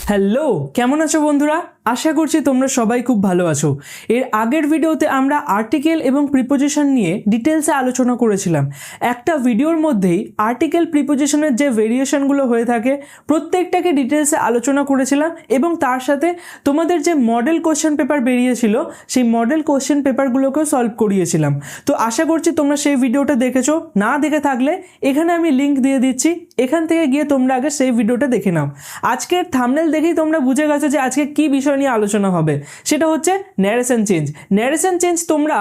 Hello, কেমন আছো বন্ধুরা? আশা করছি তোমরা সবাই খুব ভালো আছো। এর আগের ভিডিওতে আমরা আর্টিকেল এবং প্রিপোজিশন নিয়ে ডিটেলসে আলোচনা করেছিলাম। একটা ভিডিওর মধ্যেই আর্টিকেল প্রিপোজিশনের যে ভেরিয়েশনগুলো হয়ে থাকে প্রত্যেকটাকে ডিটেলসে আলোচনা করেছিলাম এবং তার সাথে তোমাদের যে মডেল কোশ্চেন পেপার বেরিয়েছিল সেই মডেল কোশ্চেন পেপারগুলোকেও সলভ করিয়েছিলাম। তো আশা করছি তোমরা সেই ভিডিওটা দেখেছো। না দেখে থাকলে এখানে আমি লিঙ্ক দিয়ে দিচ্ছি, এখান থেকে গিয়ে তোমরা আগে সেই ভিডিওটা দেখে নাও। আজকের থাম্বনেল দেখেই তোমরা বুঝে গেছো যে আজকে কি বিষয় নিয়ে আলোচনা হবে, সেটা হচ্ছে ন্যারেশন চেঞ্জ। ন্যারেশন চেঞ্জ তোমরা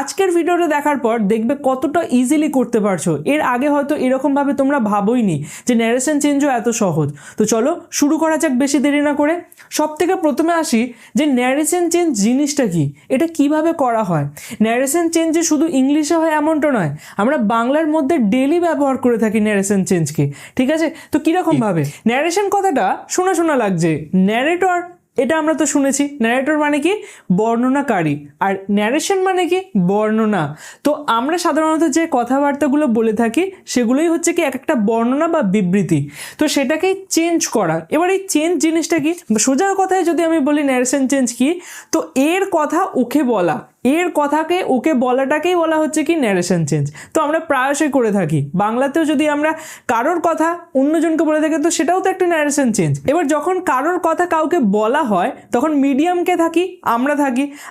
আজকের ভিডিওটা দেখার পর দেখবে কতটা ইজিলি করতে পারছো। এর আগে হয়তো এরকমভাবে তোমরা ভাবোইনি যে ন্যারেশন চেঞ্জও এত সহজ। তো চলো শুরু করা যাক বেশি দেরি না করে। সব থেকে প্রথমে আসি যে ন্যারেশন চেঞ্জ জিনিসটা কি, এটা কিভাবে করা হয়। ন্যারেশন চেঞ্জ যে শুধু ইংলিশে হয় এমনটা নয়, আমরা বাংলার মধ্যে ডেলি ব্যবহার করে থাকি ন্যারেশন চেঞ্জকে। ঠিক আছে, তো কিরকম ভাবে ন্যারেশন কথাটা শোনা শোনা লাগছে। ন্যারেটর এটা আমরা তো শুনেছি, ন্যারেটর মানে কি বর্ণনাকারী, আর ন্যারেশন মানে কি বর্ণনা। তো আমরা সাধারণত যে কথাবার্তাগুলো বলে থাকি সেগুলোই হচ্ছে কি এক একটা বর্ণনা বা বিবৃতি। তো সেটাকেই চেঞ্জ করা। এবার এই চেঞ্জ জিনিসটা কি, সোজা কথায় যদি আমি বলি ন্যারেশন চেঞ্জ কি, তো এর কথা ওকে বলা, এর কথাকে ওকে বলাটাকেই বলা হচ্ছে কি ন্যারেশন চেঞ্জ। তো আমরা প্রায়শই করে থাকি, বাংলাতেও যদি আমরা কারোর কথা অন্যজনকে বলে থাকি তো সেটাও তো একটা ন্যারেশন চেঞ্জ। এবার যখন কারোর কথা কাউকে বলা হয় তখন মিডিয়ামকে থাকি,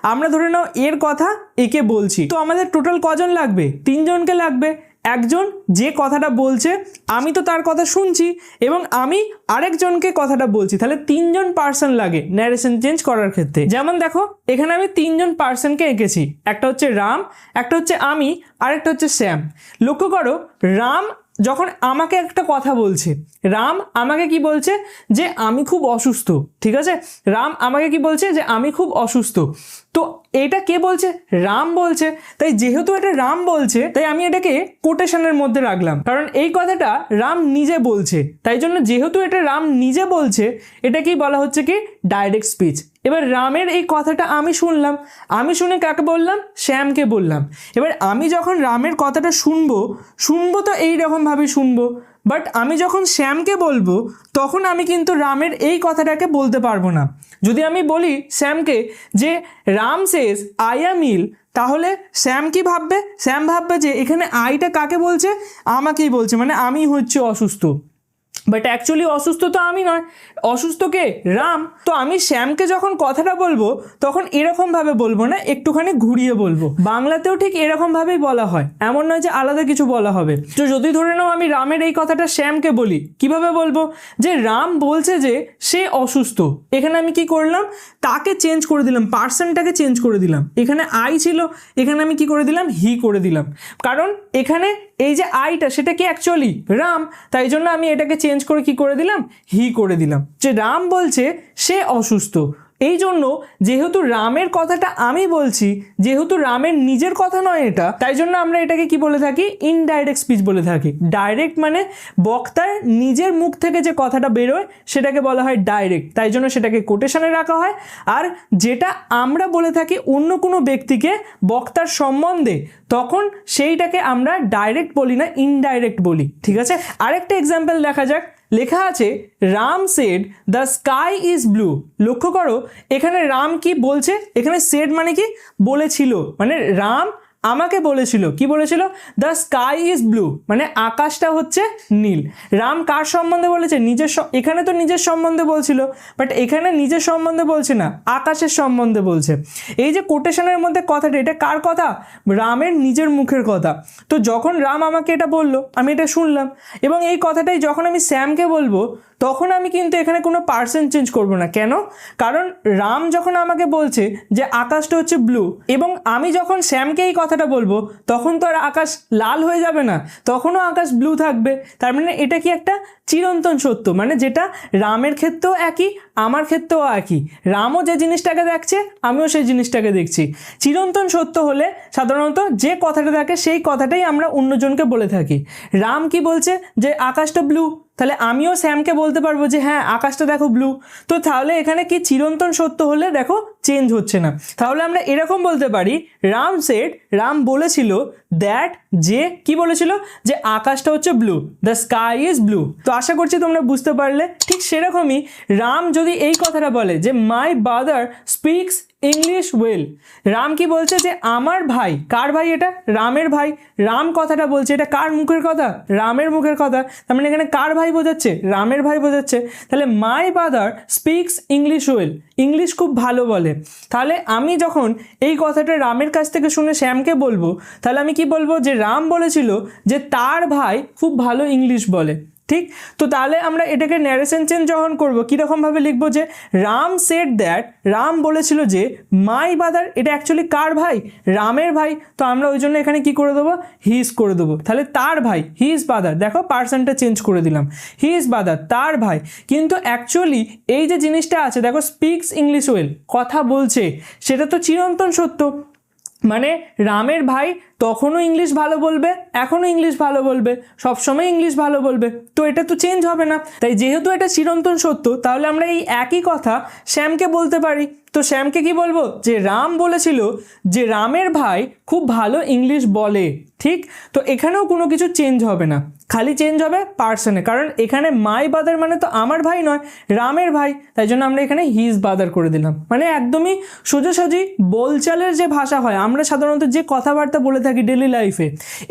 আমরা ধরে নাও এর কথা একে বলছি, তো আমাদের টোটাল কজন লাগবে? তিনজনকে লাগবে। একজন যে কথাটা বলছে আমি তো তার কথা শুনছি এবং আমি আরেকজনকে কথাটা বলছি, তাহলে তিনজন পার্সন লাগে ন্যারেশন চেঞ্জ করার ক্ষেত্রে। যেমন দেখো এখানে আমি তিনজন পার্সনকে এঁকেছি, একটা হচ্ছে রাম, একটা হচ্ছে আমি, আরেকটা হচ্ছে শ্যাম। লক্ষ্য করো, রাম যখন আমাকে একটা কথা বলছে, রাম আমাকে কি বলছে যে আমি খুব অসুস্থ। ঠিক আছে, রাম আমাকে কি বলছে যে আমি খুব অসুস্থ। তো এটা কে বলছে? রাম বলছে। তাই যেহেতু এটা রাম বলছে তাই আমি এটাকে কোটেশনের মধ্যে রাখলাম, কারণ এই কথাটা রাম নিজে বলছে। তাই জন্য যেহেতু এটা রাম নিজে বলছে এটাকেই বলা হচ্ছে কি ডাইরেক্ট স্পিচ। এবার রামের এই কথাটা আমি শুনলাম, আমি শুনে কাকে বললাম? শ্যামকে বললাম। এবার আমি যখন রামের কথাটা শুনবো তো এইরকমভাবেই শুনবো, বাট আমি যখন শ্যামকে বলবো তখন আমি কিন্তু রামের এই কথাটাকে বলতে পারবো না। যদি আমি বলি শ্যামকে যে রাম সেজ আই অ্যাম ইল, তাহলে শ্যাম কি ভাববে? শ্যাম ভাববে যে এখানে আইটা কাকে বলছে? আমাকেই বলছে, মানে আমি হচ্ছে অসুস্থ। বাট অ্যাকচুয়ালি অসুস্থ তো আমি নয়, অসুস্থ কে? রাম। তো আমি শ্যামকে যখন কথাটা বলবো তখন এরকমভাবে বলবো না, একটুখানি ঘুরিয়ে বলবো। বাংলাতেও ঠিক এরকমভাবেই বলা হয়, এমন নয় যে আলাদা কিছু বলা হবে। তো যদি ধরে নাও আমি রামের এই কথাটা শ্যামকে বলি, কিভাবে বলবো? যে রাম বলছে যে সে অসুস্থ। এখানে আমি কি করলাম? তাকে চেঞ্জ করে দিলাম, পার্সনটাকে চেঞ্জ করে দিলাম। এখানে আই ছিল, এখানে আমি কি করে দিলাম? হি করে দিলাম। কারণ এখানে এই যে আইটা সেটা কি অ্যাকচুয়ালি রাম, তাই জন্য আমি এটাকে চেঞ্জ করে কি করে দিলাম? হি করে দিলাম। যে রাম বলছে সে অসুস্থ, এই জন্য যেহেতু রামের কথাটা আমি বলছি, যেহেতু রামের নিজের কথা নয় এটা, তাই জন্য আমরা এটাকে কি বলে থাকি? ইনডাইরেক্ট স্পিচ বলে থাকি। ডাইরেক্ট মানে বক্তার নিজের মুখ থেকে যে কথাটা বেরোয় সেটাকে বলা হয় ডাইরেক্ট, তাই জন্য সেটাকে কোটেশনে রাখা হয়। আর যেটা আমরা বলে থাকি অন্য কোনো ব্যক্তিকে বক্তার সম্বন্ধে, তখন সেইটাকে আমরা ডাইরেক্ট বলি না, ইনডাইরেক্ট বলি। ঠিক আছে, আরেকটা এক্সাম্পল দেখা যাক। লেখা আছে Ram said the sky is blue. লক্ষ্য করো এখানে রাম কি বলছে? এখানে সেড মানে কি? বলেছিল, মানে রাম আমাকে বলেছিল। কি বলেছিল? দ্য স্কাই ইজ ব্লু, মানে আকাশটা হচ্ছে নীল। রাম কার সম্বন্ধে বলেছে? নিজের। এখানে তো নিজের সম্বন্ধে বলছিল, বাট এখানে নিজের সম্বন্ধে বলছে না, আকাশের সম্বন্ধে বলছে। এই যে কোটেশনের মধ্যে কথাটা, এটা কার কথা? রামের নিজের মুখের কথা। তো যখন রাম আমাকে এটা বললো আমি এটা শুনলাম, এবং এই কথাটাই যখন আমি শ্যামকে বলবো তখন আমি কিন্তু এখানে কোনো পার্সন চেঞ্জ করব না। কেন? কারণ রাম যখন আমাকে বলছে যে আকাশটা হচ্ছে ব্লু, এবং আমি যখন শ্যামকে এই কথাটা বলবো তখন তো আর আকাশ লাল হয়ে যাবে না, তখনও আকাশ ব্লু থাকবে। তার মানে এটা কি একটা চিরন্তন সত্য, মানে যেটা রামের ক্ষেত্রেও একই, আমার ক্ষেত্রেও একই। রামও যে জিনিসটাকে দেখছে আমিও সেই জিনিসটাকে দেখছি। চিরন্তন সত্য হলে সাধারণত যে কথাটা থাকে সেই কথাটাই আমরা অন্যজনকে বলে থাকি। রাম কি বলছে? যে আকাশটা ব্লু, তাহলে আমিও শ্যামকে বলতে পারবো যে হ্যাঁ আকাশটা দেখো ব্লু। তো তাহলে এখানে কি চিরন্তন সত্য হলে দেখো চেঞ্জ হচ্ছে না। তাহলে আমরা এরকম বলতে পারি রাম সেড, রাম বলেছিল দ্যাট, যে কি বলেছিল, যে আকাশটা হচ্ছে blue, the sky is blue. তো আশা করছি তোমরা বুঝতে পারলে। ঠিক সেরকমই রাম যদি এই কথাটা বলে যে my brother speaks English well, Ram কি বলছে, যে আমার ভাই, কার ভাই এটা, রামের ভাই, রাম কথাটা বলছে, এটা কার মুখের কথা, রামের মুখের কথা। তার মানে এখানে কার ভাই বোঝাচ্ছে, রামের ভাই বোঝাচ্ছে। তাহলে my brother speaks English well, English খুব ভালো বলে। তাহলে আমি যখন এই কথাটা রামের কাছ থেকে শুনে শ্যামকে বলবো, তাহলে আমি কি বলবো, যে রাম বলেছিল যে তার ভাই খুব ভালো ইংলিশ বলে। ঠিক, তো তাহলে আমরা এটাকে ন্যারেশন চেঞ্জ যখন করবো কীরকমভাবে লিখবো, যে রাম সেড দ্যাট, রাম বলেছিল যে মাই ব্রাদার, এটা অ্যাকচুয়ালি কার ভাই, রামের ভাই। তো আমরা ওই জন্য এখানে কি করে দেবো, হিজ করে দেবো। তাহলে তার ভাই, হি ইজ ব্রাদার, দেখো পার্সনটা চেঞ্জ করে দিলাম, হি ইজ ব্রাদার, তার ভাই। কিন্তু অ্যাকচুয়ালি এই যে জিনিসটা আছে দেখো, স্পিক্স ইংলিশ ওয়েল, কথা বলছে, সেটা তো চিরন্তন সত্য। মানে রামের ভাই তখনও ইংলিশ ভালো বলবে, এখনও ইংলিশ ভালো বলবে, সবসময় ইংলিশ ভালো বলবে। তো এটা তো চেঞ্জ হবে না। তাই যেহেতু এটা চিরন্তন সত্য, তাহলে আমরা এই একই কথা শ্যামকে বলতে পারি। তো শ্যামকে কি বলবো, যে রাম বলেছিল যে রামের ভাই খুব ভালো ইংলিশ বলে। ঠিক, তো এখানেও কোনো কিছু চেঞ্জ হবে না, খালি চেঞ্জ হবে পার্সনে। কারণ এখানে মাই ব্রাদার মানে তো আমার ভাই নয়, রামের ভাই, তাই জন্য আমরা এখানে হিজ ব্রাদার করে দিলাম। মানে একদমই সোজাসুজি বলচালের যে ভাষা হয়, আমরা সাধারণত যে কথাবার্তা বলে থাকি ডেলি লাইফে,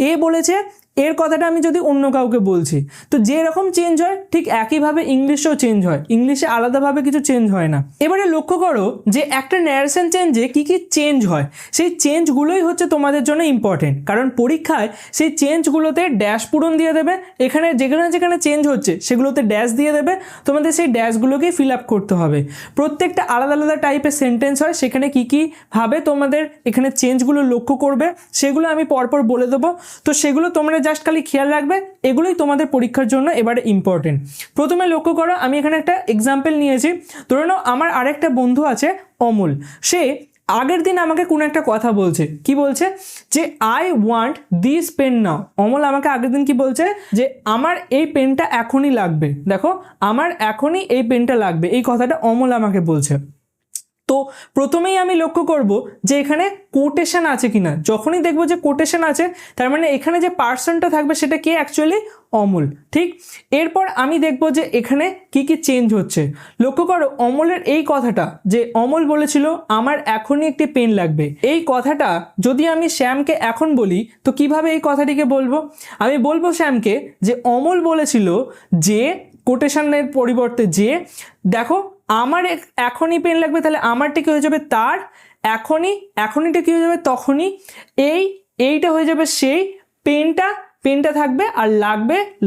এ বলেছে, এর কথাটা আমি যদি অন্য কাউকে বলছি, তো যেরকম চেঞ্জ হয় ঠিক একইভাবে ইংলিশেও চেঞ্জ হয়, ইংলিশে আলাদাভাবে কিছু চেঞ্জ হয় না। এবারে লক্ষ্য করো যে একটা ন্যারেশন চেঞ্জে কি কি চেঞ্জ হয়, সেই চেঞ্জগুলোই হচ্ছে তোমাদের জন্য ইম্পর্টেন্ট। কারণ পরীক্ষায় সেই চেঞ্জগুলোতে ড্যাশ পূরণ দিয়ে দেবে, এখানে যেখানে যেখানে চেঞ্জ হচ্ছে সেগুলোতে ড্যাশ দিয়ে দেবে, তোমাদের সেই ড্যাশগুলোকেই ফিল আপ করতে হবে। প্রত্যেকটা আলাদা আলাদা টাইপের সেন্টেন্স হয়, সেখানে কী কী ভাবে তোমাদের এখানে চেঞ্জগুলো লক্ষ্য করবে সেগুলো আমি পরপর বলে দেবো। তো সেগুলো তোমরা জাস্ট খালি খেয়াল রাখবে, এগুলোই তোমাদের পরীক্ষার জন্য এবারে ইম্পর্টেন্ট। প্রথমে লক্ষ্য করো, আমি এখানে একটা এক্সাম্পল নিয়েছি। ধরে নাও আমার আরেকটা বন্ধু আছে অমল, সে আগের দিন আমাকে কোনো একটা কথা বলছে, কি বলছে, যে আই ওয়ান্ট দিস পেন নাও। অমল আমাকে আগের দিন কি বলছে, যে আমার এই পেনটা এখনই লাগবে। দেখো, আমার এখনই এই পেনটা লাগবে, এই কথাটা অমল আমাকে বলছে। তো প্রথমেই আমি লক্ষ্য করব যে এখানে কোটেশন আছে কিনা। যখনই দেখবো যে কোটেশন আছে, তার মানে এখানে যে পার্সনটা থাকবে সেটা কে, অ্যাকচুয়ালি অমল। ঠিক, এরপর আমি দেখব যে এখানে কি কি চেঞ্জ হচ্ছে। লক্ষ্য করো অমলের এই কথাটা, যে অমল বলেছিল আমার এখনই একটি পেন লাগবে, এই কথাটা যদি আমি শ্যামকে এখন বলি, তো কিভাবে এই কথাটিকে বলবো, আমি বলবো শ্যামকে যে অমল বলেছিল যে, কোটেশনের পরিবর্তে যে, দেখো আমার এখনই পেন লাগবে, তাহলে আমারটা কি হয়ে যাবে তার, এখনইটা কি হয়ে যাবে তখনই, এইটা হয়ে যাবে সেই, পেনটা থাকবে, আর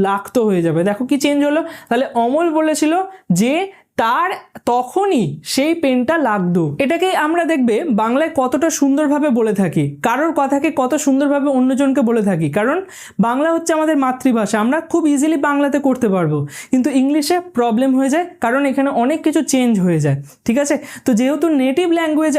লাগতো হয়ে যাবে। দেখো কি চেঞ্জ হলো। তাহলে অমল বলেছিল যে তার তখনই সেই পেনটা লাগতো। এটাকেই আমরা দেখবে বাংলায় কতটা সুন্দরভাবে বলে থাকি, কারোর কথাকে কত সুন্দরভাবে অন্যজনকে বলে থাকি। কারণ বাংলা হচ্ছে আমাদের মাতৃভাষা, আমরা খুব ইজিলি বাংলাতে করতে পারবো, কিন্তু ইংলিশে প্রবলেম হয়ে যায়, কারণ এখানে অনেক কিছু চেঞ্জ হয়ে যায়। ঠিক আছে, তো যেহেতু নেটিভ ল্যাঙ্গুয়েজ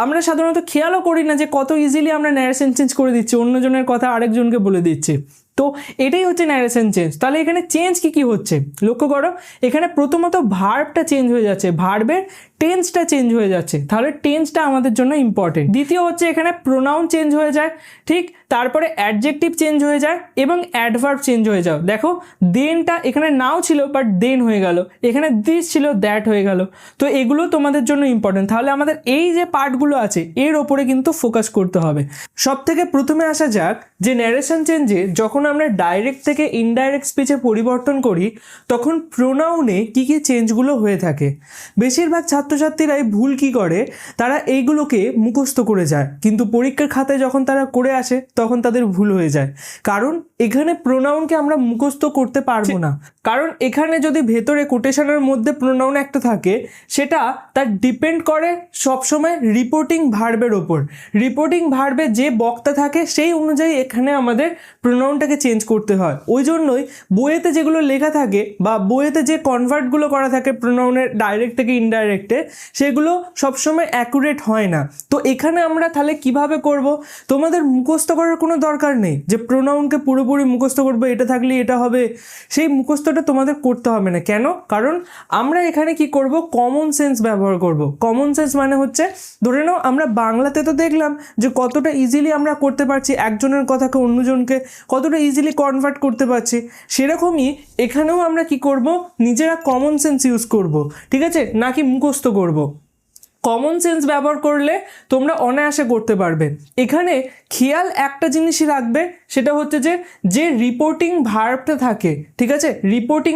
আমরা সাধারণত খেয়ালও করি না যে কত ইজিলি আমরা ন্যারেশন চেঞ্জ করে দিচ্ছি, অন্যজনের কথা আরেকজনকে বলে দিচ্ছি। তো এটাই হচ্ছে ন্যারেশন চেঞ্জ। তাহলে এখানে চেঞ্জ কি হচ্ছে লক্ষ্য করো, এখানে প্রথমত ভার্বটা চেঞ্জ হয়ে যাচ্ছে, ভার্বের টেন্সটা চেঞ্জ হয়ে যাচ্ছে, তাহলে টেন্সটা আমাদের জন্য ইম্পর্টেন্ট। দ্বিতীয় হচ্ছে এখানে প্রোনাউন চেঞ্জ হয়ে যায়, ঠিক, তারপরে অ্যাডজেক্টিভ চেঞ্জ হয়ে যায় এবং অ্যাডভার্ব চেঞ্জ হয়ে যায়। দেখো দেনটা এখানে নাও ছিল বাট দেন হয়ে গেল, এখানে দিস ছিল দ্যাট হয়ে গেল। তো এগুলো তোমাদের জন্য ইম্পর্টেন্ট। তাহলে আমাদের এই যে পার্টগুলো আছে এর ওপরে কিন্তু ফোকাস করতে হবে। সব থেকে প্রথমে আসা যাক যে ন্যারেশন চেঞ্জে যখন আমরা ডাইরেক্ট থেকে ইনডাইরেক্ট স্পিচে পরিবর্তন করি, তখন প্রোনাউনে কি কি চেঞ্জগুলো হয়ে থাকে। বেশিরভাগ ছাত্রছাত্রীরাই ভুল কি করে, তারা এইগুলোকে মুখস্থ করে যায়, কিন্তু পরীক্ষার খাতায় যখন তারা করে আসে তখন তাদের ভুল হয়ে যায়। কারণ এখানে প্রোনাউনকে আমরা মুখস্থ করতে পারবো না, কারণ এখানে যদি ভেতরে কোটেশনের মধ্যে প্রোনাউন একটা থাকে, সেটা তার ডিপেন্ড করে সবসময় রিপোর্টিং ভার্বের ওপর। রিপোর্টিং ভার্বে যে বক্তা থাকে সেই অনুযায়ী এখানে আমাদের প্রোনাউনটাকে কথাটাকে চেঞ্জ করতে হয়। ওই জন্যই বইয়েতে যেগুলো লেখা থাকে বা বইয়েতে যে কনভার্টগুলো করা থাকে প্রোনাউনের ডাইরেক্ট থেকে ইনডাইরেক্টে, সেগুলো সবসময় অ্যাকুরেট হয় না। তো এখানে আমরা তাহলে কিভাবে করব? তোমাদের মুখস্থ করার কোনো দরকার নেই যে প্রোনাউনকে পুরোপুরি মুখস্থ করবো, এটা থাকলে এটা হবে, সেই মুখস্থটা তোমাদের করতে হবে না। কেন? কারণ আমরা এখানে কি করব, কমন সেন্স ব্যবহার করব। কমন সেন্স মানে হচ্ছে, ধরে নাও আমরা বাংলাতে তো দেখলাম যে কতটা ইজিলি আমরা করতে পারছি, একজনের কথাকে অন্যজনকে কতটা ইজিলি কনভার্ট করতে পারছি, সেরকমই এখানেও আমরা কি করব, নিজেরা কমন সেন্স ইউজ করব, ঠিক আছে, নাকি মুখস্থ করব। কমন সেন্স ব্যবহার করলে তোমরা অনায়াসে করতে পারবে। এখানে খেয়াল একটা জিনিসই রাখবে, সেটা হচ্ছে যে রিপোর্টিং ভার্বটা থাকে, ঠিক আছে, রিপোর্টিং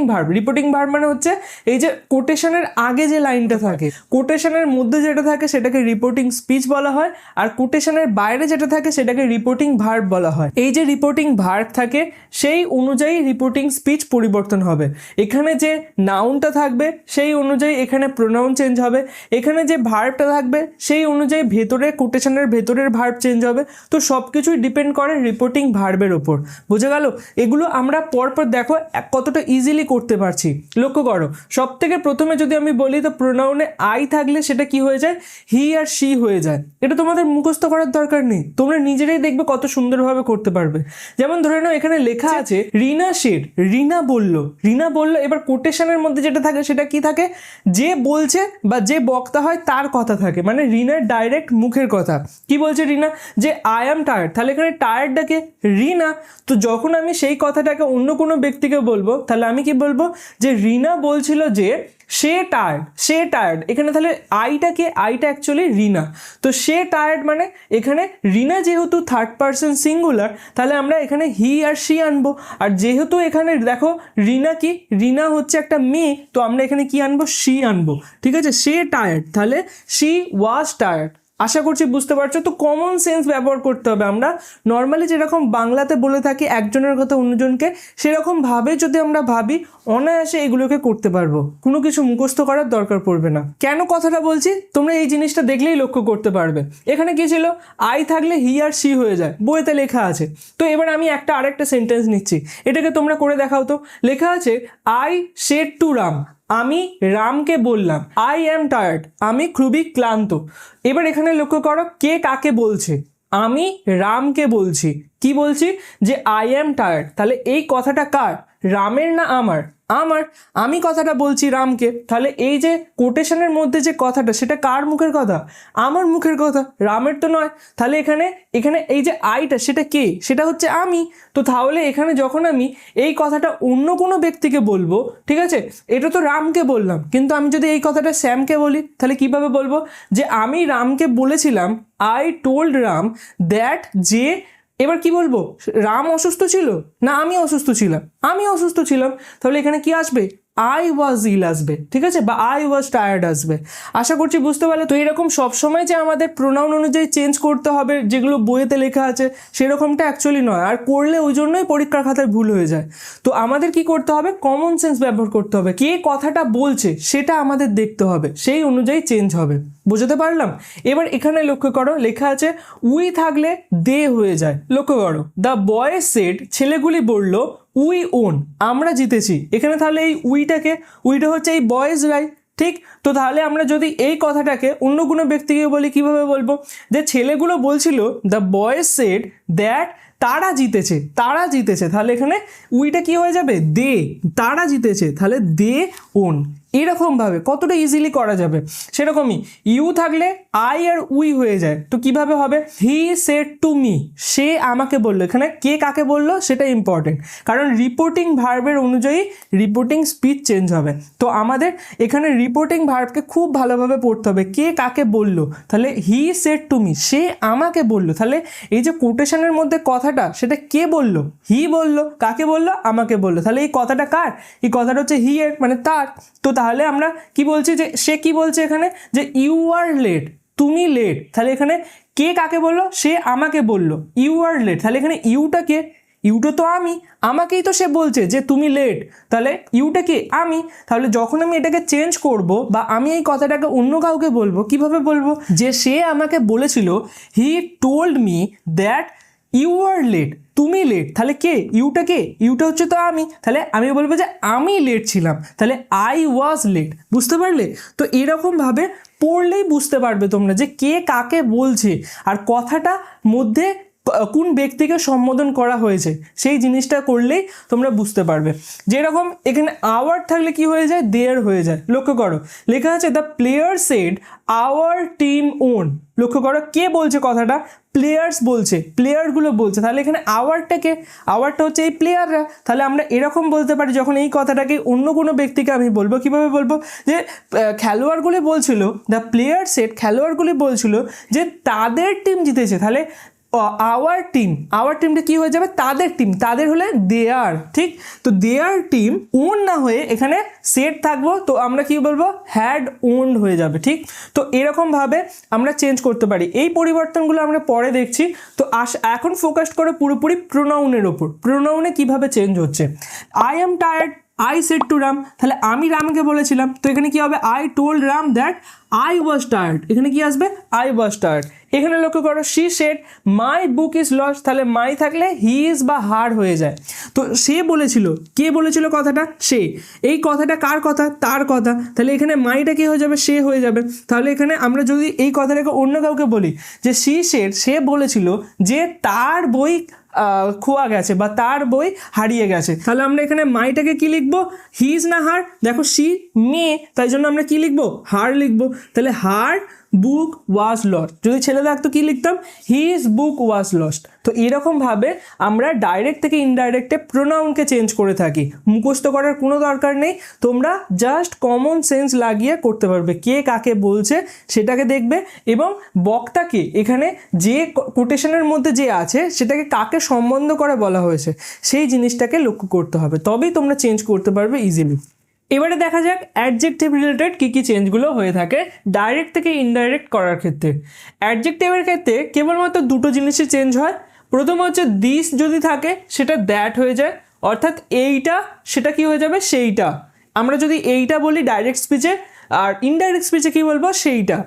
ভার্ব মানে হচ্ছে এই যে কোটেশনের আগে যে লাইনটা থাকে, কোটেশনের মধ্যে যেটা থাকে সেটাকে রিপোর্টিং স্পিচ বলা হয়, আর কোটেশনের বাইরে যেটা থাকে সেটাকে রিপোর্টিং ভার্ব বলা হয়। এই যে রিপোর্টিং ভার্ব থাকে সেই অনুযায়ী রিপোর্টিং স্পিচ পরিবর্তন হবে। এখানে যে নাউনটা থাকবে সেই অনুযায়ী এখানে প্রোনাউন চেঞ্জ হবে, এখানে যে ভার্বটা থাকবে সেই অনুযায়ী ভেতরে কোটেশনের ভেতরের ভার্ব চেঞ্জ হবে। তো সব কিছুই ডিপেন্ড করে রিপোর্টিং ভার্বের ওপর। বুঝে গেল? এগুলো আমরা পরপর দেখো কতটা ইজিলি করতে পারছি। লক্ষ্য করো, সব থেকে প্রথমে যদি আমি বলি তো প্রোনাউনে আই থাকলে সেটা কি হয়ে যায়, হি আর শি হয়ে যায়। এটা তোমাদের মুখস্থ করার দরকার নেই, তোমরা নিজেরাই দেখবে কত সুন্দরভাবে করতে পারবে। যেমন ধরে নাও এখানে লেখা আছে রিনা শেড, রিনা বললো, এবার কোটেশনের মধ্যে যেটা থাকে সেটা কি থাকে, যে বলছে বা যে বক্তা হয় তার কথা থাকে, মানে রিনার ডাইরেক্ট মুখের কথা। কি বলছে রিনা, যে আই অ্যাম টায়ার্ড, তাহলে এখানে টায়ার্ডটাকে রিনা। তো যখন আমি সেই কথাটাকে অন্য কোনো ব্যক্তিকে বলবো তাহলে আমি কি বলবো, যে রিনা বলছিল যে সে টায়ার্ড। এখানে তাহলে আইটা অ্যাকচুয়ালি রিনা। তো সে টায়ার্ড মানে এখানে রিনা যেহেতু থার্ড পার্সন সিঙ্গুলার, তাহলে আমরা এখানে হি আর শি আনবো। আর যেহেতু এখানে দেখো রিনা হচ্ছে একটা মেয়ে, তো আমরা এখানে কি আনবো, শি আনবো, ঠিক আছে। সে টায়ার্ড, তাহলে শি ওয়াজ টায়ার্ড। আশা করছি বুঝতে পারছো। তো কমন সেন্স ব্যবহার করতে হবে। আমরা নর্মালি যেরকম বাংলাতে বলে থাকি একজনের কথা অন্যজনকে, সেরকমভাবে যদি আমরা ভাবি অনায়াসে এগুলোকে করতে পারবো, কোনো কিছু মুখস্থ করার দরকার পড়বে না। কেন কথাটা বলছি তোমরা এই জিনিসটা দেখলেই লক্ষ্য করতে পারবে। এখানে কি ছিল, আই থাকলে হি আর শি হয়ে যায়, বইতে লেখা আছে। তো এবার আমি আরেকটা সেন্টেন্স নিচ্ছি, এটাকে তোমরা করে দেখাও তো। লেখা আছে আই সেড টু রাম, আমি রামকে বললাম, আই অ্যাম টায়ার্ড, আমি খুবই ক্লান্ত। এবার এখানে লক্ষ্য করো কে কাকে বলছে, আমি রামকে বলছি। কি বলছি, যে আই অ্যাম টায়ার্ড, তাহলে এই কথাটা কার, রামের না আমার? আমি কথাটা বলছি রামকে, তাহলে এই যে কোটেশনের মধ্যে যে কথাটা সেটা কার মুখের কথা, আমার মুখের কথা, রামের তো নয়। তাহলে এখানে এই যে আইটা সেটা কে, সেটা হচ্ছে আমি। তো তাহলে এখানে যখন আমি এই কথাটা অন্য কোনো ব্যক্তিকে বলবো, ঠিক আছে, এটা তো রামকে বললাম, কিন্তু আমি যদি এই কথাটা শ্যামকে বলি তাহলে কিভাবে বলবো, যে আমি রামকে বলেছিলাম, আই টোল্ড রাম দ্যাট, যে এবার কি বলবো, রাম অসুস্থ ছিল না আমি অসুস্থ ছিলাম, আমি অসুস্থ ছিলাম। তাহলে এখানে কি আসবে, আই ওয়াজ ইল আসবে, ঠিক আছে, বা আই ওয়াজ টায়ার্ড আসবে। আশা করছি বুঝতে পারলে। তো এরকম সবসময় যে আমাদের প্রোনাউন অনুযায়ী চেঞ্জ করতে হবে যেগুলো বইয়েতে লেখা আছে সেরকমটা অ্যাকচুয়ালি নয়, আর করলে ওই জন্যই পরীক্ষার খাতায় ভুল হয়ে যায়। তো আমাদের কি করতে হবে, কমন সেন্স ব্যবহার করতে হবে। কে কথাটা বলছে সেটা আমাদের দেখতে হবে, সেই অনুযায়ী চেঞ্জ হবে। বুঝতে পারলাম? এবার এখানে লক্ষ্য করো লেখা আছে উই থাকলে দে হয়ে যায়। লক্ষ্য করো, দ্য বয়েজ সেড, ছেলেগুলি বলল, উই ওন, আমরা জিতেছি। এখানে তাহলে এই উইটা হচ্ছে এই বয়েজরাই, ঠিক। তো তাহলে আমরা যদি এই কথাটাকে অন্য কোনো ব্যক্তিকে বলি কিভাবে বলবো, যে ছেলেগুলো বলছিল, দ্য বয়েজ সেড দ্যাট, তারা জিতেছে। তাহলে এখানে উইটা কি হয়ে যাবে, দে, তারা জিতেছে, তাহলে দে ওন। এরকমভাবে কতটা ইজিলি করা যাবে। সেরকমই ইউ থাকলে আই আর উই হয়ে যায়। তো কিভাবে হবে, হি সেড টু মি, সে আমাকে বললো। এখানে কে কাকে বললো সেটা ইম্পর্টেন্ট, কারণ রিপোর্টিং ভার্বের অনুযায়ী রিপোর্টিং স্পিচ চেঞ্জ হবে। তো আমাদের এখানে রিপোর্টিং ভার্বকে খুব ভালোভাবে পড়তে হবে। কে কাকে বললো, তাহলে হি সেড টু মি, সে আমাকে বললো। তাহলে এই যে কোটেশনের মধ্যে কথাটা সেটা কে বললো, হি বললো। কাকে বললো, আমাকে বললো। তাহলে এই কথাটা কার, এই কথাটা হচ্ছে হি এর, মানে তার। তো তাহলে আমরা কি বলছি, যে সে কি বলছে এখানে, যে ইউ আর লেট, তুমি লেট। তাহলে এখানে কে কাকে বললো, সে আমাকে বললো ইউ আর লেট। তাহলে এখানে ইউটা কে, ইউটা তো আমি, আমাকেই তো সে বলছে যে তুমি লেট, তাহলে ইউটা কে, আমি। তাহলে যখন আমি এটাকে চেঞ্জ করব বা আমি এই কথাটাকে অন্য কাউকে বলবো, কিভাবে বলবো, যে সে আমাকে বলেছিল, he told me that you are late, তুমি লেট, তাহলে কে ইউটা? কে ইউটা হচ্ছে তো আমি, তাহলে আমি বলবো যে আমি লেট ছিলাম, তাহলে আই ওয়াজ লেট। বুঝতে পারলে? তো এরকমভাবে পড়লেই বুঝতে পারবে তোমরা যে কে কাকে বলছে আর কথাটা মধ্যে কোন ব্যক্তিকে সম্বোধন করা হয়েছে, সেই জিনিসটা করলেই তোমরা বুঝতে পারবে। যেরকম এখানে আওয়ার থাকলে কি হয়ে যায়? দেয়ার হয়ে যায়। লক্ষ্য করো লেখা আছে the player said our team won. লক্ষ্য করো কে বলছে কথাটা? প্লেয়ার্স বলছে, প্লেয়ারগুলো বলছে। তাহলে এখানে আওয়ারটাকে, আওয়ারটা হচ্ছে এই প্লেয়াররা। তাহলে আমরা এরকম বলতে পারি যখন এই কথাটাকে অন্য কোনো ব্যক্তিকে আমি বলবো, কিভাবে বলবো? যে খেলোয়াড়গুলি বলছিল, দ্য প্লেয়ার সেড, খেলোয়াড়গুলি বলছিল যে তাদের টিম জিতেছে। তাহলে আওয়ার টিম, আওয়ার টিমটা কি হয়ে যাবে? তাদের টিম, তাদের হলে দেয়ার, ঠিক? তো দেয়ার টিম ওন না হয়ে এখানে সেট থাকবো, তো আমরা কি বলবো? হ্যাড ওনড হয়ে যাবে, ঠিক? তো এরকমভাবে আমরা চেঞ্জ করতে পারি। এই পরিবর্তনগুলো আমরা পরে দেখছি। তো এখন ফোকাস করে পুরোপুরি প্রোনাউনের ওপর, প্রোনাউনে কিভাবে চেঞ্জ হচ্ছে। I am tired, I said to Ram, তাহলে আমি রামকে বলেছিলাম, তো এখানে কি হবে? I told Ram that I was tired, এখানে কি আসবে? I was tired. এখানে লক্ষ্য করো she said my book is lost, তাহলে মাই থাকলে হি ইজ বা হার হয়ে যায়। তো সে বলেছিল, কে বলেছিল কথাটা? সে। এই কথাটা কার কথা? তার কথা। তাহলে এখানে মাইটা কি হয়ে যাবে? সে হয়ে যাবে। তাহলে এখানে আমরা যদি এই কথাটাকে অন্য কাউকে বলি যে শি সেড, সে বলেছিল যে তার বই খোয়া গেছে বা তার বই হারিয়ে গেছে, তাহলে আমরা এখানে মাইটাকে কি লিখবো? হিজ না হার? দেখো শি মেয়ে, তাই জন্য আমরা কি লিখবো? হার লিখবো। তাহলে হার বুক ওয়াজ লস্ট, যদি ছেলে থাকতো কি লিখতাম? His book was lost. তো এরকমভাবে আমরা ডাইরেক্ট থেকে ইনডাইরেক্টে প্রোনাউনকে চেঞ্জ করে থাকি। মুখস্থ করার কোনো দরকার নেই, তোমরা জাস্ট কমন সেন্স লাগিয়ে করতে পারবে। কে কাকে বলছে সেটাকে দেখবে, এবং বক্তাকে এখানে যে কোটেশনের মধ্যে যে আছে সেটাকে কাকে সম্বন্ধ করে বলা হয়েছে সেই জিনিসটাকে লক্ষ্য করতে হবে, তবেই তোমরা চেঞ্জ করতে পারবে ইজিলি। এবারে দেখা যাক অ্যাডজেক্টিভ রিলেটেড কী কী চেঞ্জগুলো হয়ে থাকে ডাইরেক্ট থেকে ইনডাইরেক্ট করার ক্ষেত্রে। অ্যাডজেক্টিভের ক্ষেত্রে কেবলমাত্র দুটো জিনিসই চেঞ্জ হয়। প্রথম হচ্ছে দিস যদি থাকে সেটা দ্যাট হয়ে যায়, অর্থাৎ এইটা সেটা কি হয়ে যাবে? সেইটা। আমরা যদি এইটা বলি ডাইরেক্ট স্পিচে, আর ইনডাইরেক্ট স্পিচে কী বলবো? সেইটা।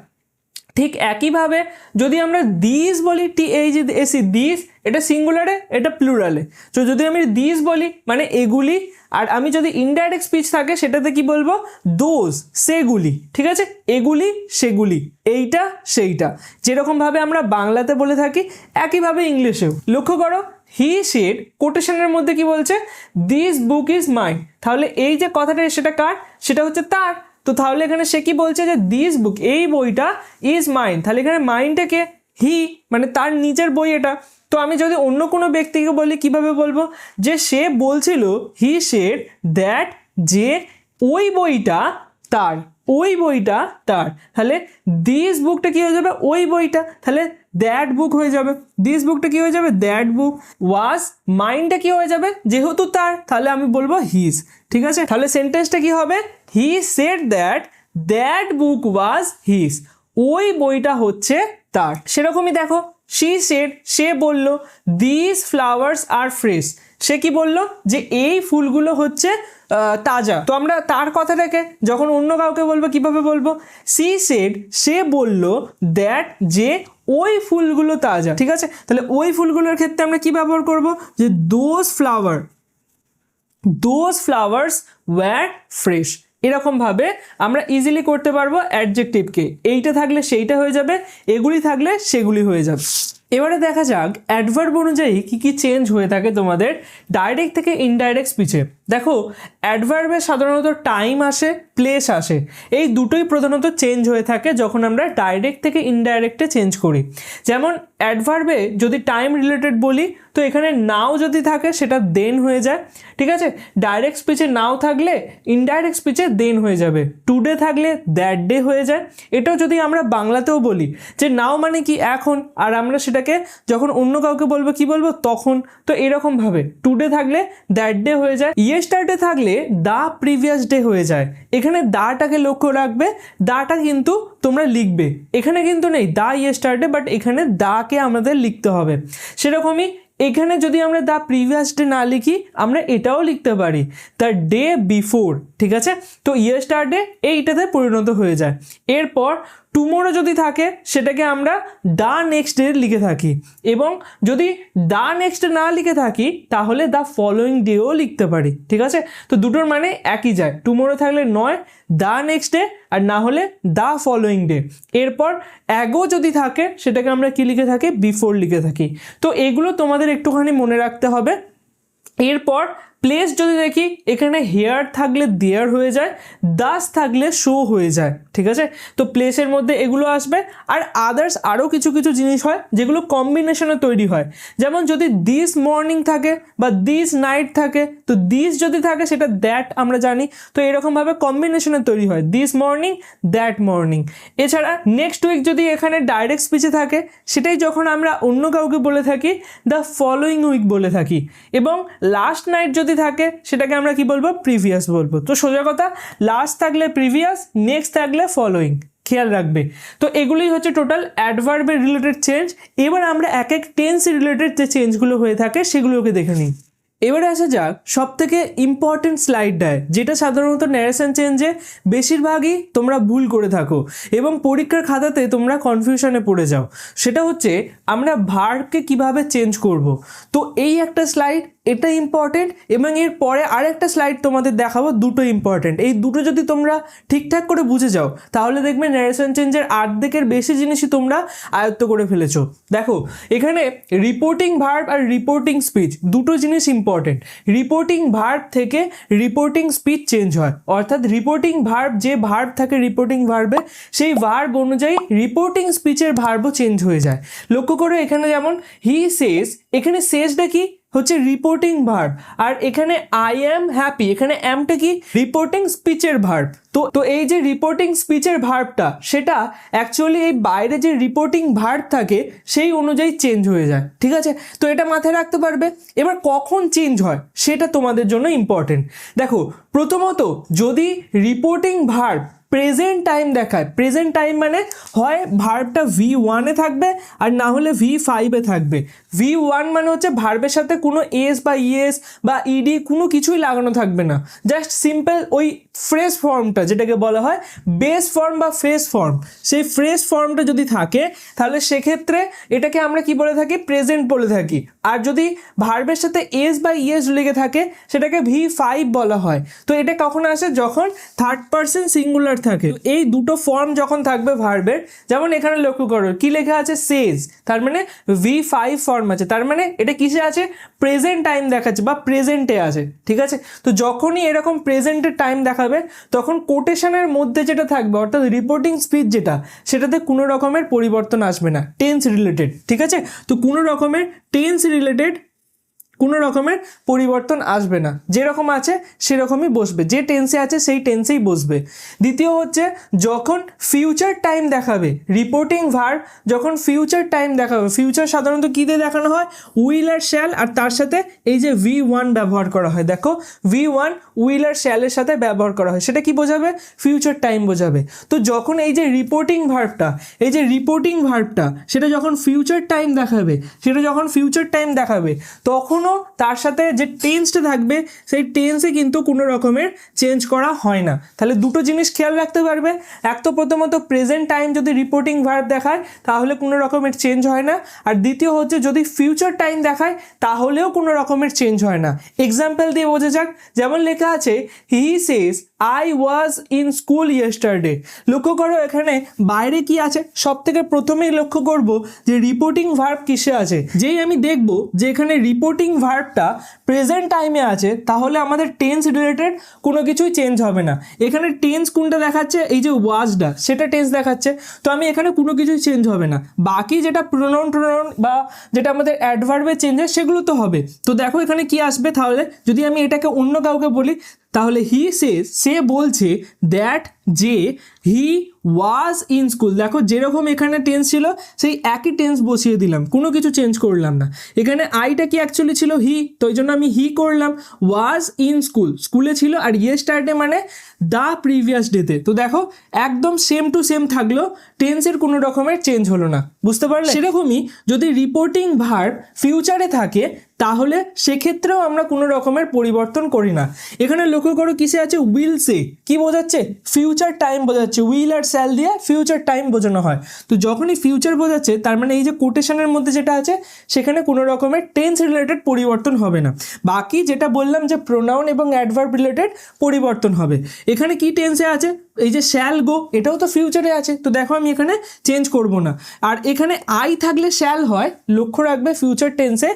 ঠিক একইভাবে যদি আমরা দিস বলি, THESE, দিস, এটা সিঙ্গুলারে, এটা প্লুরালে। তো যদি আমি দিস বলি মানে এগুলি, আর আমি যদি ইনডাইরেক্ট স্পিচ থাকে সেটাতে কি বলবো? দোজ, সেগুলি। ঠিক আছে? এগুলি, সেগুলি, এইটা, সেইটা। যেরকমভাবে আমরা বাংলাতে বলে থাকি একইভাবে ইংলিশেও। লক্ষ্য করো হি সেড কোটেশনের মধ্যে কি বলছে? This book is mine. তাহলে এই যে কথাটা সেটা কার? সেটা হচ্ছে তার। তো তাহলে এখানে সে কি বলছে? যে দিস বুক, এই বইটা, ইজ মাইন। তাহলে এখানে মাইনটাকে হি, মানে তার নিজের বই এটা। তো আমি যদি অন্য কোনো ব্যক্তিকে বলি কিভাবে বলবো? যে সে বলছিল, হি সেড দ্যাট, যে ওই বইটা তার, ওই বইটা তার। তাহলে দিস বুকটা কি হয়ে যাবে? ওই বইটা। তাহলে দ্যাট বুক হয়ে যাবে। দিস বুকটা কি হয়ে যাবে? দ্যাট বুক। ওয়াজ, মাইনটা কি হয়ে যাবে? যেহেতু তার, তাহলে আমি বলবো হিজ। ঠিক আছে? তাহলে সেন্টেন্সটা কি হবে? He said that that book was his, ওই বইটা হচ্ছে তার। সেরকমই দেখো শি সেড, সে বলল দিস ফ্লাওয়ার্স আর ফ্রেশ, সে কি বলল? যে এই ফুলগুলো হচ্ছে তাজা। তো আমরা তার কথাটাকে যখন অন্য কাউকে বলবো কিভাবে বলবো? সি সেড, সে বলল দ্যাট, যে ওই ফুলগুলো তাজা। ঠিক আছে? তাহলে ওই ফুলগুলোর ক্ষেত্রে আমরা কি ব্যবহার করব? যে দোজ ফ্লাওয়ার্স ওয়্যার ফ্রেশ। এরকমভাবে আমরা ইজিলি করতে পারবো অ্যাডজেক্টিভকে। এইটা থাকলে সেইটা হয়ে যাবে, এগুলি থাকলে সেগুলি হয়ে যাবে। এবারে দেখা যাক অ্যাডভার্ব অনুযায়ী কী কী চেঞ্জ হয়ে থাকে তোমাদের ডাইরেক্ট থেকে ইনডাইরেক্ট স্পিচে। দেখো অ্যাডভার্বে সাধারণত টাইম আসে, প্লেস আসে, এই দুটোই প্রধানত চেঞ্জ হয়ে থাকে যখন আমরা ডাইরেক্ট থেকে ইনডাইরেক্টে চেঞ্জ করি। যেমন অ্যাডভার্বে যদি টাইম রিলেটেড বলি, তো এখানে নাও যদি থাকে সেটা দেন হয়ে যায়। ঠিক আছে? ডাইরেক্ট স্পিচে নাও থাকলে ইনডাইরেক্ট স্পিচে দেন হয়ে যাবে। টুডে থাকলে দ্যাট ডে হয়ে যায়। এটাও যদি আমরা বাংলাতেও বলি যে নাও মানে কি এখন, আর আমরা সেটাকে যখন অন্য কাউকে বলবো কি বলবো? তখন। তো এরকমভাবে টুডে থাকলে দ্যাট ডে হয়ে যায়। ইয়েস্টারডে থাকলে দ্য প্রিভিয়াস ডে হয়ে যায়। এখানে দাটাকে লক্ষ্য রাখবে, দাটা কিন্তু তোমরা লিখবে, এখানে কিন্তু নেই দ্য ইয়েস্টারডে, বাট এখানে দাকে আমাদের লিখতে হবে। সেরকমই এখানে যদি আমরা দ্য প্রিভিয়াস ডে না লিখি আমরা এটাও লিখতে পারি দ্য ডে বিফোর, ঠিক আছে। তো ইয়েস্টারডে এইটাতে পরিণত হয়ে যায়। এরপর টুমোরো যদি থাকে সেটাকে আমরা দ্য নেক্সট ডে লিখে থাকি, এবং যদি দ্য নেক্সট ডে না লিখে থাকি তাহলে দ্য ফলোয়িং ডেও লিখতে পারি, ঠিক আছে। তো দুটোর মানে একই যায়, টুমোরো থাকলে নয় দ্য নেক্সট ডে, আর না হলে দ্য ফলোয়িং ডে। এরপর অ্যাগো যদি থাকে সেটাকে আমরা কি লিখে থাকি, বিফোর লিখে থাকি। তো এগুলো তোমাদের একটুখানি মনে রাখতে হবে। এরপর প্লেস যদি দেখি, এখানে হেয়ার থাকলে দেয়ার হয়ে যায়, দাস থাকলে শো হয়ে যায়, ঠিক আছে। তো প্লেসের মধ্যে এগুলো আসবে। আর আদার্স আরও কিছু কিছু জিনিস হয় যেগুলো কম্বিনেশনে তৈরি হয়, যেমন যদি দিস মর্নিং থাকে বা দিস নাইট থাকে, তো দিস যদি থাকে সেটা দ্যাট আমরা জানি। তো এরকমভাবে কম্বিনেশনে তৈরি হয়, দিস মর্নিং দ্যাট মর্নিং। এছাড়া নেক্সট উইক যদি এখানে ডাইরেক্ট স্পিচে থাকে সেটাই যখন আমরা অন্য কাউকে বলে থাকি দ্য ফলোয়িং উইক বলে থাকি, এবং লাস্ট নাইট যদি থাকে সেটাকে আমরা কি বলবো, প্রিভিয়াস বলবো। তো সোজা কথা, লাস্ট থাকলে প্রিভিয়াস, নেক্সট থাকলে ফলোয়িং, খেয়াল রাখবে। তো এগুলোই হচ্ছে টোটাল অ্যাডভার্বের রিলেটেড চেঞ্জ। এবার আমরা এক এক টেন্স রিলেটেড যে চেঞ্জগুলো হয়ে থাকে সেগুলোকে দেখে নিই। এবারে আসা যাক সব থেকে ইম্পর্টেন্ট স্লাইডটায়, যেটা সাধারণত ন্যারেশন চেঞ্জে বেশিরভাগই তোমরা ভুল করে থাকো এবং পরীক্ষার খাতাতে তোমরা কনফিউশনে পড়ে যাও। সেটা হচ্ছে আমরা ভার্বকে কিভাবে চেঞ্জ করব। তো এই একটা স্লাইড, এটা ইম্পর্টেন্ট, এবং এর পরে আরেকটা স্লাইড তোমাদের দেখাবো, দুটো ইম্পর্টেন্ট। এই দুটো যদি তোমরা ঠিকঠাক করে বুঝে যাও তাহলে দেখবে ন্যারেশন চেঞ্জের অর্ধেকের বেশি জিনিসই তোমরা আয়ত্ত করে ফেলেছো। দেখো এখানে রিপোর্টিং ভার্ব আর রিপোর্টিং স্পিচ দুটো জিনিস ইম্পর্টেন্ট। রিপোর্টিং ভার্ব থেকে রিপোর্টিং স্পিচ চেঞ্জ হয়, অর্থাৎ রিপোর্টিং ভার্ব যে ভার্ব থাকে রিপোর্টিং ভার্বে, সেই ভার্ব অনুযায়ী রিপোর্টিং স্পিচের ভার্বও চেঞ্জ হয়ে যায়। লক্ষ্য করো এখানে যেমন হি সেজ, এখানে সেজটা কি হচ্ছে রিপোর্টিং ভার্ব, আর এখানে আই অ্যাম হ্যাপি, এখানে অ্যামটা কি রিপোর্টিং স্পিচের ভার্ব। তো এই যে রিপোর্টিং স্পিচের ভার্বটা সেটা অ্যাকচুয়ালি এই বাইরে যে রিপোর্টিং ভার্ব থাকে সেই অনুযায়ী চেঞ্জ হয়ে যায়, ঠিক আছে। তো এটা মাথায় রাখতে পারবে। এবার কখন চেঞ্জ হয় সেটা তোমাদের জন্য ইম্পর্টেন্ট। দেখো প্রথমত যদি রিপোর্টিং ভার্ব প্রেজেন্ট টাইম দেখায়, প্রেজেন্ট টাইম মানে হয় ভার্বটা V1-এ থাকবে আর না হলে V5-এ থাকবে। V1 মানে হচ্ছে ভার্বের সাথে কোনো এস বা ইএস বা ইডি কোনো কিছুই লাগানো থাকবে না, জাস্ট সিম্পল ওই ফ্রেশ ফর্মটা যেটাকে বলা হয় বেস ফর্ম বা ফ্রেশ ফর্ম, সেই ফ্রেশ ফর্মটা যদি থাকে তাহলে সেক্ষেত্রে এটাকে আমরা কি বলে থাকি, প্রেজেন্ট বলে থাকি। আর যদি ভার্বের সাথে এস বা ইএস লেগে থাকে সেটাকে V5 বলা হয়। তো এটা কখন আসে, যখন থার্ড পারসন সিঙ্গুলার থাকে। এই দুটো ফর্ম যখন থাকবে ভার্বের, যেমন এখানে লক্ষ্য করো কি লেখা আছে, সেজ, তার মানে V5 ফর্ম আছে, তার মানে এটা কিসে আছে, প্রেজেন্ট টাইম দেখাচ্ছে বা প্রেজেন্টে আছে, ঠিক আছে। তো যখনই এরকম প্রেজেন্টের টাইম দেখাবে তখন কোটেশনের মধ্যে যেটা থাকবে অর্থাৎ রিপোর্টিং স্পিচ যেটা, সেটাতে কোনো রকমের পরিবর্তন আসবে না, টেন্স রিলেটেড, ঠিক আছে। তো কোনো রকমের টেন্স রিলেটেড কোনো রকমের পরিবর্তন আসবে না, যেরকম আছে সেরকমই বসবে, যে টেন্সে আছে সেই টেন্সেই বসবে। দ্বিতীয় হচ্ছে যখন ফিউচার টাইম দেখাবে, রিপোর্টিং ভার্ব যখন ফিউচার টাইম দেখাবে, ফিউচার সাধারণত কী দিয়ে দেখানো হয়, উইল আর শ্যাল, আর তার সাথে এই যে V1 ব্যবহার করা হয়। দেখো V1 উইল আর শ্যালের সাথে ব্যবহার করা হয়, সেটা কি বোঝাবে, ফিউচার টাইম বোঝাবে। তো যখন এই যে রিপোর্টিং ভার্বটা, এই যে রিপোর্টিং ভার্বটা সেটা যখন ফিউচার টাইম দেখাবে, সেটা যখন ফিউচার টাইম দেখাবে তখনও তার সাথে যে টেন্সটা থাকবে সেই টেন্সে কিন্তু কোনো রকমের চেঞ্জ করা হয় না। তাহলে দুটো জিনিস খেয়াল রাখতে পারবে, এক তো প্রথমত প্রেজেন্ট টাইম যদি রিপোর্টিং ভার্ব দেখায় তাহলে কোনো রকমের চেঞ্জ হয় না, আর দ্বিতীয় হচ্ছে যদি ফিউচার টাইম দেখায় তাহলেও কোনো রকমের চেঞ্জ হয় না। এক্সাম্পল দিয়ে বোঝা যাক, যেমন লেখা আছে he says I was in school yesterday. লক্ষ্য করো এখানে বাইরে কি আছে, সব থেকে প্রথমেই লক্ষ্য করব যে রিপোর্টিং ভার্ব কিসে আছে। যেই আমি দেখব যে এখানে রিপোর্টিং ভার্বটা প্রেজেন্ট টাইমে আছে তাহলে আমাদের টেন্স রিলেটেড কোনো কিছুই চেঞ্জ হবে না। এখানে টেন্স কোনটা দেখাচ্ছে, এই যে ওয়াজটা সেটা টেন্স দেখাচ্ছে, তো আমি এখানে কোনো কিছুই চেঞ্জ হবে না। বাকি যেটা প্রোনাউন বা যেটা আমাদের অ্যাডভার্বে চেঞ্জ হয় সেগুলো তো হবে। তো দেখো এখানে কি আসবে, তাহলে যদি আমি এটাকে অন্য কাউকে বলি তাহলে হি সেজ, সে বলছে, দ্যাট যে হি ওয়াজ ইন স্কুল, দেখো যেরকম এখানে টেন্স ছিল সেই একই টেন্স বসিয়ে দিলাম, কোনো কিছু চেঞ্জ করলাম না। এখানে আইটা কি অ্যাকচুয়ালি ছিল হি, তো ওই জন্য আমি হি করলাম। ওয়াজ ইন স্কুল, স্কুলে ছিল, আর ইয়েস্টারডে মানে দ্য প্রিভিয়াস ডেতে। তো দেখো একদম সেম টু সেম থাকলো, টেন্সের কোনো রকমের চেঞ্জ হলো না, বুঝতে পারলে? সেরকমই যদি রিপোর্টিং ভার্ব ফিউচারে থাকে তাহলে সেক্ষেত্রেও আমরা কোনো রকমের পরিবর্তন করি না। এখানে লক্ষ্য করো কিসে আছে, উইল সে, কি বোঝাচ্ছে? ফিউচার টাইম বোঝাচ্ছে। উইল আর শ্যাল দিয়ে ফিউচার টাইম বোঝানো হয়। তো যখনই ফিউচার বোঝাচ্ছে তার মানে এই যে কোটেশনের মধ্যে যেটা আছে সেখানে কোনো রকমের টেন্স রিলেটেড পরিবর্তন হবে না। বাকি যেটা বললাম যে প্রোনাউন এবং অ্যাডভার্ব রিলেটেড পরিবর্তন হবে। এখানে কি টেন্সে আছে, এই যে শ্যাল গো, এটাও তো ফিউচারে আছে, তো দেখো আমি এখানে চেঞ্জ করব না। আর এখানে আই থাকলে শ্যাল হয়, লক্ষ্য রাখবে ফিউচার টেন্সে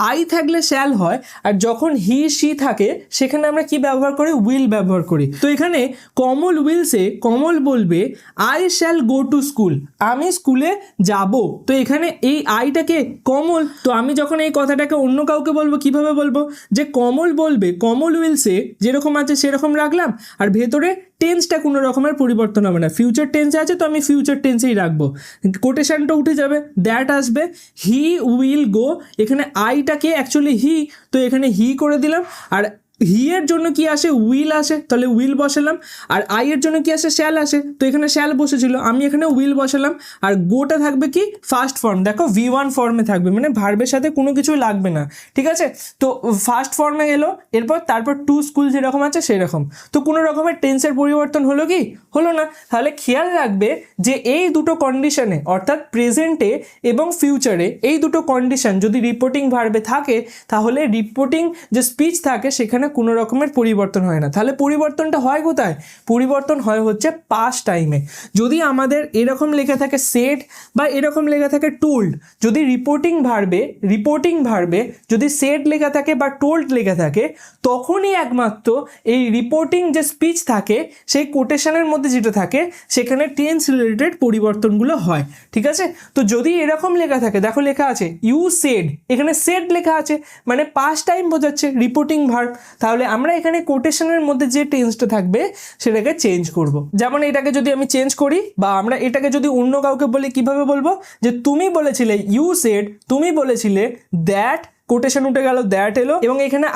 আই থাকলে শ্যাল হয়, আর যখন হি শি থাকে সেখানে আমরা কি ব্যবহার করি, উইল ব্যবহার করি। তো এখানে কমল উইলসে, কমল বলবে I shall go to school, আমি স্কুলে যাব। তো এখানে এই আইটাকে কমল, তো আমি যখন এই কথাটাকে অন্য কাউকে বলবো কিভাবে বলবো, যে কমল বলবে, কমল উইলসে যেরকম আছে সেরকম রাখলাম, আর ভেতরে টেন্সটা কোনো রকমের পরিবর্তন হবে না। ফিউচার টেন্সে আছে তো আমি ফিউচার টেন্সেই রাখবো, কোটেশনটা উঠে যাবে, দ্যাট আসবে, হি উইল গো, এখানে আইটাকে অ্যাকচুয়ালি হি, তো এখানে হি করে দিলাম। আর হি এর জন্য কি আসে, উইল আসে, তাহলে উইল বসালাম। আর আই এর জন্য কি আসে, শ্যাল আসে, তো এখানে শ্যাল বসেছিল, আমি এখানে উইল বসালাম। আর গোটা থাকবে কি, ফার্স্ট ফর্ম, দেখো V1 ফর্মে থাকবে, মানে ভার্বের সাথে কোনো কিছুই লাগবে না, ঠিক আছে? তো ফার্স্ট ফর্মে এলো, তারপর টু স্কুল যেরকম আছে সেরকম। তো কোনো রকমের টেন্সের পরিবর্তন হলো কি, হলো না। তাহলে খেয়াল রাখবে যে এই দুটো কন্ডিশনে, অর্থাৎ প্রেজেন্টে এবং ফিউচারে, এই দুটো কন্ডিশন যদি রিপোর্টিং ভার্বে থাকে তাহলে রিপোর্টিং যে স্পিচ থাকে সেখানে কোনো রকমের পরিবর্তন হয় না। তাহলে পরিবর্তনটা হয় কোথায়, পরিবর্তন হয় হচ্ছে পাস্ট টাইমে। যদি আমাদের এরকম লেখা থাকে সেড বা এরকম লেখা থাকে টোল্ড, যদি রিপোর্টিং ভার্বে যদি সেড লেখা থাকে বা টোল্ড লেখা থাকে, তখনই একমাত্র এই রিপোর্টিং যে স্পিচ থাকে সেই কোটেশনের মধ্যে যেটা থাকে সেখানে টেন্স রিলেটেড পরিবর্তনগুলো হয়, ঠিক আছে? তো যদি এরকম লেখা থাকে, দেখো লেখা আছে ইউ সেড, এখানে সেড লেখা আছে মানে পাস্ট টাইম বোঝাচ্ছে রিপোর্টিং ভার্ব, তাহলে আমরা এখানে কোটেশনের মধ্যে যে টেন্সটা থাকবে সেটাকে চেঞ্জ করব। যেমন এটাকে যদি আমি চেঞ্জ করি বা আমরা এটাকে যদি অন্য কাউকে বলি, কিভাবে বলবো, যে তুমি বলেছিলে, ইউ সেড, তুমি বলেছিলে দ্যাট, কোটেশন উঠে গেল, দ্যাট এলো, এবং এখানে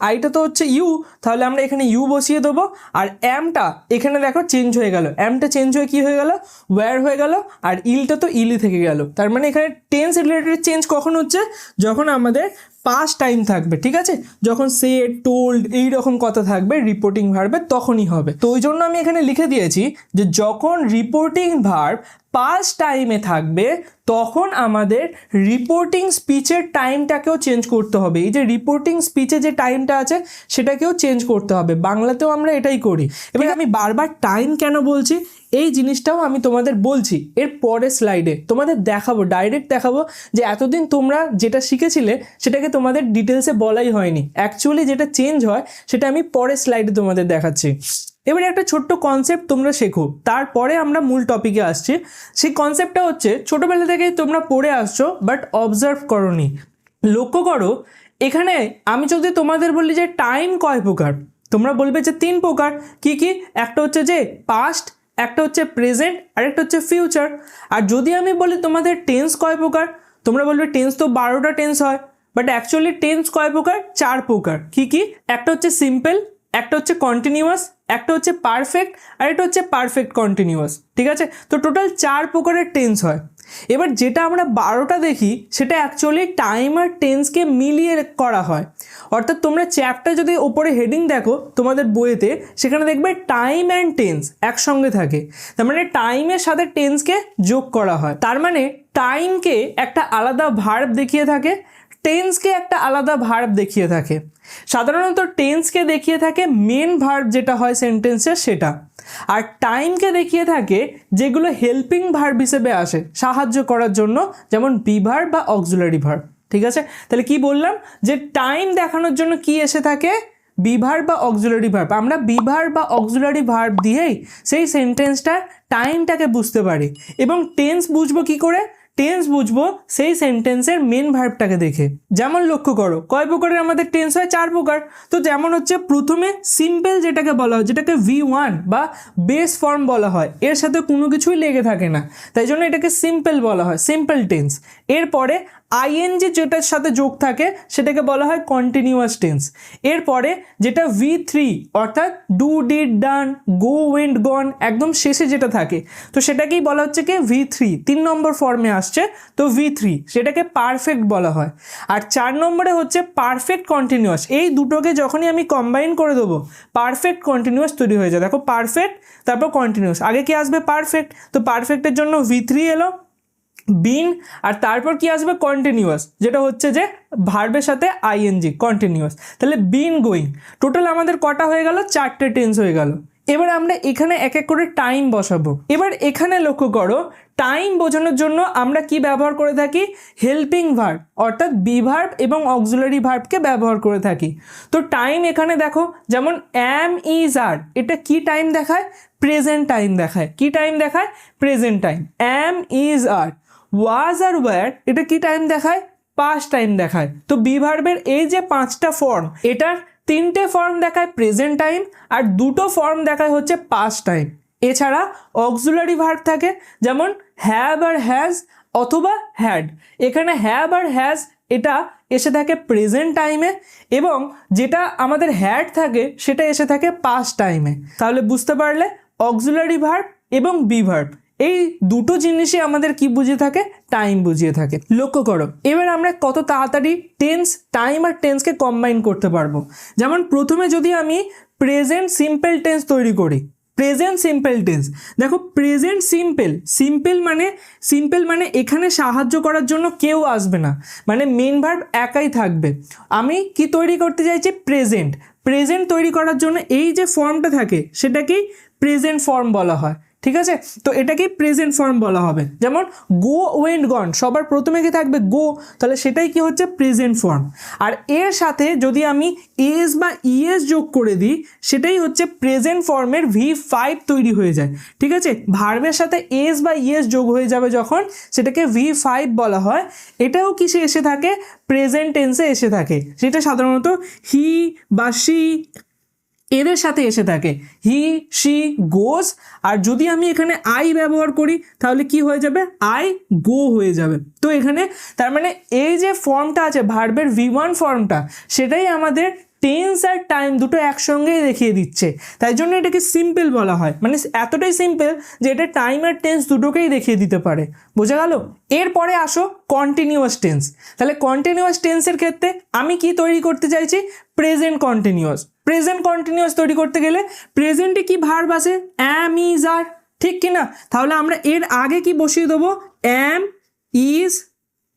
আইটা তো হচ্ছে ইউ, তাহলে আমরা এখানে ইউ বসিয়ে দেবো। আর অ্যামটা এখানে দেখো চেঞ্জ হয়ে গেল, অ্যামটা চেঞ্জ হয়ে কি হয়ে গেল, ওয়্যার হয়ে গেল, আর ইলটা তো ইলি থেকে গেল। তার মানে এখানে টেন্স রিলেটেড চেঞ্জ কখন হচ্ছে, যখন আমাদের পাস্ট টাইম থাকবে, ঠিক আছে? যখন সেড, টোল্ড এইরকম কথা থাকবে রিপোর্টিং ভার্বে তখনই হবে। তো ওই জন্য আমি এখানে লিখে দিয়েছি যে যখন রিপোর্টিং ভার্ব পাস্ট টাইমে থাকবে তখন আমাদের রিপোর্টিং স্পিচের টাইমটাকেও চেঞ্জ করতে হবে। এই যে রিপোর্টিং স্পিচে যে টাইমটা আছে সেটাকেও চেঞ্জ করতে হবে, বাংলাতেও আমরা এটাই করি। এবার আমি বারবার টাইম কেন বলছি এই জিনিসটাও আমি তোমাদের বলছি এর পরের স্লাইডে, তোমাদের দেখাবো, ডাইরেক্ট দেখাবো যে এতদিন তোমরা যেটা শিখেছিলে সেটাকে তোমাদের ডিটেলসে বলাই হয়নি, অ্যাকচুয়ালি যেটা চেঞ্জ হয় সেটা আমি পরের স্লাইডে তোমাদের দেখাচ্ছি। এবারে একটা ছোট্ট কনসেপ্ট তোমরা শেখো, তারপরে আমরা মূল টপিকে আসছি। সেই কনসেপ্টটা হচ্ছে ছোটোবেলা থেকেই তোমরা পড়ে আসছো বাট অবজার্ভ করোনি। লক্ষ্য করো এখানে আমি যদি তোমাদের বলি যে টাইম কয় প্রকার, তোমরা বলবে যে 3 প্রকার। কি কি? একটা হচ্ছে যে পাস্ট, একটা হচ্ছে প্রেজেন্ট, আর একটা হচ্ছে ফিউচার। আর যদি আমি বলি তোমাদের টেন্স কয় প্রকার, তোমরা বলবে টেন্স তো 12টা টেন্স হয়, বাট অ্যাকচুয়ালি টেন্স কয় প্রকার, 4 প্রকার। কি কি? একটা হচ্ছে সিম্পল, একটা হচ্ছে কন্টিনিউয়াস, একটা হচ্ছে পারফেক্ট, আর একটা হচ্ছে পারফেক্ট কন্টিনিউয়াস, ঠিক আছে? তো টোটাল 4 প্রকারের টেন্স হয়। এবার যেটা আমরা 12টা দেখি সেটা অ্যাকচুয়ালি টাইম আর টেন্সকে মিলিয়ে করা হয়। অর্থাৎ তোমরা চ্যাপ্টার যদি ওপরে হেডিং দেখো তোমাদের বইয়েতে, সেখানে দেখবে টাইম অ্যান্ড টেন্স একসঙ্গে থাকে, তার মানে টাইমের সাথে টেন্সকে যোগ করা হয়। তার মানে টাইমকে একটা আলাদা ভার্ব দেখিয়ে থাকে, টেন্সকে একটা আলাদা ভার্ব দেখিয়ে থাকে। সাধারণত টেন্সকে দেখিয়ে থাকে মেন ভার্ব যেটা হয় সেন্টেন্সের সেটা, আর টাইমকে দেখিয়ে থাকে যেগুলো হেল্পিং ভার্ব হিসেবে আসে সাহায্য করার জন্য, যেমন বি ভার্ব বা অক্সিলারি ভার্ব, ঠিক আছে? তাহলে কি বললাম যে টাইম দেখানোর জন্য কি এসে থাকে, বি ভার্ব বা অক্সিলারি ভার্ব। আমরা বি ভার্ব বা অক্সিলারি ভার্ব দিয়েই সেই সেন্টেন্সটার টাইমটাকে বুঝতে পারি। এবং টেন্স বুঝবো কি করে, টেন্স বুঝবো সেই সেন্টেন্সের মেন ভার্বটাকে দেখে। যেমন লক্ষ্য করো কয় প্রকারের আমাদের টেন্স হয়, 4 প্রকার। তো যেমন হচ্ছে প্রথমে সিম্পল যেটাকে বলা হয়, যেটাকে V1 বা বেস ফর্ম বলা হয়, এর সাথে কোনো কিছুই লেগে থাকে না, তাই জন্য এটাকে সিম্পল বলা হয়, সিম্পল টেন্স। এরপরে আইএনজি যেটার সাথে যোগ থাকে সেটাকে বলা হয় কন্টিনিউয়াস টেন্স। এরপরে যেটা V3 অর্থাৎ do, did, done, go, went, gone, একদম শেষে যেটা থাকে তো সেটাকেই বলা হচ্ছে কি V3, 3 নম্বর ফর্মে আসছে তো V3, সেটাকে পারফেক্ট বলা হয়। আর 4 নম্বরে হচ্ছে পারফেক্ট কন্টিনিউয়াস। এই দুটোকে যখনই আমি কম্বাইন করে দেবো পারফেক্ট কন্টিনিউয়াস তৈরি হয়ে যায়। দেখো পারফেক্ট তারপর কন্টিনিউয়াস, আগে কি আসবে পারফেক্ট, তো পারফেক্টের জন্য V3 এলো, বিন, আর তারপর কি আসবে কন্টিনিউয়াস, যেটা হচ্ছে যে ভার্বের সাথে আইএনজি, কন্টিনিউয়াস। তাহলে বিন, গোয়িং, টোটাল আমাদের কটা হয়ে গেল, 4টে টেন্স হয়ে গেল। এবার আমরা এখানে এক এক করে টাইম বসাবো। এবার এখানে লক্ষ্য করো টাইম বোঝানোর জন্য আমরা কি ব্যবহার করে থাকি, হেল্পিং ভার্ব অর্থাৎ বি ভার্ব এবং অক্সিলারি ভার্বকে ব্যবহার করে থাকি। তো টাইম এখানে দেখো যেমন অ্যাম, ইজ, আর, এটা কি টাইম দেখায়, প্রেজেন্ট টাইম দেখায়। কি টাইম দেখায়, present time. Am, is, are, was are were, এটা কি টাইম দেখায়, পাস্ট টাইম দেখায়। তো বি ভার্বের এই যে 5টা ফর্ম, এটার 3টে ফর্ম দেখায় প্রেজেন্ট টাইম আর 2টো ফর্ম দেখায় হচ্ছে পাস্ট টাইম। এছাড়া অক্সিলারি ভার্ব থাকে যেমন হ্যাভ আর হ্যাজ অথবা হ্যাড। এখানে হ্যাভ আর হ্যাজ এটা এসে থাকে প্রেজেন্ট টাইমে এবং যেটা আমাদের হ্যাড থাকে সেটা এসে থাকে পাস্ট টাইমে। তাহলে বুঝতে পারলে অক্সিলারি ভার্ব এবং বি ভার্ব এই দুটো জিনিসই আমাদের কি বুঝিয়ে থাকে, টাইম বুঝিয়ে থাকে। লক্ষ্য করো এবার আমরা কত তাড়াতাড়ি টেন্স, টাইম আর টেন্সকে কম্বাইন করতে পারবো। যেমন প্রথমে যদি আমি প্রেজেন্ট সিম্পল টেন্স তৈরি করি, প্রেজেন্ট সিম্পল টেন্স, দেখো প্রেজেন্ট সিম্পল, সিম্পল মানে এখানে সাহায্য করার জন্য কেউ আসবে না, মানে মেন ভার্ব একাই থাকবে। আমি কি তৈরি করতে চাইছি, প্রেজেন্ট তৈরি করার জন্য এই যে ফর্মটা থাকে সেটাকেই প্রেজেন্ট ফর্ম বলা হয়। ঠিক আছে, তো এটাকেই প্রেজেন্ট ফর্ম বলা হবে। যেমন গো, ওয়েন্ট, গন, সবার প্রথমে কি থাকবে, গো, তাহলে সেটাই কি হচ্ছে প্রেজেন্ট ফর্ম। আর এর সাথে যদি আমি এস বা ইএস যোগ করে দিই সেটাই হচ্ছে প্রেজেন্ট ফর্মের V5 তৈরি হয়ে যায়। ঠিক আছে, ভার্বের সাথে এস বা ইএস যোগ হয়ে যাবে যখন সেটাকে V5 বলা হয়। এটাও কিসে এসে থাকে, প্রেজেন্ট টেন্সে এসে থাকে, সেটা সাধারণত হি বা শি এদের সাথে এসে থাকে, হি, শি, গোজ। আর যদি আমি এখানে আই ব্যবহার করি তাহলে কি হয়ে যাবে, আই গো হয়ে যাবে। তো এখানে তার মানে এই যে ফর্মটা আছে ভার্বের V1 ফর্মটা, সেটাই আমাদের টেন্স আর টাইম দুটো একসঙ্গেই দেখিয়ে দিচ্ছে, তাই জন্য এটাকে সিম্পল বলা হয়। মানে এতটাই সিম্পল যে এটা টাইম আর টেন্স দুটোকেই দেখিয়ে দিতে পারে। বোঝা গেল? এরপরে আসো কন্টিনিউয়াস টেন্স। তাহলে কন্টিনিউয়াস টেন্সের ক্ষেত্রে আমি কি তৈরি করতে চাইছি, প্রেজেন্ট কন্টিনিউয়াস তৈরি করতে গেলে প্রেজেন্টে কি ভার্ব আছে, অ্যাম, ইজ, আর, ঠিক কি না? তাহলে আমরা এর আগে কি বসিয়ে দেবো, অ্যাম, ইজ,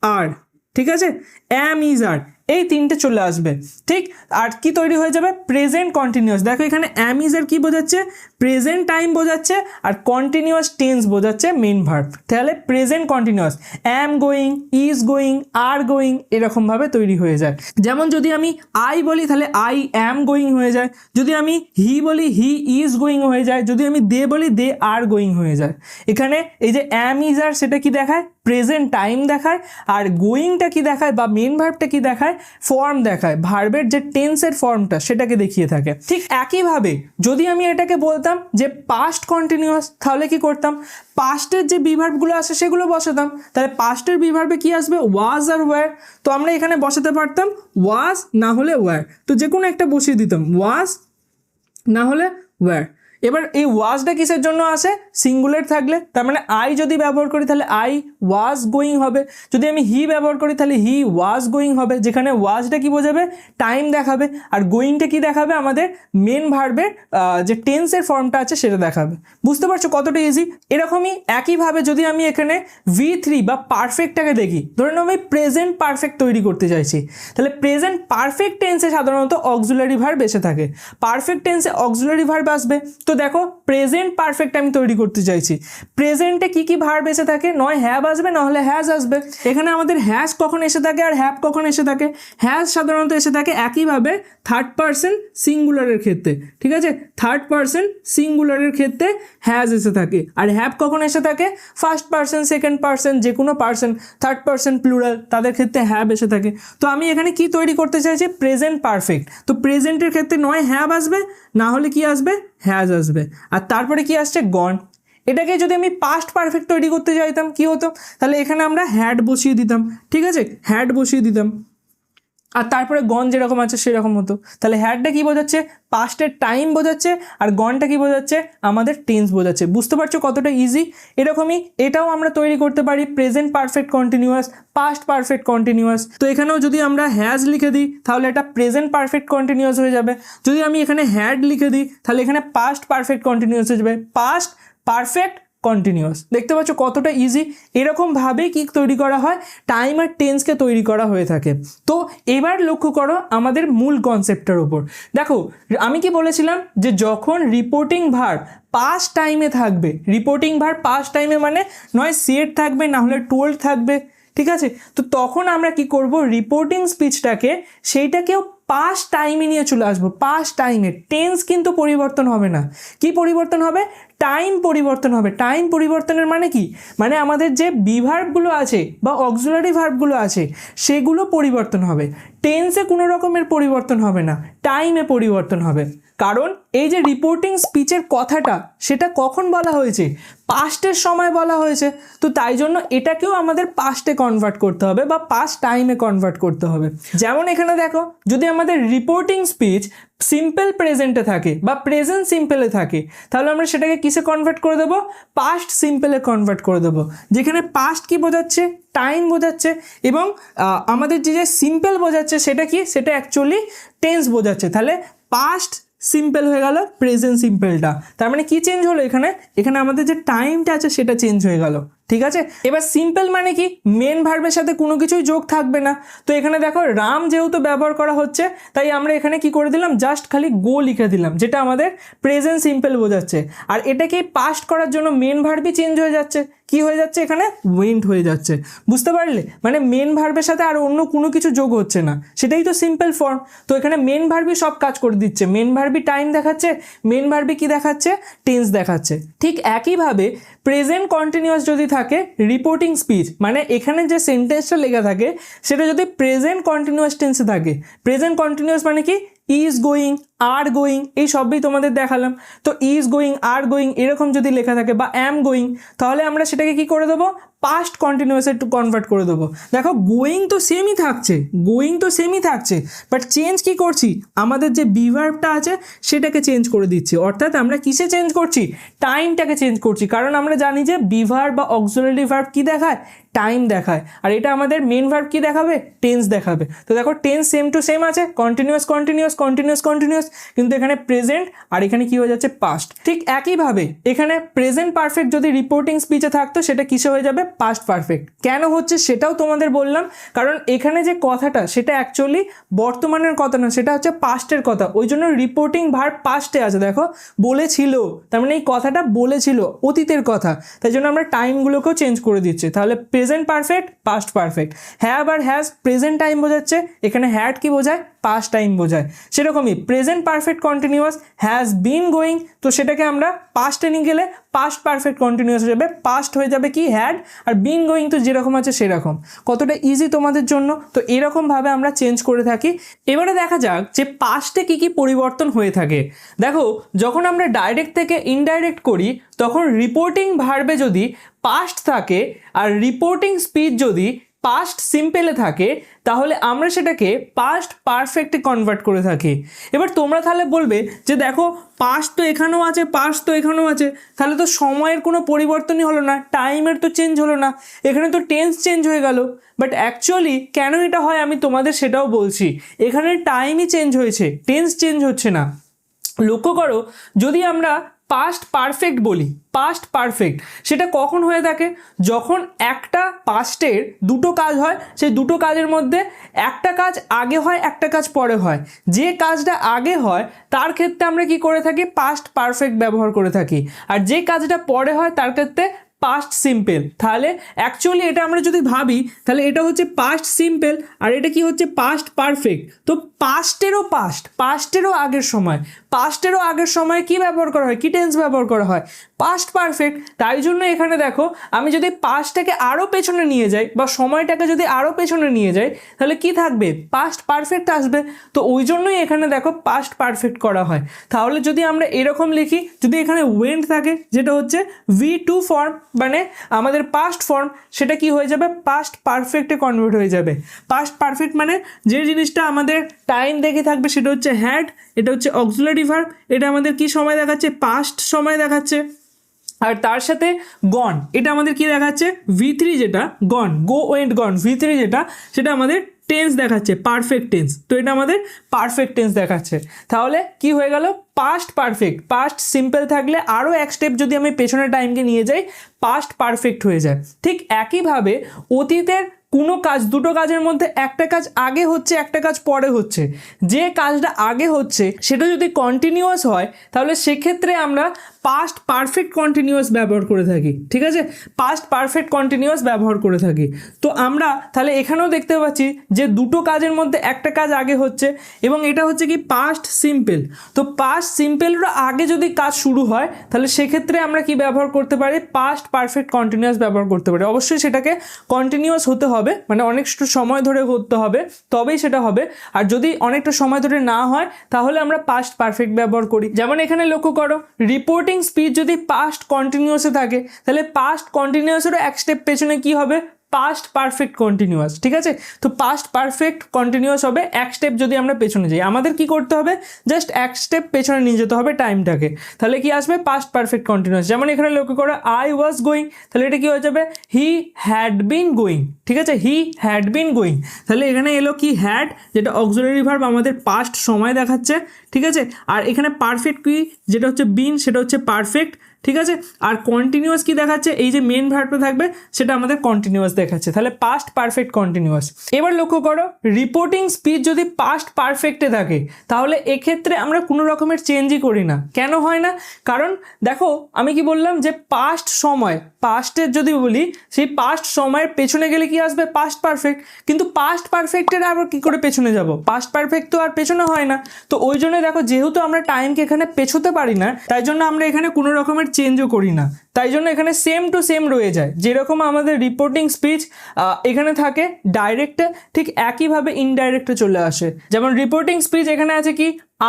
আর। ঠিক আছে, অ্যাম, ইজ, আর, এই 3টে চলে আসবে। ঠিক, আর কি তৈরি হয়ে যাবে, প্রেজেন্ট কন্টিনিউয়াস। দেখো এখানে অ্যাম, ইজ, আর কি বোঝাচ্ছে, প্রেজেন্ট টাইম বোঝাচ্ছে, আর কন্টিনিউয়াস টেন্স বোঝাচ্ছে মেন ভার্ব। তাহলে present continuous, am going, is going, are going, এরকমভাবে তৈরি হয়ে যায়। যেমন যদি আমি আই বলি তাহলে আই অ্যাম গোয়িং হয়ে যায়, যদি আমি হি বলি হি ইজ গোয়িং হয়ে যায়, যদি আমি দে বলি দে আর গোয়িং হয়ে যায়। এখানে এই যে অ্যাম, ইজ, আর সেটা কি দেখায়, প্রেজেন্ট টাইম দেখায়, আর গোয়িংটা কি দেখায় বা মেন ভার্বটা কি দেখায়, ফর্ম দেখায়, ভার্বের যে টেন্সের ফর্মটা সেটাকে দেখিয়ে থাকে। ঠিক একইভাবে যদি আমি এটাকে বলতাম যে পাস্ট কন্টিনিউয়াস, তাহলে কি করতাম, পাস্টের যে বিভার্বগুলো আসে সেগুলো বসাতাম। তাহলে পাস্টের বিভার্বে কি আসবে, ওয়াজ আর ওয়্যার। তো আমরা এখানে বসাতে পারতাম ওয়াজ না হলে ওয়্যার, তো যে কোনো একটা বসিয়ে দিতাম, ওয়াজ না হলে ওয়্যার। এবার এই ওয়াজটা কিসের জন্য আসে, সিঙ্গুলার থাকলে, তার মানে আই যদি ব্যবহার করি তাহলে আই ওয়াজ গোয়িং হবে, যদি আমি হি ব্যবহার করি তাহলে হি ওয়াজ গোয়িং হবে, যেখানে ওয়াজটা কি বোঝাবে, টাইম দেখাবে, আর গোয়িংটা কি দেখাবে, আমাদের মেন ভার্বের যে টেন্সের ফর্মটা আছে সেটা দেখাবে। বুঝতে পারছো কতটা ইজি? এরকমই একইভাবে যদি আমি এখানে V3 বা পারফেক্টটাকে দেখি, ধরে নাও আমি প্রেজেন্ট পারফেক্ট তৈরি করতে চাইছি, তাহলে প্রেজেন্ট পারফেক্ট টেন্সে সাধারণত অক্সিলারি ভার্ব এসে থাকে, পারফেক্ট টেন্সে অক্সিলারি ভার্ব আসবে। তো দেখো প্রেজেন্ট পারফেক্ট আমি তৈরি করতে চাইছি। প্রেজেন্টে কি কি ভার্ব এসে থাকে, নয় হ্যাভ আসবে না হলে হ্যাজ আসবে। এখানে আমাদের হ্যাজ কখন এসে থাকে আর হ্যাভ কখন এসে থাকে? হ্যাজ সাধারণত এসে থাকে একইভাবে থার্ড পারসন সিঙ্গুলারের ক্ষেত্রে, ঠিক আছে? থার্ড পারসন সিঙ্গুলারের ক্ষেত্রে হ্যাজ এসে থাকে। আর হ্যাভ কখন এসে থাকে? ফার্স্ট পারসন, সেকেন্ড পারসন, যে কোনো পারসন, থার্ড পারসন প্লুরাল, তাদের ক্ষেত্রে হ্যাভ এসে থাকে। তো আমি এখানে কি তৈরি করতে চাইছি? Present perfect. তো প্রেজেন্টের ক্ষেত্রে নয় হ্যাভ আসবে না হলে কি আসবে? হ্যাজ আসবে। আর তারপরে কি আসছে? গন। এটাকে যদি আমি পাস্ট পারফেক্ট তৈরি করতে চাইতাম কি হতো? তাহলে এখানে আমরা হ্যাড বসিয়ে দিতাম, ঠিক আছে? হ্যাড বসিয়ে দিতাম, আর তারপরে গন যেরকম আছে সেরকম হতো। তাহলে হ্যাডটা কি বোঝাচ্ছে? পাস্টের টাইম বোঝাচ্ছে, আর গনটা কি বোঝাচ্ছে? আমাদের টেন্স বোঝাচ্ছে। বুঝতে পারছো কতটা ইজি? এরকমই এটাও আমরা তৈরি করতে পারি, present perfect continuous, past perfect continuous. তো এখানেও যদি আমরা হ্যাজ লিখে দিই তাহলে এটা প্রেজেন্ট পারফেক্ট কন্টিনিউয়াস হয়ে যাবে। যদি আমি এখানে হ্যাড লিখে দিই তাহলে এখানে পাস্ট পারফেক্ট কন্টিনিউয়াস হয়ে যাবে, পাস্ট পারফেক্ট কন্টিনিউয়াস। দেখতে পাচ্ছ কতটা ইজি? এরকমভাবেই কি তৈরি করা হয়? টাইম আর টেন্সকে তৈরি করা হয়ে থাকে। তো এবার লক্ষ্য করো আমাদের মূল কনসেপ্টটার উপর। দেখো আমি কি বলেছিলাম যে যখন রিপোর্টিং ভার্ব পাস্ট টাইমে থাকবে, রিপোর্টিং ভার্ব পাস্ট টাইমে মানে নয় সেড থাকবে না হলে টোল্ড থাকবে, ঠিক আছে? তো তখন আমরা কি করব? রিপোর্টিং স্পিচটাকে সেইটাকেও পাস্ট টাইমে নিয়ে চলে আসবো। পাস্ট টাইমে টেন্স কিন্তু পরিবর্তন হবে না। কি পরিবর্তন হবে? টাইম পরিবর্তন হবে। টাইম পরিবর্তনের মানে কি? মানে আমাদের যে বিভার্বগুলো আছে বা অক্সিলারি ভার্বগুলো আছে সেগুলো পরিবর্তন হবে। টেন্সে কোনো রকমের পরিবর্তন হবে না, টাইমে পরিবর্তন হবে। কারণ এই যে রিপোর্টিং স্পিচের কথাটা সেটা কখন বলা হয়েছে? পাস্টের সময় বলা হয়েছে। তো তাই জন্য এটাকেও আমাদের পাস্টে কনভার্ট করতে হবে বা পাস্ট টাইমে কনভার্ট করতে হবে। যেমন এখানে দেখো যদি আমাদের রিপোর্টিং স্পিচ সিম্পল প্রেজেন্টে থাকে বা প্রেজেন্ট সিম্পলে থাকে তাহলে আমরা সেটাকে কিসে কনভার্ট করে দেবো? পাস্ট সিম্পলে কনভার্ট করে দেবো। যেখানে পাস্ট কি বোঝাচ্ছে? টাইম বোঝাচ্ছে, এবং আমাদের যে সিম্পল বোঝাচ্ছে সেটা কি? সেটা অ্যাকচুয়ালি টেন্স বোঝাচ্ছে। তাহলে পাস্ট সিম্পল হয়ে গেল প্রেজেন্ট সিম্পলটা। তার মানে কি চেঞ্জ হলো এখানে? এখানে আমাদের যে টাইমটা আছে সেটা চেঞ্জ হয়ে গেল, ঠিক আছে? এবার সিম্পল মানে কি? মেন ভার্বের সাথে কোনো কিছুই যোগ থাকবে না। তো এখানে দেখো রাম যেহেতু ব্যবহার করা হচ্ছে তাই আমরা এখানে কি করে দিলাম? জাস্ট খালি গো লিখে দিলাম, যেটা আমাদের প্রেজেন্ট সিম্পল বোঝাচ্ছে। আর এটাকে পাস্ট করার জন্য মেন ভার্বই চেঞ্জ হয়ে যাচ্ছে। কি হয়ে যাচ্ছে? এখানে ওয়েন্ট হয়ে যাচ্ছে। বুঝতে পারলে? মানে মেন ভার্বের সাথে আর অন্য কোনো কিছু যোগ হচ্ছে না, সেটাই তো সিম্পল ফর্ম। তো এখানে মেন ভার্বই সব কাজ করে দিচ্ছে। মেন ভার্বই টাইম দেখাচ্ছে, মেন ভার্বই কি দেখাচ্ছে? টেন্স দেখাচ্ছে। ঠিক একইভাবে প্রেজেন্ট কন্টিনিউয়াস যদি থাকে রিপোর্টিং স্পিচ, মানে এখানে যে সেন্টেন্সটা লেখা থাকে সেটা যদি প্রেজেন্ট কন্টিনিউয়াস টেন্সে থাকে, প্রেজেন্ট কন্টিনিউয়াস মানে কি? ইজ গোয়িং, আর গোয়িং, এই সবই তোমাদের দেখালাম। তো ইজ গোয়িং, আর গোয়িং এরকম যদি লেখা থাকে বা অ্যাম গোয়িং, তাহলে আমরা সেটাকে কি করে দেবো? পাস্ট কন্টিনিউয়াসে একটু কনভার্ট করে দেবো। দেখো গোয়িং তো সেমই থাকছে, গোয়িং তো সেমই থাকছে, বাট চেঞ্জ কি করছি? আমাদের যে বিভার্বটা আছে সেটাকে চেঞ্জ করে দিচ্ছি। অর্থাৎ আমরা কিসে চেঞ্জ করছি? টাইমটাকে চেঞ্জ করছি। কারণ আমরা জানি যে বিভার্ব বা অক্সিলারি ভার্ব কি দেখায়? টাইম দেখায়। আর এটা আমাদের মেন ভার্ব কি দেখাবে? টেন্স দেখাবে। তো দেখো টেন্স সেম টু সেম আছে, কন্টিনিউয়াস কন্টিনিউয়াস কন্টিনিউয়াস কন্টিনিউয়াস, কিন্তু এখানে প্রেজেন্ট আর এখানে কি হয়ে যাচ্ছে? পাস্ট। ঠিক একইভাবে এখানে প্রেজেন্ট পারফেক্ট যদি রিপোর্টিং স্পিচে থাকতো সেটা কিসে হয়ে যাবে? Past perfect. কেন হচ্ছে সেটাও তোমাদের বললাম, কারণ এখানে যে কথাটা সেটা অ্যাকচুয়ালি বর্তমানের কথা না, সেটা হচ্ছে পাস্টের কথা। ওই জন্য রিপোর্টিং ভার্ব পাস্টে আছে। দেখো বলেছিল, তার মানে এই কথাটা বলেছিল, অতীতের কথা। তাই জন্য আমরা টাইমগুলোকেও চেঞ্জ করে দিচ্ছি। তাহলে present perfect, past perfect. Have আর হ্যাজ প্রেজেন্ট টাইম বোঝাচ্ছে, এখানে হ্যাড কি বোঝায়? পাস্ট টাইম বোঝায়। সেরকমই present perfect continuous has been going, তো সেটাকে আমরা পাস্টে নিয়ে গেলে পাস্ট পারফেক্ট কন্টিনিউয়াস হয়ে যাবে, পাস্ট হয়ে যাবে কি? হ্যাড, আর বিন গোয়িং তো যেরকম আছে সেরকম। কতটা ইজি তোমাদের জন্য? তো এরকমভাবে আমরা চেঞ্জ করে থাকি। এবারে দেখা যাক যে পাস্টে কি কি পরিবর্তন হয়ে থাকে। দেখো যখন আমরা ডাইরেক্ট থেকে ইনডাইরেক্ট করি তখন রিপোর্টিং ভার্বে যদি পাস্ট থাকে আর রিপোর্টিং স্পিচ যদি পাস্ট সিম্পলে থাকে তাহলে আমরা সেটাকে পাস্ট পারফেক্টে কনভার্ট করে থাকি। এবার তোমরা তাহলে বলবে যে দেখো পাস্ট তো এখানেও আছে, পাস্ট তো এখানেও আছে, তাহলে তো সময়ের কোনো পরিবর্তনই হলো না, টাইমের তো চেঞ্জ হলো না, এখানে তো টেন্স চেঞ্জ হয়ে গেল। বাট অ্যাকচুয়ালি কেন এটা হয় আমি তোমাদের সেটাও বলছি। এখানে টাইমই চেঞ্জ হয়েছে, টেন্স চেঞ্জ হচ্ছে না। লক্ষ্য করো যদি আমরা পাস্ট পারফেক্ট বলি, পাস্ট পারফেক্ট সেটা কখন হয়ে থাকে? যখন একটা পাস্টের দুটো কাজ হয়, সেই দুটো কাজের মধ্যে একটা কাজ আগে হয়, একটা কাজ পরে হয়। যে কাজটা আগে হয় তার ক্ষেত্রে আমরা কি করে থাকি? পাস্ট পারফেক্ট ব্যবহার করে থাকি। আর যে কাজটা পরে হয় তার ক্ষেত্রে পাস্ট সিম্পল। তাহলে অ্যাকচুয়ালি এটা আমরা যদি ভাবি তাহলে এটা হচ্ছে পাস্ট সিম্পল আর এটা কি হচ্ছে? Past perfect. তো পাস্টেরও আগের সময় কি ব্যবহার করা হয়? কি টেন্স ব্যবহার করা হয়? Past perfect. তাই জন্য এখানে দেখো, আমি যদি পাস্টটাকে আরও পেছনে নিয়ে যাই বা সময়টাকে যদি আরও পেছনে নিয়ে যাই তাহলে কি থাকবে? পাস্ট পারফেক্ট আসবে। তো ওই জন্যই এখানে দেখো পাস্ট পারফেক্ট করা হয়। তাহলে যদি আমরা এরকম লিখি, যদি এখানে ওয়েন্ট থাকে যেটা হচ্ছে V2 ফর্ম মানে আমাদের পাস্ট ফর্ম, সেটা কি হয়ে যাবে? পাস্ট পারফেক্টে কনভার্ট হয়ে যাবে। পাস্ট পারফেক্ট মানে যে জিনিসটা আমাদের টাইম দেখে থাকবে সেটা হচ্ছে হ্যাড, এটা হচ্ছে অক্সিলারি ভার্ব, এটা আমাদের কি সময় দেখাচ্ছে? পাস্ট সময় দেখাচ্ছে। আর তার সাথে গন, এটা আমাদের কি দেখাচ্ছে? V3 যেটা গন, গো ওয়েন্ট গন, V3 যেটা সেটা আমাদের টেন্স দেখাচ্ছে, পারফেক্ট টেন্স। তো এটা আমাদের পারফেক্ট টেন্স দেখাচ্ছে। তাহলে কি হয়ে গেল? Past perfect. পাস্ট সিম্পল থাকলে আরও এক স্টেপ যদি আমি পেছনের টাইমকে নিয়ে যাই, পাস্ট পারফেক্ট হয়ে যায়। ঠিক একইভাবে অতীতের কোনো কাজ, দুটো কাজের মধ্যে একটা কাজ আগে হচ্ছে, একটা কাজ পরে হচ্ছে। যে কাজটা আগে হচ্ছে সেটা যদি কন্টিনিউয়াস হয় তাহলে সেক্ষেত্রে আমরা পাস্ট পারফেক্ট কন্টিনিউয়াস ব্যবহার করে থাকি। ঠিক আছে, পাস্ট পারফেক্ট কন্টিনিউয়াস ব্যবহার করে থাকি। তো আমরা তাহলে এখানেও দেখতে পাচ্ছি যে দুটো কাজের মধ্যে একটা কাজ আগে হচ্ছে এবং এটা হচ্ছে কি? Past simple. তো পাস্ট সিম্পলের আগে যদি কাজ শুরু হয় তাহলে সেক্ষেত্রে আমরা কি ব্যবহার করতে পারি? পাস্ট পারফেক্ট কন্টিনিউয়াস ব্যবহার করতে পারি। অবশ্যই সেটাকে কন্টিনিউয়াস হতে হবে, মানে অনেকটা সময় ধরে করতে হবে, তবেই সেটা হবে। আর যদি অনেকটা সময় ধরে না হয় তাহলে আমরা পাস্ট পারফেক্ট ব্যবহার করি। যেমন এখানে লক্ষ্য করো, রিপোর্টিং স্পিচ যদি পাস্ট কন্টিনিউয়াসে থাকে তাহলে পাস্ট কন্টিনিউয়াসেরও এক স্টেপ পেছনে কি হবে? Past perfect continuous. ঠিক আছে, তো পাস্ট পারফেক্ট কন্টিনিউয়াস হবে এক স্টেপ যদি আমরা পেছনে যাই। আমাদের কি করতে হবে? জাস্ট এক স্টেপ পেছনে নিয়ে যেতে হবে টাইমটাকে, তাহলে কি আসবে? Past perfect continuous. যেমন এখানে লক্ষ্য করো, আই ওয়াজ গোয়িং, তাহলে এটা কি হয়ে যাবে? He had been going. ঠিক আছে, হি হ্যাড বিন গোয়িং। তাহলে এখানে এলো কি? হ্যাড, যেটা অক্সিলারি ভার্ব আমাদের পাস্ট সময় দেখাচ্ছে। ঠিক আছে, আর এখানে পারফেক্ট কি? যেটা হচ্ছে বিন, সেটা হচ্ছে পারফেক্ট। ঠিক আছে, আর কন্টিনিউয়াস কি দেখাচ্ছে? এই যে মেন ভার্বটা থাকবে সেটা আমাদের কন্টিনিউয়াস দেখাচ্ছে। তাহলে পাস্ট পারফেক্ট কন্টিনিউয়াস। এবার লক্ষ্য করো, রিপোর্টিং স্পিচ যদি পাস্ট পারফেক্টে থাকে তাহলে এক্ষেত্রে আমরা কোনো রকমের চেঞ্জই করি না। কেন হয় না? কারণ দেখো আমি কি বললাম যে পাস্ট সময়, পাস্টের যদি বলি সেই পাস্ট সময়ের পেছনে গেলে কি আসবে? Past perfect. কিন্তু পাস্ট পারফেক্টের আবার কি করে পেছনে যাব? পাস্ট পারফেক্ট তো আর পেছনে হয় না। তো ওই জন্য দেখো, যেহেতু আমরা টাইমকে এখানে পেছোতে পারি না তাই জন্য আমরা এখানে কোনো রকমের চেঞ্জও করি না। তাই জন্য এখানে সেম টু সেম রয়ে যায়। যেরকম আমাদের রিপোর্টিং স্পিচ এখানে থাকে ডাইরেক্টে, ঠিক একইভাবে ইনডাইরেক্টে চলে আসে। যেমন রিপোর্টিং স্পিচ এখানে আছে কি?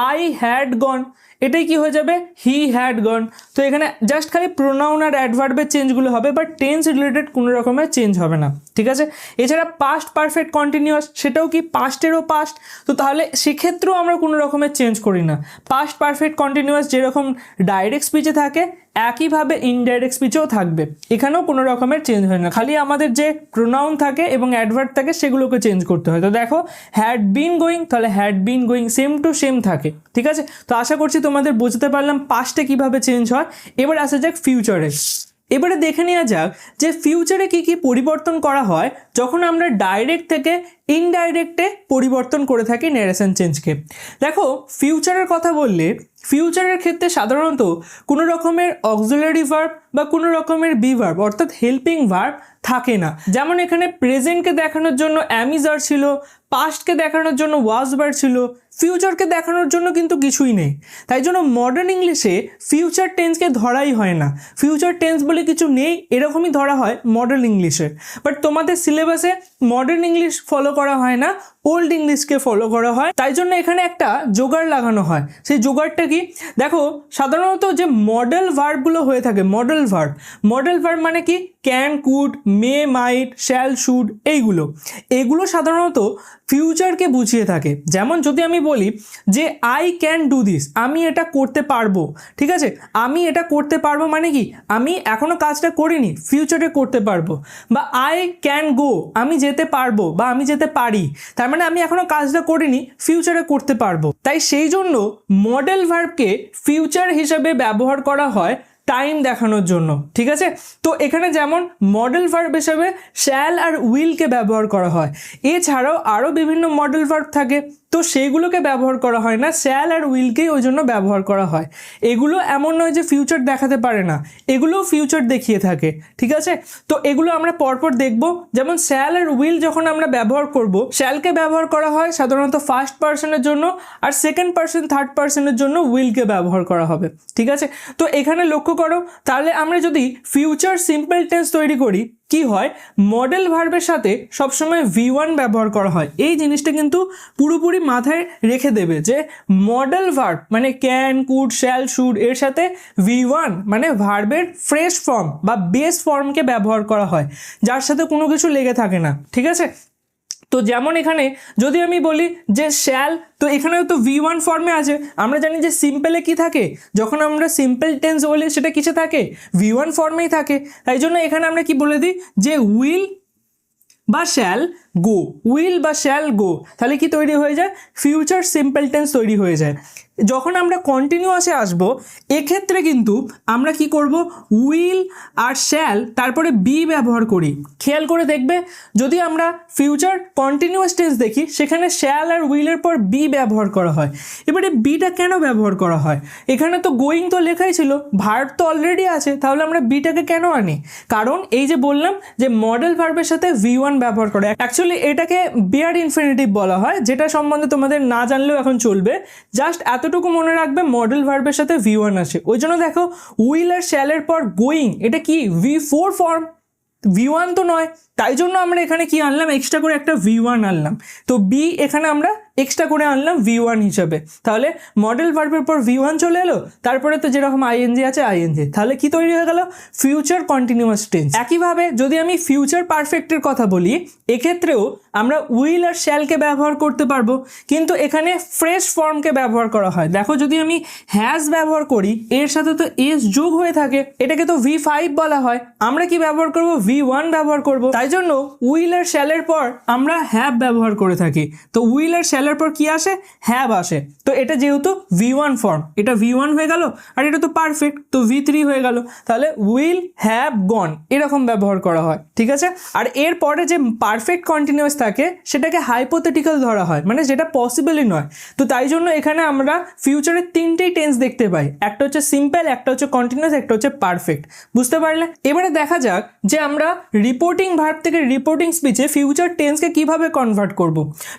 আই হ্যাড গন, এটাই কি হয়ে যাবে? He had gone. তো এখানে জাস্ট খালি প্রোনাউন আর অ্যাডভার্বের চেঞ্জগুলো হবে, বাট টেন্স রিলেটেড কোনো রকমের চেঞ্জ হবে না। ঠিক আছে, এছাড়া পাস্ট পারফেক্ট কন্টিনিউয়াস, সেটাও কি? পাস্টেরও পাস্ট। তো তাহলে সেক্ষেত্রেও আমরা কোনো রকমের চেঞ্জ করি না। পাস্ট পারফেক্ট কন্টিনিউয়াস যেরকম ডাইরেক্ট স্পিচে থাকে একইভাবে ইনডাইরেক্ট স্পিচেও থাকবে, এখানেও কোনো রকমের চেঞ্জ হয় না। খালি আমাদের যে প্রোনাউন থাকে এবং অ্যাডভার্ব থাকে সেগুলোকে চেঞ্জ করতে হয়। তো দেখো, হ্যাড বিন গোয়িং, তাহলে had been going same to same থাকে। ঠিক আছে, তো আশা করছি তোমাদের বুঝতে পারলাম পাস্টে কিভাবে চেঞ্জ হয়। এবার আসা যাক ফিউচারে। এবারে দেখে নেওয়া যাক যে ফিউচারে কি কি পরিবর্তন করা হয় যখন আমরা ডাইরেক্ট থেকে ইনডাইরেক্টে পরিবর্তন করে থাকি ন্যারেশন চেঞ্জকে। দেখো, ফিউচারের কথা বললে ফিউচারের ক্ষেত্রে সাধারণত কোনো রকমের অক্সিলারি ভার্ব বা কোনো রকমের বি ভার্ব অর্থাৎ হেল্পিং ভার্ব থাকে না। যেমন এখানে প্রেজেন্টকে দেখানোর জন্য অ্যামিজ ভার্ব ছিল, পাস্টকে দেখানোর জন্য ওয়াজ ভার্ব ছিল, ফিউচারকে দেখানোর জন্য কিন্তু কিছুই নেই। তাই জন্য মডার্ন ইংলিশে ফিউচার টেন্সকে ধরাই হয় না। ফিউচার টেন্স বলে কিছু নেই এরকমই ধরা হয় মডার্ন ইংলিশে। বাট তোমাদের সিলেবাসে মডার্ন ইংলিশ ফলো করা হয় না, ওল্ড ইংলিশকে ফলো করা হয়। তাই জন্য এখানে একটা জোগাড় লাগানো হয়। সেই জোগাড়টা কি? দেখো, সাধারণত যে মডেল ভার্বগুলো হয়ে থাকে, মডেল ভার্ব মানে কি? Can, could, may, might, shall, should, এগুলো সাধারণত ফিউচারকে বুঝিয়ে থাকে। যেমন যদি আমি বলি যে আই ক্যান ডু দিস, আমি এটা করতে পারবো। ঠিক আছে, আমি এটা করতে পারবো মানে কি? আমি এখনো কাজটা করিনি, ফিউচারে করতে পারবো। বা আই ক্যান গো, আমি যেতে পারবো বা আমি যেতে পারি। তার মানে মানে আমি এখনো কাজটা করিনি, ফিউচারে করতে পারবো। তাই সেই জন্য মডেল ভার্বকে ফিউচার হিসেবে ব্যবহার করা হয় টাইম দেখানোর জন্য, ঠিক আছে। তো এখানে যেমন মডেল ভার্ব হিসেবে শ্যাল আর উইলকে ব্যবহার করা হয়, এছাড়াও আরও বিভিন্ন মডেল ভার্ব থাকে, তো সেইগুলোকে ব্যবহার করা হয় না, শ্যাল আর উইলকেই ওই জন্য ব্যবহার করা হয়। এগুলো এমন নয় যে ফিউচার দেখাতে পারে না, এগুলোও ফিউচার দেখিয়ে থাকে, ঠিক আছে। তো এগুলো আমরা পরপর দেখব। যেমন শ্যাল আর উইল যখন আমরা ব্যবহার করব, শ্যালকে ব্যবহার করা হয় সাধারণত ফার্স্ট পার্সনের জন্য, আর সেকেন্ড পার্সন থার্ড পার্সনের জন্য উইলকে ব্যবহার করা হবে, ঠিক আছে। তো এখানে লক্ষ্য করো, তাহলে আমরা যদি ফিউচার সিম্পল টেন্স তৈরি করি, কি হয়, মডেল ভার্বের সাথে সবসময় V1 ব্যবহার করা হয়। এই জিনিসটা কিন্তু পুরোপুরি মাথায় রেখে দেবে যে মডেল ভার্ব মানে ক্যান, কুড, শ্যাল, শুড এর সাথে V1 মানে ভার্বের ফ্রেশ ফর্ম বা বেস ফর্মকে ব্যবহার করা হয়, যার সাথে কোনো কিছু লেগে থাকে না, ঠিক আছে। তো যেমন এখানে যদি আমি বলি যে শ্যাল, তো এখানেও তো V1 ফর্মে আছে। আমরা জানি যে সিম্পলে কি থাকে, যখন আমরা সিম্পল টেন্স বলি সেটা কিসে থাকে, V1 ফর্মেই থাকে। তাই জন্য এখানে আমরা কি বলে দিই যে উইল বা শ্যাল গো, উইল বা শ্যাল গো, তাহলে কি তৈরি হয়ে যায়, ফিউচার সিম্পল টেন্স তৈরি হয়ে যায়। যখন আমরা কন্টিনিউয়াসে আসব, এক্ষেত্রে কিন্তু আমরা কি করব, উইল আর শ্যাল তারপরে বি ব্যবহার করি। খেয়াল করে দেখবে, যদি আমরা ফিউচার কন্টিনিউয়াস টেন্স দেখি, সেখানে শ্যাল আর উইলের পর বি ব্যবহার করা হয়। এবারে বিটা কেন ব্যবহার করা হয়, এখানে তো গোয়িং তো লেখাই ছিল, ভার্ব তো অলরেডি আছে, তাহলে আমরা বিটাকে কেন আনি, কারণ এই যে বললাম যে মডেল ভার্বের সাথে V1 ব্যবহার করে। অ্যাকচুয়ালি এটাকে বেয়ার ইনফিনিটিভ বলা হয়, যেটা সম্বন্ধে তোমাদের না জানলেও এখন চলবে। জাস্ট এতটুকু মনে রাখবে, মডেল ভার্বের সাথে V1 আসে, ওই জন্য দেখো উইল আর শ্যালের পর গোয়িং, এটা কি V4 ফর্ম, V1 তো নয়। তাই জন্য আমরা এখানে কি আনলাম, এক্সট্রা করে একটা V1 আনলাম। তো বি এখানে আমরা এক্সট্রা করে আনলাম V1 হিসাবে। তাহলে মডেল ভার্বের পর V1 চলে এলো, তারপরে তো যেরকম আইএনজি আছে আইএনজি, তাহলে কি তৈরি হয়ে গেল, ফিউচার কন্টিনিউয়াস টেন্স। একইভাবে যদি আমি ফিউচার পারফেক্টের কথা বলি, এক্ষেত্রেও আমরা উইল আর শ্যালকে ব্যবহার করতে পারবো, কিন্তু এখানে ফ্রেশ ফর্মকে ব্যবহার করা হয়। দেখো যদি আমি হ্যাজ ব্যবহার করি, এর সাথে তো এস যোগ হয়ে থাকে, এটাকে তো V5 বলা হয়, আমরা কি ব্যবহার করব, V1 ব্যবহার করব। তাই জন্য উইল আর শ্যালের পর আমরা হ্যাভ ব্যবহার করে থাকি। তো উইল আর শ্যালের পর কি আসে, হ্যাভ আসে। তো এটা যেহেতু V1 ফর্ম, এটা V1 হয়ে গেল, আর এটা তো পারফেক্ট, তো V3 হয়ে গেল। তাহলে উইল হ্যাভ গন এরকম ব্যবহার করা হয়, ঠিক আছে। আর এর পরে যে পারফেক্ট কন্টিনিউয়াস থাকে, সেটাকে হাইপোথেটিক্যাল ধরা হয়, মানে যেটা পসিবলই নয়। তো তাই জন্য এখানে আমরা ফিউচারের তিনটেই টেন্স দেখতে পাই, একটা হচ্ছে সিম্পল, একটা হচ্ছে কন্টিনিউয়াস, একটা হচ্ছে পারফেক্ট। বুঝতে পারলে? এবারে দেখা যাক যে আমরা রিপোর্টিং ভার্ব থেকে রিপোর্টিং স্পিচে ফিউচার টেন্সকে কিভাবে কনভার্ট করব।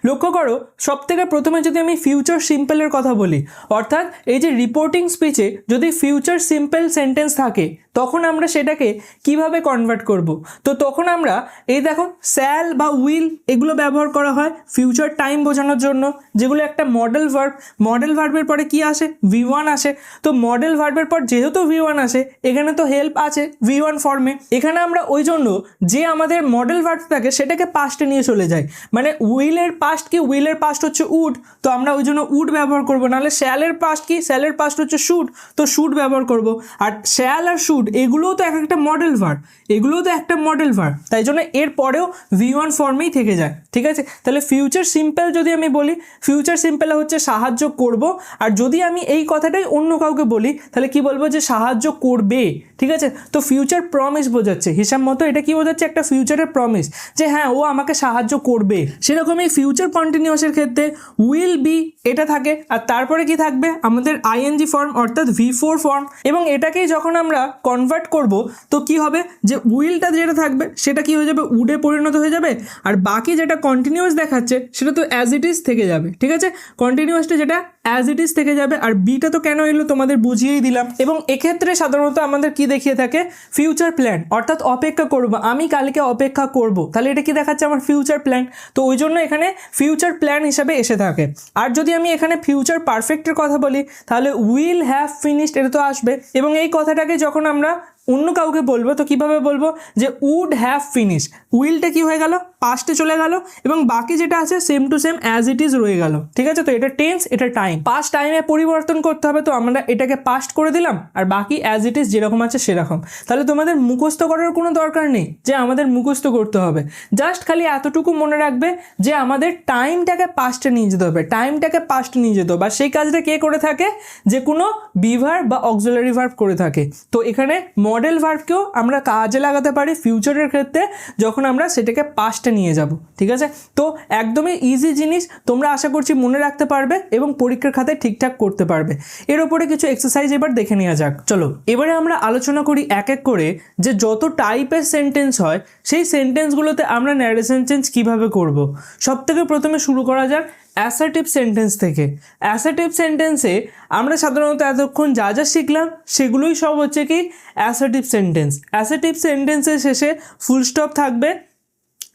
লক্ষ্য করো, সব থেকে প্রথমে যদি আমি ফিউচার সিম্পলের কথা বলি, অর্থাৎ এই যে রিপোর্টিং স্পিচে যদি ফিউচার সিম্পল সেন্টেন্স থাকে, তখন আমরা সেটাকে কিভাবে কনভার্ট করব। তো তখন আমরা এই দেখো শ্যাল বা উইল এগুলো ব্যবহার করা হয় ফিউচার টাইম বোঝানোর জন্য, যেগুলো একটা মডেল ভার্ব। মডেল ভার্বের পরে কি আসে, V1 আসে। তো মডেল ভার্বের পর যেহেতু V1 আসে, এখানে তো হেল্প আছে V1 ফর্মে। এখানে আমরা ওই জন্য যে আমাদের মডেল ভার্ব থাকে সেটাকে পাস্টে নিয়ে চলে যাই, মানে উইলের পাস্ট কি, উইলের পাস্ট হচ্ছে উড, তো আমরা ওই জন্য উড ব্যবহার করবো। নাহলে শ্যালের পাস্ট কি, শ্যালের পাস্ট হচ্ছে শুড, তো শুড ব্যবহার করব। আর শ্যাল আর শুড এগুলোও তো একটা মডেল ভার্ব, এগুলোও তো একটা মডেল ভার্ব, তাই জন্য এর পরেও V1 ফর্মেই থেকে যায়, ঠিক আছে। তাহলে ফিউচার সিম্পল যদি আমি বলি, ফিউচার সিম্পলে হচ্ছে সাহায্য করব। আর যদি আমি এই কথাটাই অন্য কাউকে বলি, তাহলে কি বলবো, যে সাহায্য করবে, ঠিক আছে। তো ফিউচার প্রমিস বোঝাচ্ছে, হিসাব মতো এটা কি বোঝাচ্ছে, একটা ফিউচারের প্রমিস, যে হ্যাঁ ও আমাকে সাহায্য করবে। সেরকমই ফিউচার কন্টিনিউয়াসের ক্ষেত্রে উইল বি এটা থাকে, আর তারপরে কি থাকবে, আমাদের আইএনজি ফর্ম অর্থাৎ V4 ফর্ম। এবং এটাকেই যখন আমরা কনভার্ট করব, তো কি হবে, যে উইলটা যেটা থাকবে সেটা কি হয়ে যাবে, উডে পরিণত হয়ে যাবে, আর বাকি যেটা কন্টিনিউয়াস দেখাচ্ছে সেটা তো অ্যাজ ইট ইজ থেকে যাবে, ঠিক আছে। কন্টিনিউয়াসটা যেটা অ্যাজ ইট ইজ থেকে যাবে, আর বিটা তো কেন এলো তোমাদের বুঝিয়েই দিলাম। এবং এক্ষেত্রে সাধারণত আমাদের কি দেখিয়ে থাকে, ফিউচার প্ল্যান, অর্থাৎ অপেক্ষা করব, আমি কালকে অপেক্ষা করব, তাহলে এটা কি দেখাচ্ছে, আমার ফিউচার প্ল্যান। তো ওই জন্য এখানে ফিউচার প্ল্যান হিসাবে এসে থাকে। আর যদি আমি এখানে ফিউচার পারফেক্টের কথা বলি, তাহলে উইল হ্যাভ ফিনিশড এটা তো আসবে। এবং এই কথাটাকে যখন আমরা অন্য কাউকে বলবো তো কিভাবে বলবো, যে উড হ্যাভ ফিনিশ, উইলটা কি হয়ে গেল, পাস্টে চলে গেল, এবং বাকি যেটা আছে same to same as it is রয়ে গেল। ঠিক আছে, তো এটা টেন্স, এটা টাইম। পাস্ট টাইমে পরিবর্তন করতে হবে, তো আমরা এটাকে পাস্ট করে দিলাম, আর বাকি অ্যাজ ইট ইজ যেরকম আছে সেরকম। তাহলে তোমাদের মুখস্থ করার কোনো দরকার নেই যে আমাদের মুখস্থ করতে হবে, জাস্ট খালি এতটুকু মনে রাখবে যে আমাদের টাইমটাকে পাস্টে নিয়ে যেতে হবে, টাইমটাকে পাস্টে নিয়ে যেতে হবে। আর সেই কাজটা কে করে থাকে, যে কোনো বি ভার্ব বা অক্সিলারি ভার্ব করে থাকে। তো এখানে মডেল ভার্বকেও আমরা কাজে লাগাতে পারি ফিউচারের ক্ষেত্রে, যখন আমরা সেটাকে পাস্টে নিয়ে যাব। ঠিক আছে, তো একদমই ইজি জিনিস, তোমরা আশা করছি মনে রাখতে পারবে এবং পরীক্ষার খাতায় ঠিকঠাক করতে পারবে। এর উপরে কিছু এক্সারসাইজ এবার দেখে নেওয়া যাক। চলো এবারে আমরা আলোচনা করি এক এক করে যে যত টাইপের সেন্টেন্স হয় সেই সেন্টেন্সগুলোতে আমরা ন্যারেশন চেঞ্জ কীভাবে করব। সব থেকে প্রথমে শুরু করা যাক অ্যাসার্টিভ সেন্টেন্স থেকে। অ্যাসার্টিভ সেন্টেন্সে আমরা সাধারণত এতক্ষণ যা যা শিখলাম সেগুলোই সব হচ্ছে কি অ্যাসার্টিভ সেন্টেন্স। অ্যাসার্টিভ সেন্টেন্সের শেষে ফুল স্টপ থাকবে,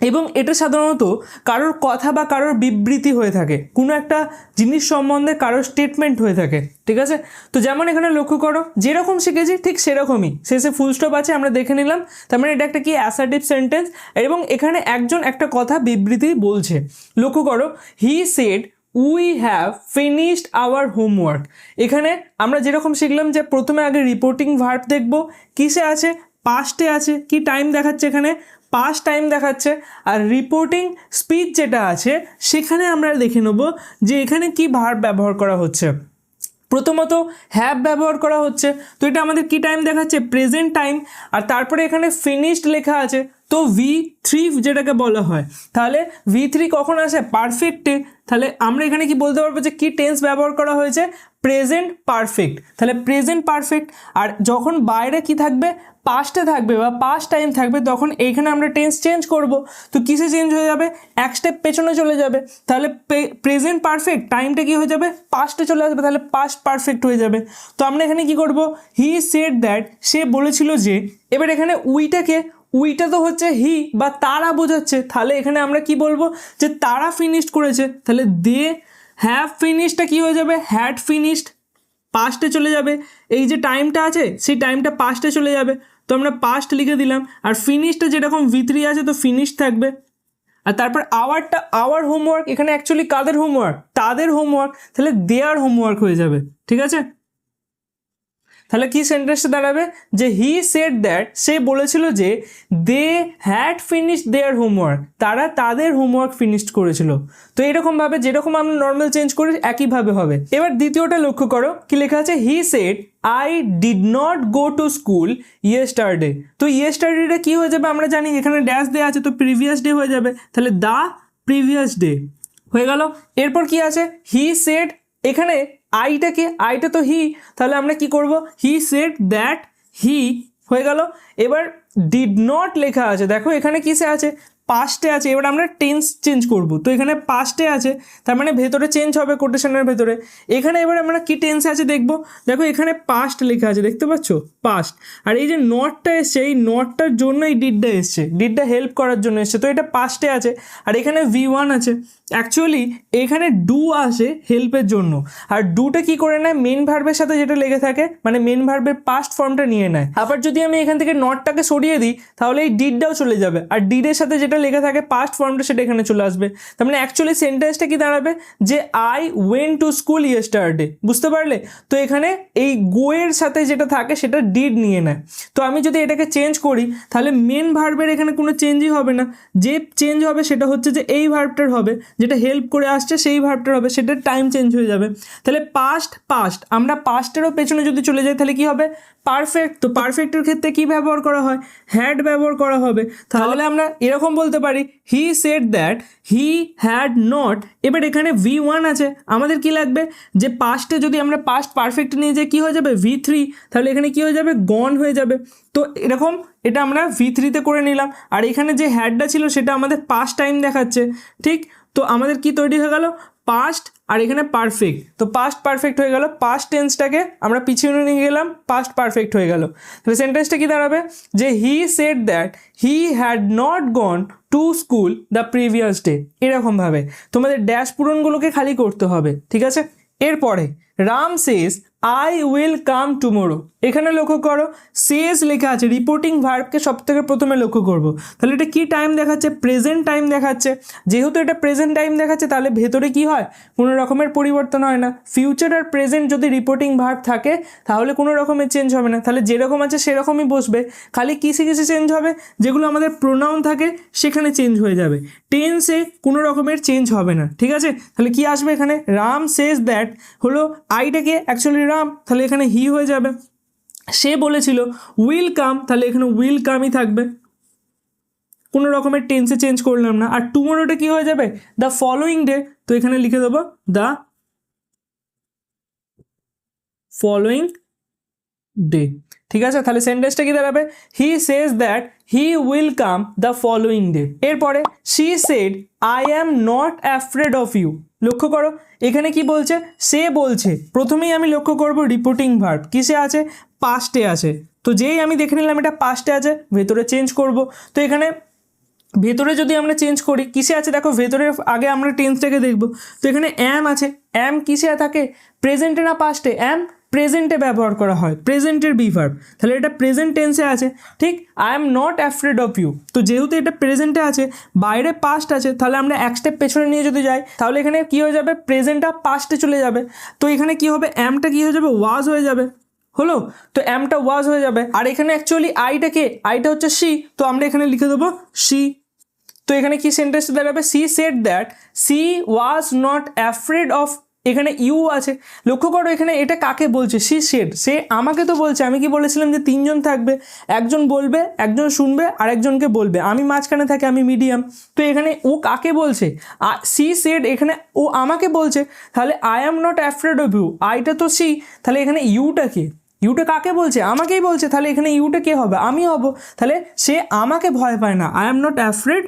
এবং এটা সাধারণত কারোর কথা বা কারোর বিবৃতি হয়ে থাকে, কোনো একটা জিনিস সম্বন্ধে কারোর স্টেটমেন্ট হয়ে থাকে। ঠিক আছে, তো যেমন এখানে লক্ষ্য করো, যেরকম শিখেছি ঠিক সেরকমই শেষে ফুল স্টপ আছে, আমরা দেখে নিলাম। তার মানে এটা একটা কি অ্যাসার্টিভ সেন্টেন্স, এবং এখানে একজন একটা কথা বিবৃতি বলছে। লক্ষ্য করো, he said we have finished our homework. এখানে আমরা যেরকম শিখলাম যে প্রথমে আগে রিপোর্টিং ভার্ব দেখব, কিসে আছে, পাস্টে আছে, কি টাইম দেখাচ্ছে এখানে, পাস্ট টাইম দেখাচ্ছে। আর রিপোর্টিং স্পিচ যেটা আছে সেখানে আমরা দেখে নেব যে এখানে কি ভার্ব ব্যবহার করা হচ্ছে। প্রথমত হ্যাভ ব্যবহার করা হচ্ছে, তো এটা আমাদের কি টাইম দেখাচ্ছে, প্রেজেন্ট টাইম। আর তারপরে এখানে ফিনিশড লেখা আছে, তো V3 যেটাকে বলা হয়। তাহলে V3 কখন আসে, পারফেক্টে। তাহলে আমরা এখানে কি বলতে পারবো যে কি টেন্স ব্যবহার করা হয়েছে, প্রেজেন্ট পারফেক্ট। তাহলে প্রেজেন্ট পারফেক্ট। আর যখন বাইরে কি থাকবে, পাস্টে থাকবে বা পাস্ট টাইম থাকবে, তখন এইখানে আমরা টেন্স চেঞ্জ করব। তো কিসে চেঞ্জ হয়ে যাবে, এক স্টেপ পেছনে চলে যাবে। তাহলে প্রেজেন্ট পারফেক্ট টাইমটা কি হয়ে যাবে, পাস্টে চলে আসবে, তাহলে পাস্ট পারফেক্ট হয়ে যাবে। তো আমরা এখানে কি করব, হি সেড দ্যাট, সে বলেছিল যে। এবার এখানে উইটা তো হচ্ছে হি বা তারা বোঝাচ্ছে, তাহলে এখানে আমরা কি বলবো, যে তারা ফিনিশড করেছে। তাহলে দে হ্যাভ ফিনিশডটা কি হয়ে যাবে, হ্যাড ফিনিশড, পাস্টে চলে যাবে। এই যে টাইমটা আছে সেই টাইমটা পাস্টে চলে যাবে, তো আমরা পাস্ট লিখে দিলাম। আর ফিনিশটা যেরকম V3 আছে তো ফিনিশ থাকবে। আর তারপর আওয়ার হোমওয়ার্ক, এখানে অ্যাকচুয়ালি কাদের হোমওয়ার্ক, তাদের হোমওয়ার্ক, তাহলে দেয়ার হোমওয়ার্ক হয়ে যাবে। ঠিক আছে, তাহলে কি সেন্টেন্সটা দাঁড়াবে, যে হি সেড দ্যাট, সে বলেছিল যে they had finished their homework, তারা তাদের হোমওয়ার্ক ফিনিশড করেছিল। তো এরকমভাবে যেরকম আমরা নর্মাল চেঞ্জ করি একইভাবে হবে। এবার দ্বিতীয়টা লক্ষ্য করো, কি লেখা আছে, he said I did not go to school yesterday. তো ইয়েস্টারডেটা কি হয়ে যাবে, আমরা জানি এখানে ড্যাশ দেওয়া আছে, তো প্রিভিয়াস ডে হয়ে যাবে। তাহলে দ্য প্রিভিয়াস ডে হয়ে গেল। এরপর কি আছে, হি সেড, এখানে আইটা তো হি, তাহলে আমরা কি করব, হি সেড দ্যাট হি হয়ে গেল। এবার ডিড নট লেখা আছে, দেখো এখানে কিসে আছে, পাস্টে আছে। এবার আমরা টেন্স চেঞ্জ করব, তো এখানে পাস্টে আছে, তার মানে ভেতরে চেঞ্জ হবে কোটেশনের ভেতরে। এখানে এবার আমরা কি টেন্সে আছে দেখবো, দেখো এখানে পাস্ট লেখা আছে, দেখতে পাচ্ছ পাস্ট। আর এই যে নটটা এসছে, এই নটটার জন্য এই ডিডটা এসছে, ডিডটা হেল্প করার জন্য এসছে, তো এটা পাস্টে আছে। আর এখানে V1 আছে, অ্যাকচুয়ালি এখানে ডু আসে হেল্পের জন্য। আর ডুটা কি করে নেয়, মেন ভার্বের সাথে যেটা লেগে থাকে, মানে মেন ভার্বের পাস্ট ফর্মটা নিয়ে নেয়। আবার যদি আমি এখান থেকে নটটাকে সরিয়ে দিই তাহলে এই ডিডটাও চলে যাবে, আর ডিডের সাথে যেটা লেগে থাকে পাস্ট ফর্মটা সেটা এখানে চলে আসবে। তার মানে অ্যাকচুয়ালি সেন্টেন্সটা কি দাঁড়াবে, যে I went to school yesterday. বুঝতে পারলে, তো এখানে এই গো এর সাথে যেটা থাকে সেটা ডিড নিয়ে নেয়। তো আমি যদি এটাকে চেঞ্জ করি তাহলে মেন ভার্বের এখানে কোনো চেঞ্জই হবে না, যে চেঞ্জ হবে সেটা হচ্ছে যে এই ভার্বটার হবে, যেটা হেল্প করে আসছে সেই ভার্বটার হবে, সেটার টাইম চেঞ্জ হয়ে যাবে। তাহলে পাস্ট আমরা পাস্টেরও পেছনে যদি চলে যাই তাহলে কি হবে, পারফেক্ট। তো পারফেক্টের ক্ষেত্রে কি ব্যবহার করা হয়, হ্যাড ব্যবহার করা হবে। তাহলে আমরা এরকম বলতে পারি, he said that he had not. এবার এখানে V1 আছে, আমাদের কি লাগবে, যে পাস্টে যদি আমরা পাস্ট পারফেক্ট নিয়ে যাই কি হয়ে যাবে, V3, তাহলে এখানে কি হয়ে যাবে, গন হয়ে যাবে। তো এরকম এটা আমরা V3-তে করে নিলাম। আর এখানে যে হ্যাডটা ছিল সেটা আমাদের পাস্ট টাইম দেখাচ্ছে, ঠিক। তো আমাদের কি তৈরি হয়ে গেল, পাস্ট, আর এখানে পারফেক্ট। তো পাস্ট পারফেক্ট হয়ে গেল, পাস্ট টেন্সটাকে আমরা পিছিয়ে নিয়ে গেলাম, পাস্ট পারফেক্ট হয়ে গেল। তাহলে সেন্টেন্সটা কি দাঁড়াবে, যে he said that he had not gone to school the previous day. এরকমভাবে তোমাদের ড্যাশ পূরণগুলোকে খালি করতে হবে, ঠিক আছে। এরপরে Ram says I will come tomorrow. এখানে লক্ষ্য করো সেজ লেখা আছে, রিপোর্টিং ভার্বকে সব থেকে প্রথমে লক্ষ্য করব। তাহলে এটা কি টাইম দেখাচ্ছে? প্রেজেন্ট টাইম দেখাচ্ছে। যেহেতু এটা প্রেজেন্ট টাইম দেখাচ্ছে তাহলে ভেতরে কি হয়? কোনো রকমের পরিবর্তন হয় না। ফিউচার আর প্রেজেন্ট যদি রিপোর্টিং ভার্ব থাকে তাহলে কোনো রকমের চেঞ্জ হবে না, তাহলে যেরকম আছে সেরকমই বসবে। খালি কিসে কিসে চেঞ্জ হবে? যেগুলো আমাদের প্রোনাউন থাকে সেখানে চেঞ্জ হয়ে যাবে, টেন্সে কোনো রকমের চেঞ্জ হবে না। ঠিক আছে, তাহলে কি আসবে এখানে? রাম সেজ দ্যাট হলো আইটাকে অ্যাকচুয়ালি রাম, তাহলে এখানে হি হয়ে যাবে। সে বলেছিল উইল কাম, তাহলে এখানে উইল কামই থাকবে, কোনো রকমের টেন্সে চেঞ্জ করলাম না। আর টুমোরোটা কি হয়ে যাবে? দ্য ফলোয়িং ডে, তো এখানে লিখে দেবো দ্য ফলোয়িং ডে। ঠিক আছে, তাহলে সেন্টেন্সটা কি দাঁড়াবে? He says that he will come the following day. এরপরে she said I am not afraid of you. লক্ষ্য করো এখানে কি বলছে? সে বলছে। প্রথমেই আমি লক্ষ্য করব রিপোর্টিং ভার্ব কিসে আছে? পাস্টে আছে। তো যেই আমি দেখে নিলাম এটা পাস্টে আছে, ভেতরে চেঞ্জ করব। তো এখানে ভেতরে যদি আমরা চেঞ্জ করি কিসে আছে? দেখো ভেতরে আগে আমরা টেন্সটাকে দেখব। তো এখানে অ্যাম আছে, অ্যাম কিসে থাকে? প্রেজেন্টে না পাস্টে? অ্যাম প্রেজেন্টে ব্যবহার করা হয়, প্রেজেন্টের বি ভার্ব, তাহলে এটা প্রেজেন্ট টেন্সে আছে। ঠিক, I am not afraid of you. তো যেহেতু এটা প্রেজেন্টে আছে, বাইরে পাস্ট আছে, তাহলে আমরা এক স্টেপ পেছনে নিয়ে যদি যাই তাহলে এখানে কি হয়ে যাবে? প্রেজেন্টটা পাস্টে চলে যাবে। তো এখানে কি হবে? অ্যামটা কি হয়ে যাবে? ওয়াজ হয়ে যাবে। হলো, তো অ্যামটা ওয়াজ হয়ে যাবে। আর এখানে অ্যাকচুয়ালি আইটা কে? আইটা হচ্ছে সি, তো আমরা এখানে লিখে দেবো সি। তো এখানে কি সেন্টেন্স দাঁড়াবে? She said that C was not afraid of, এখানে ইউ আছে। লক্ষ্য করো এখানে এটা কাকে বলছে? সি সেড, সে আমাকে তো বলছে। আমি কি বলেছিলাম যে তিনজন থাকবে, একজন বলবে, একজন শুনবে আর একজনকে বলবে, আমি মাঝখানে থাকি, আমি মিডিয়াম। তো এখানে ও কাকে বলছে? সি সেড, এখানে ও আমাকে বলছে, তাহলে I am not afraid of you, আইটা তো সি, তাহলে এখানে ইউটা কি? ইউটা কাকে বলছে? আমাকেই বলছে, তাহলে এখানে ইউটা কে হবে? আমি হব। তাহলে সে আমাকে ভয় পায় না, I am not afraid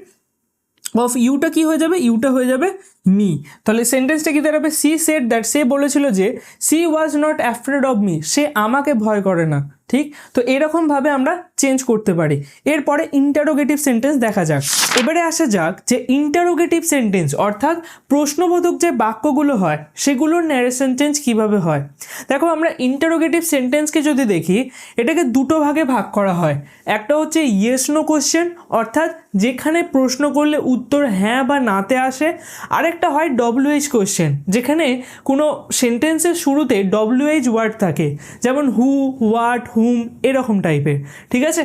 of ইউটা কি হয়ে যাবে? ইউটা হয়ে যাবে মি। তাহলে সেন্টেন্সটা কি দাঁড়াবে? সি সেড দ্যাট, সে বলেছিল যে she was not afraid of me, সে আমাকে ভয় করে না। ঠিক, তো এরকমভাবে আমরা চেঞ্জ করতে পারি। এরপরে ইন্টারোগেটিভ সেন্টেন্স দেখা যাক। এবারে আসা যাক যে ইন্টারোগেটিভ সেন্টেন্স অর্থাৎ প্রশ্নবোধক যে বাক্যগুলো হয় সেগুলোর ন্যারেশন চেঞ্জ কীভাবে হয়। দেখো আমরা ইন্টারোগেটিভ সেন্টেন্সকে যদি দেখি এটাকে দুটো ভাগে ভাগ করা হয়। একটা হচ্ছে ইয়েস নো কোশ্চেন, অর্থাৎ যেখানে প্রশ্ন করলে উত্তর হ্যাঁ বা নাতে আসে। আরেকটা হয় ডব্লিউএইচ কোশ্চেন, যেখানে কোনো সেন্টেন্সের শুরুতে ডব্লিউএইচ ওয়ার্ড থাকে, যেমন হু, হোয়াট, হুম, এরকম টাইপের। ঠিক আছে,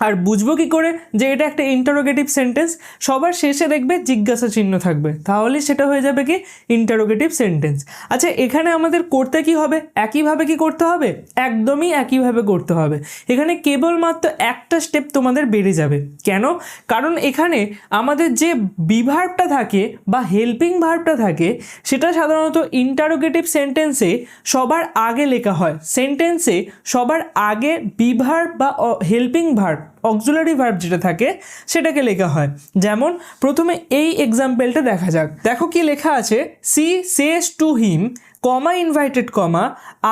আর বুঝবো কি করে যে এটা একটা ইন্টারোগেটিভ সেন্টেন্স? সবার শেষে দেখবে জিজ্ঞাসা চিহ্ন থাকবে, তাহলে সেটা হয়ে যাবে কি? Interrogative sentence. আচ্ছা, এখানে আমাদের করতে কি হবে? একইভাবে কি করতে হবে? একদমই একইভাবে করতে হবে। এখানে কেবলমাত্র একটা স্টেপ তোমাদের বেড়ে যাবে। কেন? কারণ এখানে আমাদের যে বিভার্বটা থাকে বা হেল্পিং ভার্বটা থাকে সেটা সাধারণত ইন্টারোগেটিভ সেন্টেন্সে সবার আগে লেখা হয়। সেন্টেন্সে সবার আগে বিভার্ব বা হেল্পিং ভার্ব, অক্সিলারি ভার্ব যেটা থাকে সেটাকে লেখা হয়। যেমন প্রথমে এই এক্সাম্পলটা দেখা যাক। দেখো কি লেখা আছে? She says to him comma invited comma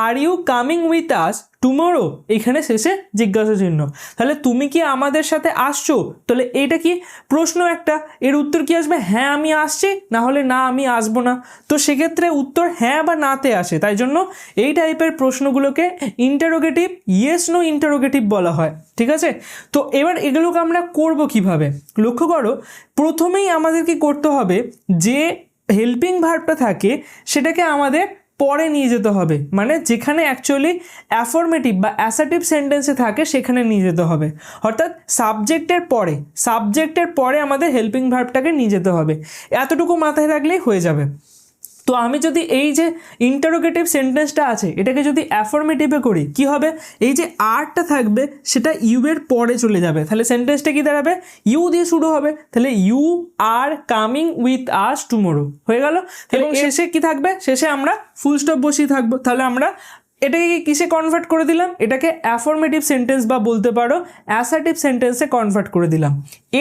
are you coming with us tomorrow, এখানে শেষে জিজ্ঞাসা চিহ্ন। তাহলে তুমি কি আমাদের সাথে আসছো? তাহলে এটা কি প্রশ্ন একটা, এর উত্তর কি আসবে? হ্যাঁ আমি আসছি, না হলে না আমি আসবো না। তো সেক্ষেত্রে উত্তর হ্যাঁ বা নাতে আসে, তাই জন্য এই টাইপের প্রশ্নগুলোকে ইন্টারোগেটিভ, ইয়েস নো ইন্টারোগেটিভ বলা হয়। ঠিক আছে, তো এবার এগুলোকে আমরা করব কিভাবে? লক্ষ্য করো প্রথমেই আমাদের কি করতে হবে? যে হেল্পিং ভার্বটা থাকে সেটাকে আমাদের পরে নিয়ে যেতে হবে, মানে যেখানে অ্যাকচুয়ালি অ্যাফার্মেটিভ বা অ্যাসার্টিভ সেন্টেন্সে থাকে সেখানে নিয়ে যেতে হবে। অর্থাৎ সাবজেক্টের পরে আমাদের হেল্পিং ভার্বটাকে নিয়ে যেতে হবে। এতটুকু মাথায় রাখলেই হয়ে যাবে। তো আমি যদি এই যে ইন্টারোগেটিভ সেন্টেন্সটা আছে এটাকে যদি অ্যাফার্মেটিভে করি কি হবে? এই যে আরটা থাকবে সেটা ইউ এর পরে চলে যাবে, তাহলে সেন্টেন্সটা কি দাঁড়াবে? ইউ দিয়ে শুরু হবে, তাহলে you are coming with us tomorrow হয়ে গেল। এবং শেষে কি থাকবে? শেষে আমরা ফুল স্টপ বসিয়ে থাকবো। তাহলে আমরা এটাকে কিসে কনভার্ট করে দিলাম? এটাকে অ্যাফার্মেটিভ সেন্টেন্স বা বলতে পারো অ্যাসার্টিভ সেন্টেন্সে কনভার্ট করে দিলাম।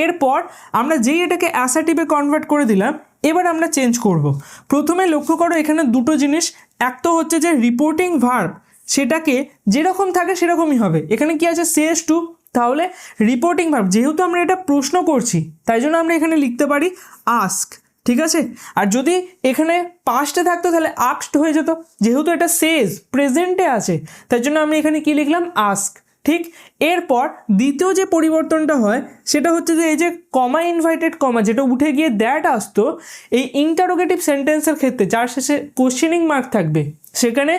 এরপর আমরা যেই এটাকে অ্যাসার্টিভে কনভার্ট করে দিলাম এবার আমরা চেঞ্জ করব। প্রথমে লক্ষ্য করো এখানে দুটো জিনিস, এক তো হচ্ছে যে রিপোর্টিং ভার্ব সেটাকে যেরকম থাকে সেরকমই হবে। এখানে কি আছে? সেজ টু, তাহলে রিপোর্টিং ভার্ব যেহেতু আমরা এটা প্রশ্ন করছি তাই জন্য আমরা এখানে লিখতে পারি আস্ক। ঠিক আছে। আর যদি এখানে পাস্টে থাকতো তাহলে আস্কড হয়ে যেত, যেহেতু এটা সেজ প্রেজেন্টে আছে তাই জন্য আমি এখানে কি লিখলাম আস্ক। ঠিক, এরপর দ্বিতীয় যে পরিবর্তনটা হয় সেটা হচ্ছে যে এই যে কমা ইনভাইটেড কমা যেটা উঠে গিয়ে দ্যাট আসতো, এই ইন্টারোগেটিভ সেন্টেন্সের ক্ষেত্রে যার শেষে কোশ্চেনিং মার্ক থাকবে সেখানে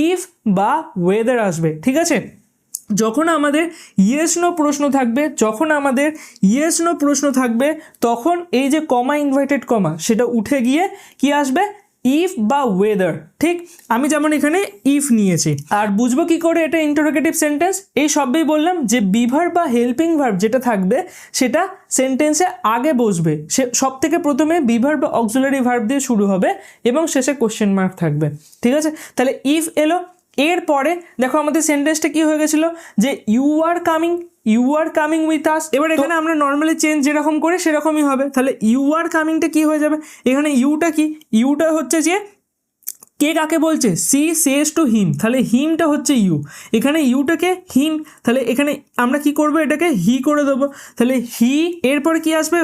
ইফ বা ওয়েদার আসবে। ঠিক আছে, যখন আমাদের ইয়েস নো প্রশ্ন থাকবে, তখন এই যে কমা ইনভাইটেড কমা সেটা উঠে গিয়ে কি আসবে, ইফ বা ওয়েদার। ঠিক, আমি যেমন এখানে ইফ নিয়েছি। আর বুঝবো কি করে এটা ইন্টারোগেটিভ সেন্টেন্স, এই সবই বললাম যে বিভার্ব বা হেল্পিং ভার্ব যেটা থাকবে সেটা সেন্টেন্সে আগে বসবে, সে সব থেকে প্রথমে বিভার্ব বা অক্সিলারি ভার্ব দিয়ে শুরু হবে এবং শেষে কোশ্চেন মার্ক থাকবে। ঠিক আছে, তাহলে ইফ এলো, এরপরে দেখো আমাদের সেন্টেন্সটা কি হয়ে গেছিলো যে you are coming with us. এবার এখানে আমরা নর্মালি চেঞ্জ যেরকম করি সেরকমই হবে, তাহলে ইউ আর কামিংটা কি হয়ে যাবে, এখানে ইউটা কি, ইউটা হচ্ছে যে কে কাকে বলছে, সি সেজ টু হিম, তাহলে হিমটা হচ্ছে ইউ, এখানে ইউটাকে হিম, তাহলে এখানে আমরা কি করব, এটাকে হি করে দেবো, তাহলে হি। এরপরে কি আসবে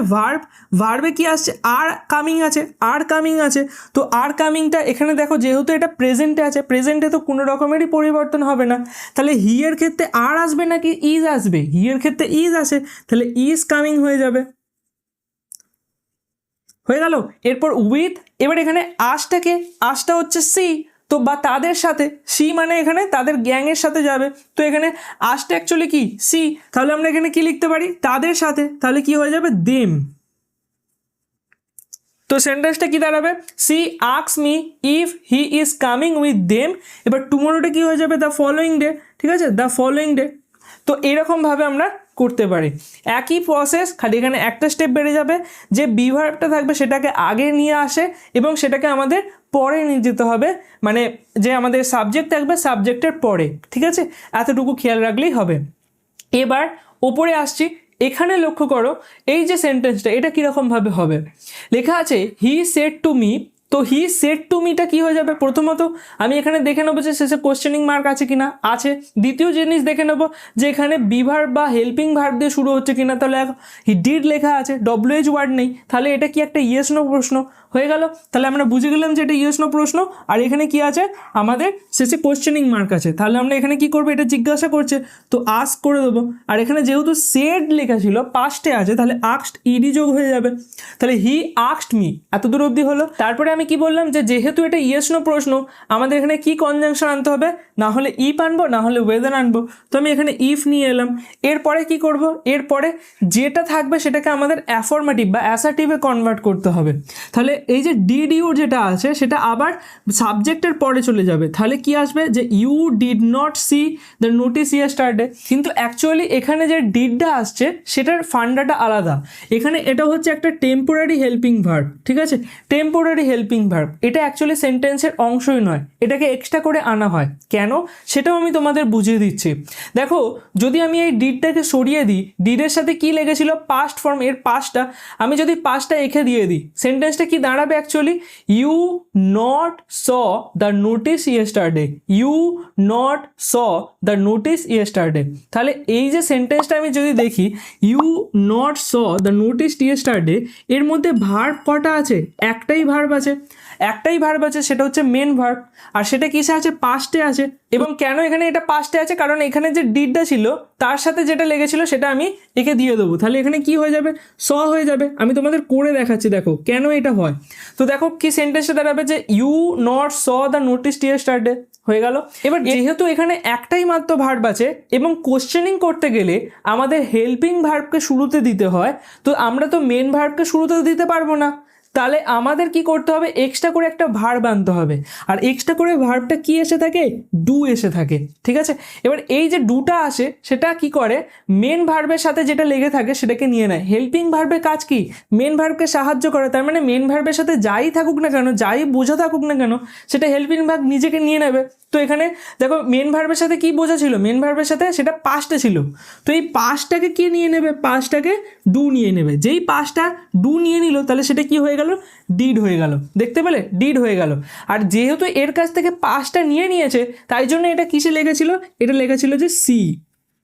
ভার্বে কি আসছে, আর কামিং আছে, তো আর কামিংটা এখানে দেখো যেহেতু এটা প্রেজেন্টে আছে, প্রেজেন্টে তো কোনো রকমেরই পরিবর্তন হবে না, তাহলে হি এর ক্ষেত্রে আর আসবে নাকি ইজ আসবে, হি এর ক্ষেত্রে ইজ আসে, তাহলে ইজ কামিং হয়ে যাবে, হয়ে গেল। এরপর উইথ, এবার এখানে আসটা হচ্ছে সি, তো বা তাদের সাথে, সি মানে এখানে তাদের গ্যাংয়ের সাথে যাবে, তো এখানে আসটা অ্যাকচুয়ালি কি সি, তাহলে আমরা এখানে কি লিখতে পারি তাদের সাথে, তাহলে কি হয়ে যাবে দেম। তো সেন্টেন্সটা কি দাঁড়াবে, she asks me if he is coming with them, এবার টুমোরোটা কি হয়ে যাবে দ্য ফলোয়িং ডে। ঠিক আছে, দ্য ফলোয়িং ডে। তো এরকমভাবে আমরা করতে পারি, একই প্রসেস, খালি এখানে একটা স্টেপ বেড়ে যাবে, যে বিভার্বটা থাকবে সেটাকে আগে নিয়ে আসে এবং সেটাকে আমাদের পরে নিয়ে যেতে হবে, মানে যে আমাদের সাবজেক্ট থাকবে সাবজেক্টের পরে। ঠিক আছে, এতটুকু খেয়াল রাখলেই হবে। এবার ওপরে আসছি, এখানে লক্ষ্য করো এই যে সেন্টেন্সটা এটা কীরকমভাবে হবে, লেখা আছে হি সেড টু মি, তো হি সেড টু মিটা কী হয়ে যাবে, প্রথমত আমি এখানে দেখে নেবো যে শেষে কোশ্চেনিং মার্ক আছে কিনা, আছে। দ্বিতীয় জিনিস দেখে নেবো যে এখানে বিভার্ব বা হেল্পিং ভার্ব দিয়ে শুরু হচ্ছে কিনা, তাহলে হি ডিড লেখা আছে, ডব্লিউএইচ ওয়ার্ড নেই, তাহলে এটা কি একটা ইয়েস নো প্রশ্ন হয়ে গেল, তাহলে আমরা বুঝে গেলাম যে এটা ইয়েস নো প্রশ্ন। আর এখানে কি আছে, আমাদের শেষে কোশ্চেনিং মার্ক আছে, তাহলে আমরা এখানে কি করবো, এটা জিজ্ঞাসা করছে তো আস্ক করে দেবো, আর এখানে যেহেতু সেড লেখা ছিল পাস্টে আছে তাহলে আস্কড ইডি যোগ হয়ে যাবে, তাহলে হি আস্কড মি, এত দূর অবধি হলো। তারপরে আমি কি বললাম যে যেহেতু এটা ইয়েস নো প্রশ্ন আমাদের এখানে কি কনজাংশন আনতে হবে, না হলে ইফ আনবো না হলে ওয়েদার আনবো, তো আমি এখানে ইফ নিয়ে এলাম। এরপরে কি করব, এরপরে যেটা থাকবে সেটাকে আমাদের অ্যাফরমেটিভ বা অ্যাসার্টিভে কনভার্ট করতে হবে, তাহলে এই যে ডিড ইউ যেটা আছে সেটা আবার সাবজেক্টের পরে চলে যাবে, তাহলে কি আসবে যে you did not see the notice yesterday, কিন্তু অ্যাকচুয়ালি এখানে যে ডিডটা আসছে সেটার ফান্ডাটা আলাদা, এখানে এটা হচ্ছে একটা টেম্পোরারি হেল্পিং ভার্ব। ঠিক আছে, টেম্পোরারি হেল্পিং ভার্ব, এটা অ্যাকচুয়ালি সেন্টেন্সের অংশই নয়, এটাকে এক্সট্রা করে আনা হয়, কেন সেটাও আমি তোমাদের বুঝিয়ে দিচ্ছি। দেখো যদি আমি এই ডিডটাকে সরিয়ে দিই, ডিডের সাথে কি লেগেছিল পাস্ট ফর্ম, এর পাস্টটা আমি যদি পাস্টটা এঁকে দিয়ে দিই সেন্টেন্সটা কি দাঁড়াবে actually, you not saw the notice yesterday, you not saw the notice yesterday, তাহলে এই যে সেন্টেন্সটা আমি যদি দেখি you not saw the notice yesterday, এর মধ্যে ভার্ব কটা আছে, একটাই ভার্ব আছে, সেটা হচ্ছে মেন ভার্ব, আর সেটা কিসে আছে, পাস্টে আছে। এবং কেন এখানে এটা পাস্টে আছে, কারণ এখানে যে ডিডটা ছিল তার সাথে যেটা লেগেছিল সেটা আমি একে দিয়ে দেবো, তাহলে এখানে কি হয়ে যাবে, স হয়ে যাবে। আমি তোমাদের করে দেখাচ্ছি দেখো কেন এটা হয়। তো দেখো কি সেন্টেন্সটা দাঁড়াবে যে you not saw the notice yesterday হয়ে গেল। এবার যেহেতু এখানে একটাই মাত্র ভার্ব আছে এবং কোশ্চেনিং করতে গেলে আমাদের হেল্পিং ভার্বকে শুরুতে দিতে হয়, তো আমরা তো মেন ভার্বকে শুরুতে দিতে পারবো না, তাহলে আমাদের কি করতে হবে, এক্সট্রা করে একটা ভার্ব আনতে হবে, আর এক্সট্রা করে ভার্বটা কি এসে থাকে, ডু এসে থাকে। ঠিক আছে, এবার এই যে ডুটা আসে সেটা কি করে, মেন ভার্বের সাথে যেটা লেগে থাকে সেটাকে নিয়ে নেয়। হেল্পিং ভার্বের কাজ কি, মেন ভার্বকে সাহায্য করে, তার মানে মেন ভার্বের সাথে যাই থাকুক না কেন, যাই বোঝা থাকুক না কেন, সেটা হেল্পিং ভার্ব নিজেকে নিয়ে নেবে। তো এখানে দেখো মেন ভার্বের সাথে কি বোঝা ছিল, মেন ভার্বের সাথে সেটা পাস্টে ছিল, তো এই পাস্টটাকে কি নিয়ে নেবে, পাস্টটাকে ডু নিয়ে নেবে, যেই পাস্টটা ডু নিয়ে নিল তাহলে সেটা কি হয়ে গেল, ডিড হয়ে গেল, দেখতে পেলে ডিড হয়ে গেল। আর যেহেতু এর কাছ থেকে পাস্টটা নিয়ে নিয়েছে তাই জন্য এটা কিসে লেগেছিল, এটা লেগেছিল যে সি,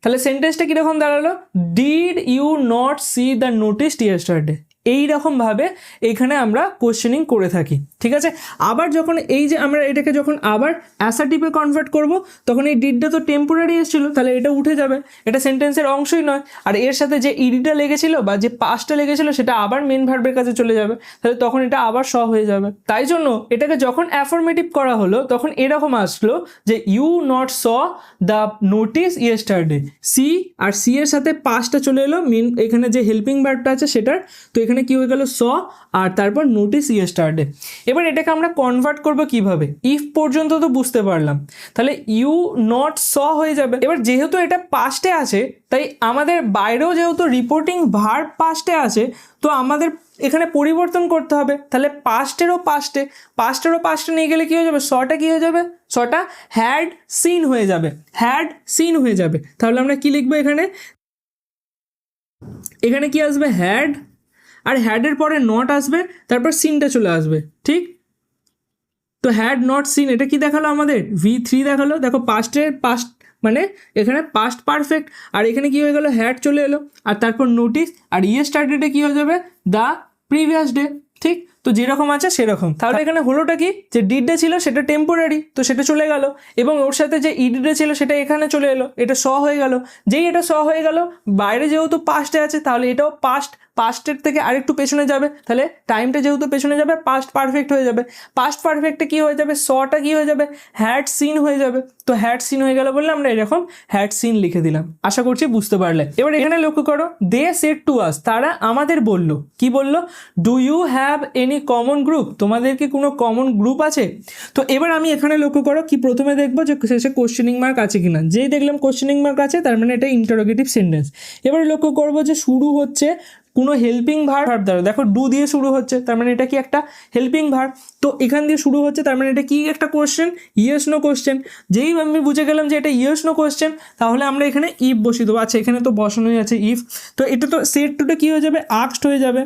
তাহলে সেন্টেন্সটা কীরকম দাঁড়ালো, did you not see the notice yesterday, এই রকমভাবে এখানে আমরা কোশ্চেনিং করে থাকি, ঠিক আছে। আবার যখন এই যে আমরা এটাকে যখন আবার অ্যাসার্টিভে কনভার্ট করব, তখন এই ডিডটা তো টেম্পোরারি এসেছিলো, তাহলে এটা উঠে যাবে, এটা সেন্টেন্সের অংশই নয়। আর এর সাথে যে ইডিটা লেগেছিল বা যে পাস্টটা লেগেছিল সেটা আবার মেন ভার্বের কাছে চলে যাবে, তাহলে তখন এটা আবার স হয়ে যাবে। তাই জন্য এটাকে যখন অ্যাফার্মেটিভ করা হলো তখন এরকম আসলো যে you not saw the notice yesterday. See আর সি এর সাথে পাস্টটা চলে এলো, মেন এখানে যে হেল্পিং ভার্বটা আছে সেটার, তো এখানে কি হয়ে গেল স আর তারপর নোটিস ইয়েস্টারডে। এবার এটাকে আমরা কনভার্ট করব কিভাবে, ইফ পর্যন্ত তো বুঝতে পারলাম, তাহলে ইউ নট স হয়ে যাবে। এবার যেহেতু এটা পাস্টে আছে তাই আমাদের বাইরেও যেহেতু রিপোর্টিং ভার্ব পাস্টে আছে, তো আমাদের এখানে পরিবর্তন করতে হবে। তাহলে পাস্টেরও পাস্টে নিয়ে গেলে কি হয়ে যাবে, সটা কি হয়ে যাবে, সটা হ্যাড সিন হয়ে যাবে, হ্যাড সিন হয়ে যাবে। তাহলে আমরা কি লিখবো এখানে, এখানে কি আসবে হ্যাড, আর হ্যাডের পরে নট আসবে, তারপর সিনটা চলে আসবে, ঠিক। তো হ্যাড নট সিন এটা কি দেখালো আমাদের, V3 দেখালো। দেখো পাস্টের পাস্ট মানে এখানে পাস্ট পারফেক্ট, আর এখানে কি হয়ে গেল হ্যাড চলে এলো, আর তারপর নোটিস, আর ইয়েস্টারডেটা কি হয়ে যাবে দ্য প্রিভিয়াস ডে, ঠিক। তো যেরকম আছে সেরকম। তাহলে এখানে হলোটা কি, যে ডিডটা ছিল সেটা টেম্পোরারি, তো সেটা চলে গেল, এবং ওর সাথে যে ইডিটা ছিল সেটা এখানে চলে এলো, এটা স হয়ে গেল। যেই এটা স হয়ে গেল, বাইরে যেহেতু পাস্টে আছে তাহলে এটাও পাস্টের থেকে আরেকটু পেছনে যাবে, তাহলে টাইমটা যেহেতু পেছনে যাবে পাস্ট পারফেক্ট হয়ে যাবে। পাস্ট পারফেক্টে কি হয়ে যাবে, সটা কি হয়ে যাবে, হ্যাড সিন হয়ে যাবে। তো হ্যাড সিন হয়ে গেল বললে আমরা এরকম হ্যাড সিন লিখে দিলাম। আশা করছি বুঝতে পারলে। এবার এখানে লক্ষ্য করো, দে সেড টু আস, তারা আমাদের বলল, কি বলল, do you have any common group, তোমাদের কি কোনো কমন গ্রুপ আছে। তো এবার আমি এখানে লক্ষ্য করো কি, প্রথমে দেখবো যে শেষে কোশ্চেনিং মার্ক আছে কিনা। যেই দেখলাম কোশ্চেনিং মার্ক আছে তার মানে এটা ইন্টারোগেটিভ সেন্টেন্স। এবার লক্ষ্য করবো যে শুরু হচ্ছে কোনো হেল্পিং ভার্ব দ্বারা, দেখো ডু দিয়ে শুরু হচ্ছে, তার মানে এটা কি একটা হেল্পিং ভার্ব। তো এখান দিয়ে শুরু হচ্ছে, তার মানে এটা কি একটা কোশ্চেন, ইয়েস নো কোশ্চেন। যেই আমি বুঝে গেলাম যে এটা ইয়েস নো কোশ্চেন, তাহলে আমরা এখানে ইফ বসিয়ে দেবো। আচ্ছা এখানে তো বসানোই আছে ইফ, তো এটা তো সেট টুটা কি হয়ে যাবে, আস্কড হয়ে যাবে,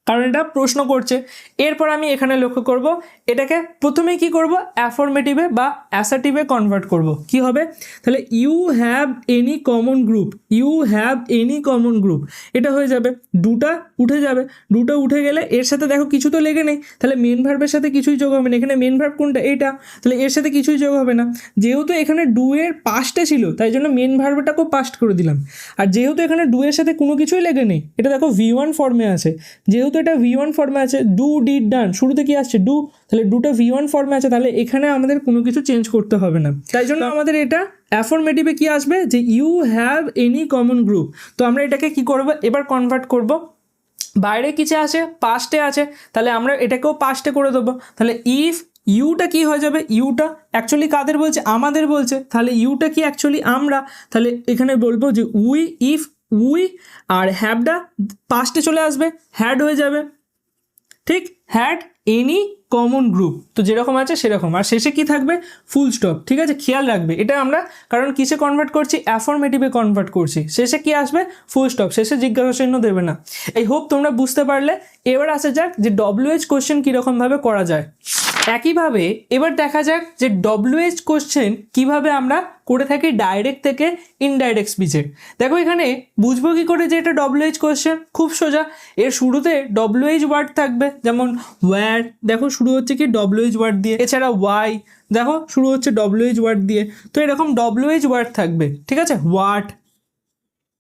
কারণ এটা প্রশ্ন করছে। এরপর আমি এখানে লক্ষ্য করব, এটাকে প্রথমেই কি করব, অ্যাফার্মেটিভে বা অ্যাসার্টিভে কনভার্ট করব। কি হবে, তাহলে you have any common group, you have any common group, এটা হয়ে যাবে। ডুটা উঠে যাবে, ডুটা উঠে গেলে এর সাথে দেখো কিছু তো লেগে নেই, তাহলে মেন ভার্বের সাথে কিছুই যোগ হবে না। এখানে মেন ভার্ব কোনটা, এটা, তাহলে এর সাথে কিছুই যোগ হবে না। যেহেতু এখানে ডু এর পাস্টে ছিল তাই জন্য মেন ভার্বটাকেও পাস্ট করে দিলাম। আর যেহেতু এখানে ডু এর সাথে কোনো কিছুই লেগে নেই, এটা দেখো V1 ফর্মে আছে, যেহেতু এটা V1 ফর্মে আছে, ডু ডিড ডান, শুরুতে কি আসছে ডু, তাহলে ডুটা V1 ফর্মে আছে, তাহলে এখানে আমাদের কোনো কিছু চেঞ্জ করতে হবে না। তাই জন্য আমাদের এটা অ্যাফার্মেটিভে কি আসবে, যে you have any common group. তো আমরা এটাকে কি করব, এবার কনভার্ট করব, বাইরে কিছু আছে পাস্টে আছে, তাহলে আমরা এটাকেও পাস্টে করে দেবো। তাহলে ইফ ইউটা কি হয়ে যাবে, ইউটা অ্যাকচুয়ালি কাদের বলছে, আমাদের বলছে, তাহলে ইউটা কি অ্যাকচুয়ালি আমরা, তাহলে এখানে বলবো যে উই, ইফ উই, আর হ্যাভটা পাস্টে চলে আসবে, হ্যাড হয়ে যাবে, ঠিক, হ্যাড এনি কমন গ্রুপ, তো যেরকম আছে সেরকম। আর শেষে কি থাকবে, ফুল স্টপ, ঠিক আছে, খেয়াল রাখবে এটা আমরা, কারণ কিসে কনভার্ট করছি, অ্যাফার্মেটিভে কনভার্ট করছি। শেষে কি আসবে, ফুল স্টপ, শেষে জিজ্ঞাসা চিহ্ন দেবে না। এই হোপ তোমরা বুঝতে পারলে। এবার আসা যাক যে WH কোশ্চেন কীরকমভাবে করা যায়। একইভাবে এবার দেখা যাক যে WH কোশ্চেন কিভাবে আমরা করে থাকি ডাইরেক্ট থেকে ইনডাইরেক্ট স্পিচে। দেখো এখানে বুঝবো কি করে যে এটা WH কোশ্চেন, খুব সোজা। এর শুরুতে WH ওয়ার্ড থাকবে, যেমন ওয়্যার, দেখো শুরু হচ্ছে কি WH ওয়ার্ড দিয়ে। এছাড়া ওয়াই, দেখো শুরু হচ্ছে WH ওয়ার্ড দিয়ে। তো এরকম WH ওয়ার্ড থাকবে, ঠিক আছে, হোয়াট,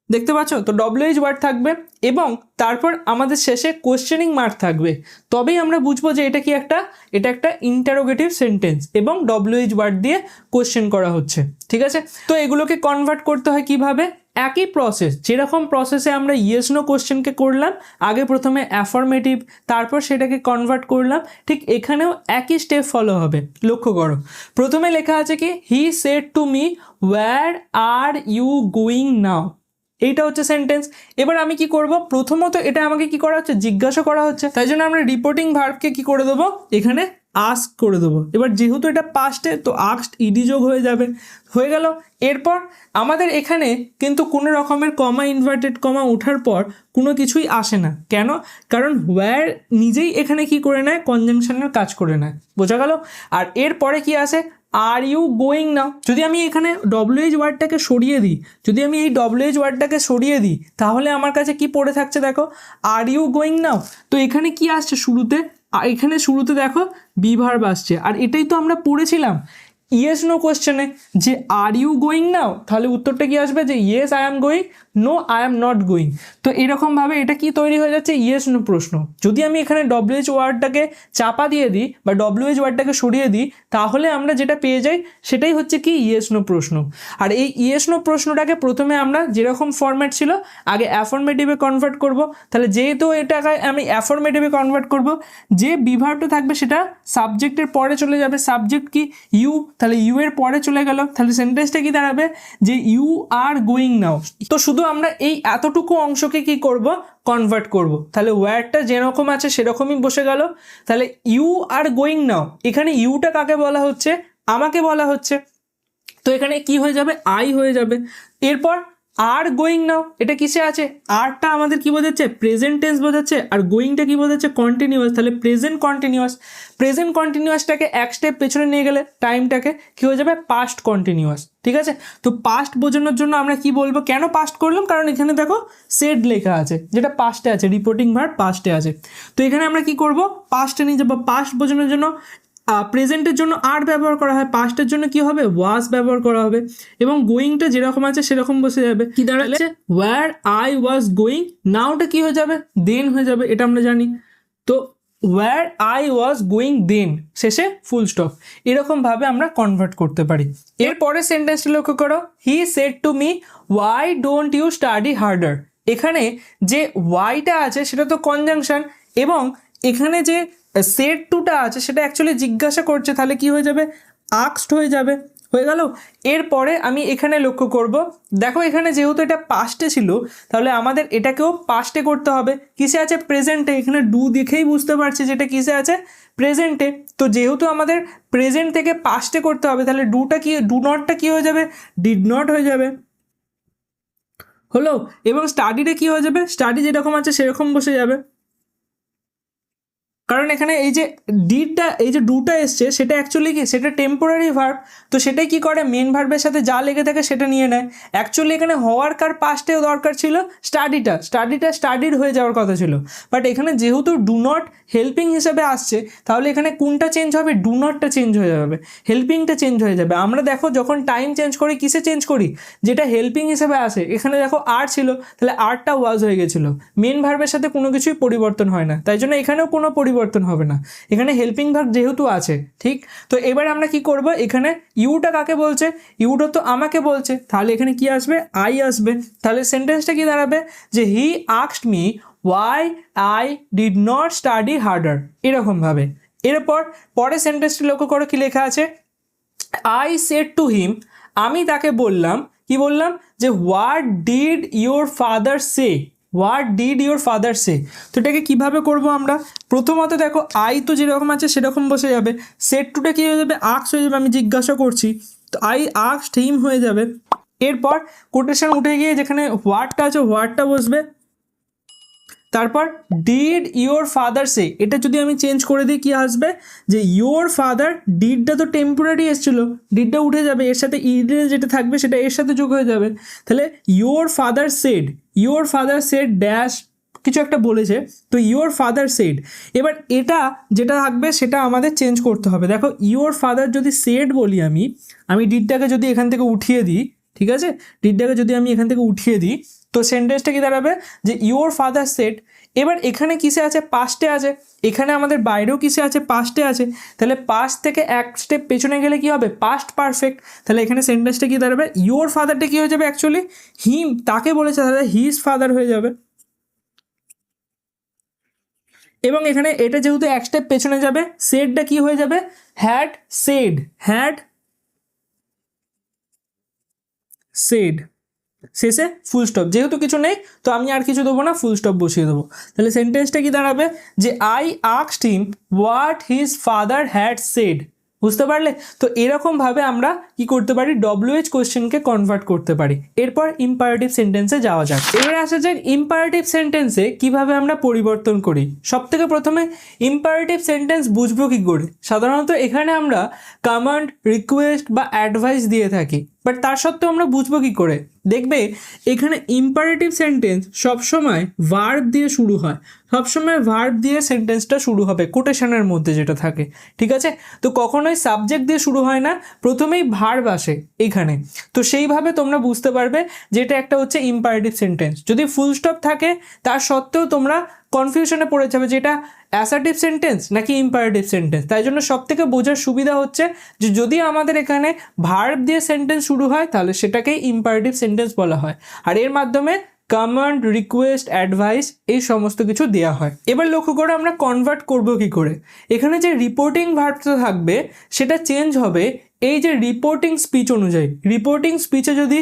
দেখতে পাচ্ছ, তো WH ওয়ার্ড থাকবে, এবং তারপর আমাদের শেষে কোশ্চেনিং মার্ক থাকবে। তবেই আমরা বুঝবো যে এটা কি এটা একটা ইন্টারোগেটিভ সেন্টেন্স এবং WH ওয়ার্ড দিয়ে কোশ্চেন করা হচ্ছে, ঠিক আছে। তো এগুলোকে কনভার্ট করতে হয় কিভাবে, একই প্রসেস, যেরকম প্রসেসে আমরা ইয়েস নো কোশ্চেনকে করলাম, আগে প্রথমে অ্যাফার্মেটিভ, তারপর সেটাকে কনভার্ট করলাম, ঠিক এখানেও একই স্টেপ ফলো হবে। লক্ষ্য করো, প্রথমে লেখা আছে কি, he said to me where are you going now, এইটা হচ্ছে সেন্টেন্স। এবার আমি কি করব, প্রথমত এটা আমাকে কি করা হচ্ছে, জিজ্ঞাসা করা হচ্ছে, তাই জন্য আমরা রিপোর্টিং ভার্বকে কি করে দেবো, এখানে আস্ক করে দেবো। এবার যেহেতু এটা পাস্টে, তো আস্কড ইডি যোগ হয়ে যাবে, হয়ে গেল। এরপর আমাদের এখানে কিন্তু কোনো রকমের কমা, ইনভার্টেড কমা ওঠার পর কোনো কিছুই আসে না, কেন, কারণ ওয়্যার নিজেই এখানে কি করে নেয়, কনজাংশনের কাজ করে নেয়, বোঝা গেল। আর এরপরে কি আসে, আর ইউ গোয়িং নাও। যদি আমি এখানে ডব্লিউএইচ ওয়ার্ডটাকে সরিয়ে দিই, যদি আমি এই ডব্লিউএইচ ওয়ার্ডটাকে সরিয়ে দিই, তাহলে আমার কাছে কি পড়ে থাকছে দেখো, আর ইউ গোয়িং নাও। তো এখানে কি আসছে শুরুতে, এখানে শুরুতে দেখো বি ভার্ব আসছে, আর এটাই তো আমরা পড়েছিলাম ইয়েস নো কোশ্চেনে যে আর ইউ গোয়িং নাও, তাহলে উত্তরটা কি আসবে যে yes I am going, no I am not going. তো এরকমভাবে এটা কি তৈরি হয়ে যাচ্ছে, ইয়েস নো প্রশ্ন। যদি আমি এখানে ডব্লিউএইচ ওয়ার্ডটাকে চাপা দিয়ে দিই বা ডব্লিউএইচ ওয়ার্ডটাকে সরিয়ে দিই, তাহলে আমরা যেটা পেয়ে যাই সেটাই হচ্ছে কি ইয়েস নো প্রশ্ন। আর এই ইয়েস নো প্রশ্নটাকে প্রথমে আমরা যেরকম ফরম্যাট ছিল আগে অ্যাফার্মেটিভে কনভার্ট করব। তাহলে যেহেতু এটাকে আমি অ্যাফার্মেটিভে কনভার্ট করব, যে বিভার্বটা থাকবে সেটা সাবজেক্টের পরে চলে যাবে। সাবজেক্ট কি ইউ, তাহলে ইউ এর পরে চলে গেল, তাহলে সেন্টেন্সটা কি দাঁড়াবে যে ইউ আর গোয়িং নাও। তো শুধু আমরা এই এতটুকু অংশকে কি করব, কনভার্ট করব। তাহলে ওয়্যারটা যেরকম আছে সেরকমই বসে গেল। তাহলে ইউ আর গোয়িং নাও, এখানে ইউটা কাকে বলা হচ্ছে, আমাকে বলা হচ্ছে, তো এখানে কি হয়ে যাবে, আই হয়ে যাবে। এরপর আর গোয়িং নাও, এটা কিসে আছে, আরটা আমাদের কি বোঝাচ্ছে, প্রেজেন্ট টেন্স বোঝাচ্ছে, আর গোয়িংটা কি বোঝাচ্ছে, কন্টিনিউয়াস। তাহলে প্রেজেন্ট কন্টিনিউয়াস, প্রেজেন্ট কন্টিনিউয়াসটাকে এক স্টেপ পেছনে নিয়ে গেলে টাইমটাকে কি হয়ে যাবে, পাস্ট কন্টিনিউয়াস। ঠিক আছে, তো পাস্ট বোঝানোর জন্য আমরা কি বলবো, কেন পাস্ট করলাম, কারণ এখানে দেখো সেড লেখা আছে যেটা পাস্টে আছে, রিপোর্টিং ভার্ব পাস্টে আছে। তো এখানে আমরা কি করব, পাস্টে নিয়ে যাবো। পাস্ট বোঝানোর জন্য প্রেজেন্টের জন্য আর ব্যবহার করা হয়, পাস্টের জন্য কি হবে, ওয়াজ ব্যবহার করা হবে, এবং গোয়িংটা যেরকম আছে সেরকম বসে যাবে। কি দাঁড়াচ্ছে, ওয়্যার আই ওয়াজ গোয়িং, নাওটা কি হয়ে যাবে, দেন হয়ে যাবে, এটা আমরা জানি। তো where I was going then, শেষে ফুল স্টপ। এরকমভাবে আমরা কনভার্ট করতে পারি। এরপরে সেন্টেন্সটা লক্ষ্য করো, he said to me why don't you study harder. এখানে যে ওয়াইটা আছে সেটা তো কনজাংশন, এবং এখানে যে সেড টুটা আছে সেটা অ্যাকচুয়ালি জিজ্ঞাসা করছে, তাহলে কি হয়ে যাবে, আস্কড হয়ে যাবে, হয়ে গেল। এরপরে আমি এখানে লক্ষ্য করব, দেখো এখানে যেহেতু এটা পাস্টে ছিল, তাহলে আমাদের এটাকেও পাস্টে করতে হবে। কিসে আছে, প্রেজেন্টে। এখানে ডু দেখেই বুঝতে পারছি যেটা কিসে আছে, প্রেজেন্টে। তো যেহেতু আমাদের প্রেজেন্ট থেকে পাস্টে করতে হবে, তাহলে ডুটা কি, ডু নটটা কি হয়ে যাবে, ডিড নট হয়ে যাবে, হলো। এবং স্টাডিটা কি হয়ে যাবে, স্টাডি যেরকম আছে সেরকম বসে যাবে, কারণ এখানে এই যে ডিডটা, এই যে ডুটা এসছে সেটা অ্যাকচুয়ালি কি, সেটা টেম্পোরারি ভার্ব। তো সেটাই কি করে, মেন ভার্বের সাথে যা লেগে থাকে সেটা নিয়ে নেয়। অ্যাকচুয়ালি এখানে হওয়ার কার পাস্টেও দরকার ছিল স্টাডিটা, স্টাডিড হয়ে যাওয়ার কথা ছিল। বাট এখানে যেহেতু ডু নট হেল্পিং হিসেবে আসছে, তাহলে এখানে কোনটা চেঞ্জ হবে, ডু নটটা চেঞ্জ হয়ে যাবে, হেল্পিংটা চেঞ্জ হয়ে যাবে। আমরা দেখো যখন টাইম চেঞ্জ করি কিসে চেঞ্জ করি, যেটা হেল্পিং হিসেবে আসে। এখানে দেখো আর ছিল, তাহলে আরটা ওয়াজ হয়ে গেছিলো। মেন ভার্বের সাথে কোনো কিছুই পরিবর্তন হয় না, তাই জন্য এখানেও কোনো পরিবর্তন হবে না, এখানে হেল্পিং ভার্ব যেহেতু আছে। ঠিক, তো এবার আমরা কি করব, এখানে ইউটা কাকে বলছে, ইউটা তো আমাকে বলছে, তাহলে এখানে কি আসবে, আই আসবে। তাহলে সেন্টেন্সটা কি দাঁড়াবে যে he asked me why I did not study harder, এরকমভাবে। এরপর পরের সেন্টেন্সটি লক্ষ্য করো কি লেখা আছে, আই সেড টু হিম, আমি তাকে বললাম, কি বললাম, যে what did your father say, what did your father say. তো এটাকে কীভাবে করবো আমরা, প্রথমত দেখো আই তো যেরকম আছে সেরকম বসে যাবে, সেড টুটা কী হয়ে যাবে, আস্কড হয়ে যাবে, আমি জিজ্ঞাসা করছি, তো আই আস্কড হিম হয়ে যাবে। এরপর কোটেশন উঠে গিয়ে যেখানে হোয়াটটা আছে হোয়াটটা বসবে, তারপর ডিড ইউর ফাদার সে, এটা যদি আমি চেঞ্জ করে দিই কি আসবে, যে ইউর ফাদার, ডিডটা তো টেম্পোরারি এসেছিলো, ডিডটা উঠে যাবে, এর সাথে ইডে যেটা থাকবে সেটা এর সাথে যোগ হয়ে যাবে। তাহলে ইউর ফাদার সেড ড্যাশ কিছু একটা বলেছে, তো ইউর ফাদার সেড। এবার এটা যেটা থাকবে সেটা আমাদের চেঞ্জ করতে হবে। দেখো ইউর ফাদার যদি সেড বলি, আমি ডিডটাকে যদি এখান থেকে উঠিয়ে দিই, ঠিক আছে, ডিডটাকে যদি আমি এখান থেকে উঠিয়ে দিই, তো সেন্টেন্সটা কি দাঁড়াবে যে ইউর ফাদার সেড। এবার এখানে কিসে আছে, পাস্টে আছে, এখানে আমাদের বাইরেও কিসে আছে, পাস্টে আছে। তাহলে পাস্ট থেকে এক স্টেপ পেছনে গেলে কি হবে, পাস্ট পারফেক্ট। তাহলে এখানে সেন্টেন্সটা কি দাঁড়াবে, ইউর ফাদারটা কি হয়ে যাবে, অ্যাকচুয়ালি হিম, তাকে বলেছে, তাহলে হিজ ফাদার হয়ে যাবে। এবং এখানে এটা যেহেতু এক স্টেপ পেছনে যাবে, সেডটা কি হয়ে যাবে, হ্যাড সেড, শেষে ফুল স্টপ, যেহেতু কিছু নেই তো আমি আর কিছু দেবো না, ফুল স্টপ বসিয়ে দেবো। তাহলে সেন্টেন্সটা কি দাঁড়াবে, যে I asked him what his father had said. বুঝতে পারলে? তো এরকমভাবে আমরা কি করতে পারি, WH কোশ্চেনকে কনভার্ট করতে পারি। এরপর ইম্পারেটিভ সেন্টেন্সে যাওয়া যাক। এবারে আসা যাক ইম্পারেটিভ সেন্টেন্সে কিভাবে আমরা পরিবর্তন করি। সব থেকে প্রথমে ইম্পারেটিভ সেন্টেন্স বুঝবো কি করে? সাধারণত এখানে আমরা কমান্ড, রিকোয়েস্ট বা অ্যাডভাইস দিয়ে থাকি, বাট তার সত্ত্বেও আমরা বুঝবো কি করে? দেখবে এখানে ইম্পারেটিভ সেন্টেন্স সবসময় ভার্ব দিয়ে শুরু হয়, সবসময় ভার্ব দিয়ে সেন্টেন্সটা শুরু হবে কোটেশনের মধ্যে যেটা থাকে, ঠিক আছে? তো কখনোই সাবজেক্ট দিয়ে শুরু হয় না, প্রথমেই ভার্ব আসে এখানে। তো সেইভাবে তোমরা বুঝতে পারবে যে এটা একটা হচ্ছে ইম্পারেটিভ সেন্টেন্স। যদি ফুল স্টপ থাকে তার সত্ত্বেও তোমরা কনফিউশনে পড়ে যাবে যে এটা অ্যাসার্টিভ সেন্টেন্স নাকি ইম্পারেটিভ সেন্টেন্স। তাই জন্য সব থেকে বোঝার সুবিধা হচ্ছে যে যদি আমাদের এখানে ভার্ব দিয়ে সেন্টেন্স শুরু হয় তাহলে সেটাকেই ইম্পারেটিভ সেন্টেন্স বলা হয়, আর এর মাধ্যমে কমান্ড, রিকোয়েস্ট, অ্যাডভাইস এই সমস্ত কিছু দেওয়া হয়। এবার লক্ষ্য করে আমরা কনভার্ট করব কি করে। এখানে যে রিপোর্টিং ভার্বটা থাকবে সেটা চেঞ্জ হবে এই যে রিপোর্টিং স্পিচ অনুযায়ী। রিপোর্টিং স্পিচে যদি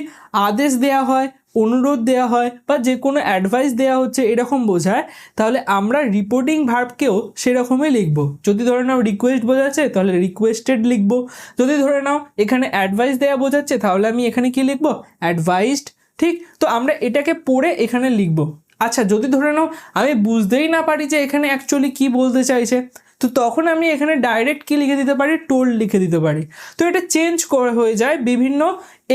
আদেশ দেওয়া হয়, অনুরোধ দেওয়া হয় বা যে কোনো অ্যাডভাইস দেওয়া হচ্ছে এরকম বোঝায়, তাহলে আমরা রিপোর্টিং ভার্বকেও সেরকমই লিখবো। যদি ধরে নাও রিকোয়েস্ট বোঝাচ্ছে তাহলে রিকোয়েস্টেড লিখবো, যদি ধরে নাও এখানে অ্যাডভাইস দেওয়া বোঝাচ্ছে তাহলে আমি এখানে কি লিখবো, অ্যাডভাইসড। ঠিক, তো আমরা এটাকে পড়ে এখানে লিখবো। আচ্ছা, যদি ধরে নাও আমি বুঝতেই না পারি যে এখানে অ্যাকচুয়ালি কি বলতে চাইছে, তো তখন আমি এখানে ডাইরেক্ট কি লিখে দিতে পারি, টোল্ড লিখে দিতে পারি। তো এটা চেঞ্জ করে হয়ে যায় বিভিন্ন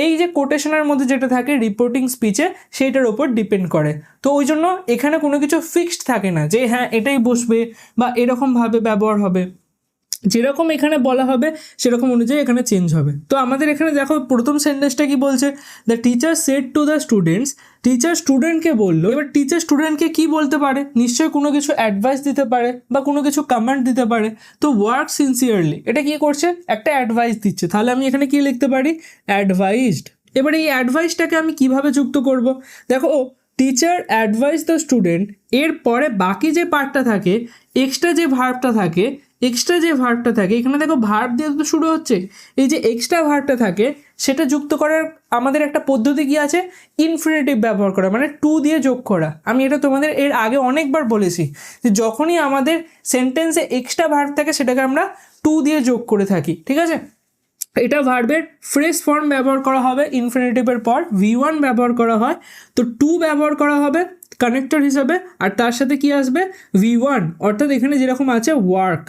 এই যে কোটেশনের মধ্যে যেটা থাকে রিপোর্টিং স্পিচে সেইটার ওপর ডিপেন্ড করে। তো ওই জন্য এখানে কোনো কিছু ফিক্সড থাকে না যে হ্যাঁ এটাই বসবে বা এরকমভাবে ব্যবহার হবে, যেরকম এখানে বলা হবে সেরকম অনুযায়ী এখানে চেঞ্জ হবে। তো আমাদের এখানে দেখো প্রথম সেন্টেন্সটা কি বলছে, the teacher said to the students, teacher স্টুডেন্টকে বললো। এবার টিচার স্টুডেন্টকে কি বলতে পারে, নিশ্চয়ই কোনো কিছু অ্যাডভাইস দিতে পারে বা কোনো কিছু কমান্ড দিতে পারে। তো ওয়ার্ক সিনসিয়ারলি, এটা কি করছে, একটা অ্যাডভাইস দিচ্ছে, তাহলে আমি এখানে কি লিখতে পারি, অ্যাডভাইসড। এবার এই অ্যাডভাইসটাকে আমি কিভাবে যুক্ত করব, দেখো টিচার অ্যাডভাইস দ্য স্টুডেন্ট, এর পরে বাকি যে পার্টটা থাকে, এক্সট্রা যে ভার্বটা থাকে, এখানে দেখো ভার্ব দিয়ে তো শুরু হচ্ছে, এই যে এক্সট্রা ভার্বটা থাকে সেটা যুক্ত করার আমাদের একটা পদ্ধতি কি আছে, ইনফিনিটিভ ব্যবহার করা, মানে টু দিয়ে যোগ করা। আমি এটা তোমাদের এর আগে অনেকবার বলেছি যে যখনই আমাদের সেন্টেন্সে এক্সট্রা ভার্ব থাকে সেটাকে আমরা টু দিয়ে যোগ করে থাকি, ঠিক আছে? এটা ভার্বের ফ্রেজ ফর্ম ব্যবহার করা হবে, ইনফিনিটিভের পর V1 ব্যবহার করা হয়, তো টু ব্যবহার করা হবে কানেক্টর হিসাবে, আর তার সাথে কি আসবে, V1, অর্থাৎ এখানে যেরকম আছে ওয়ার্ক।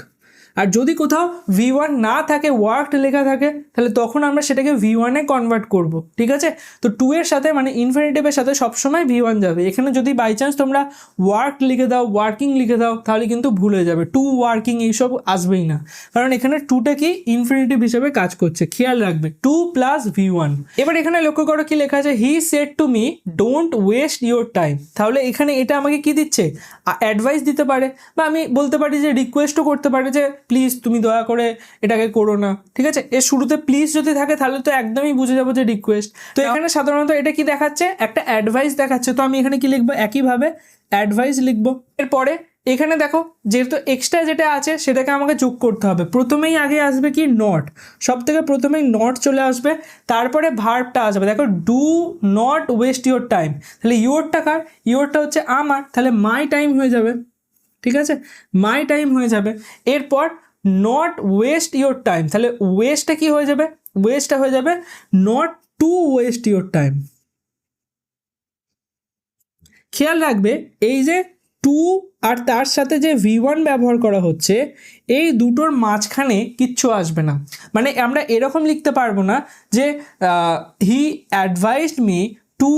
আর যদি কোথাও V1 না থাকে, ওয়ার্কড লেখা থাকে, তাহলে তখন আমরা সেটাকে V1 এ কনভার্ট করব, ঠিক আছে? তো টু এর সাথে মানে ইনফিনিটিভের সাথে সবসময় V1 যাবে। এখানে যদি বাই চান্স তোমরা ওয়ার্ক লিখে দাও, ওয়ার্কিং লিখে দাও, তাহলে কিন্তু ভুল হয়ে যাবে, টু ওয়ার্কিং এইসব আসবেই না, কারণ এখানে টুটা কি ইনফিনিটিভ হিসেবে কাজ করছে, খেয়াল রাখবে, টু প্লাস V1। এবার এখানে লক্ষ্য করো কি লেখা আছে, হি said to me don't waste your time. তাহলে এখানে এটা আমাকে কি দিচ্ছে, অ্যাডভাইস দিতে পারে, বা আমি বলতে পারি যে রিকোয়েস্টও করতে পারে যে প্লিজ তুমি দয়া করে এটাকে করো না, ঠিক আছে? এর শুরুতে প্লিজ যদি থাকে তাহলে তো একদমই বুঝে যাবো যে রিকোয়েস্ট। তো এখানে সাধারণত এটা কি দেখাচ্ছে, একটা অ্যাডভাইস দেখাচ্ছে, তো আমি এখানে কি লিখবো, একইভাবে অ্যাডভাইস লিখবো। এরপরে এখানে দেখো যেহেতু এক্সট্রা যেটা আছে সেটাকে আমাকে যোগ করতে হবে। প্রথমেই আগে আসবে কি, নট, সব থেকে প্রথমেই নট চলে আসবে, তারপরে ভার্বটা আসবে। দেখো do not waste your time, তাহলে ইউরটা কার, ইউরটা হচ্ছে আমার, তাহলে মাই টাইম হয়ে যাবে, ঠিক আছে? মাই টাইম হয়ে যাবে। এরপর নট ওয়েস্ট ইউর টাইম, তাহলে ওয়েস্টটা কি হয়ে যাবে, ওয়েস্টটা হয়ে যাবে not to waste your time. খেয়াল রাখবে এই যে টু আর তার সাথে যে V1 ব্যবহার করা হচ্ছে, এই দুটোর মাঝখানে কিচ্ছু আসবে না। মানে আমরা এরকম লিখতে পারবো না যে he advised me to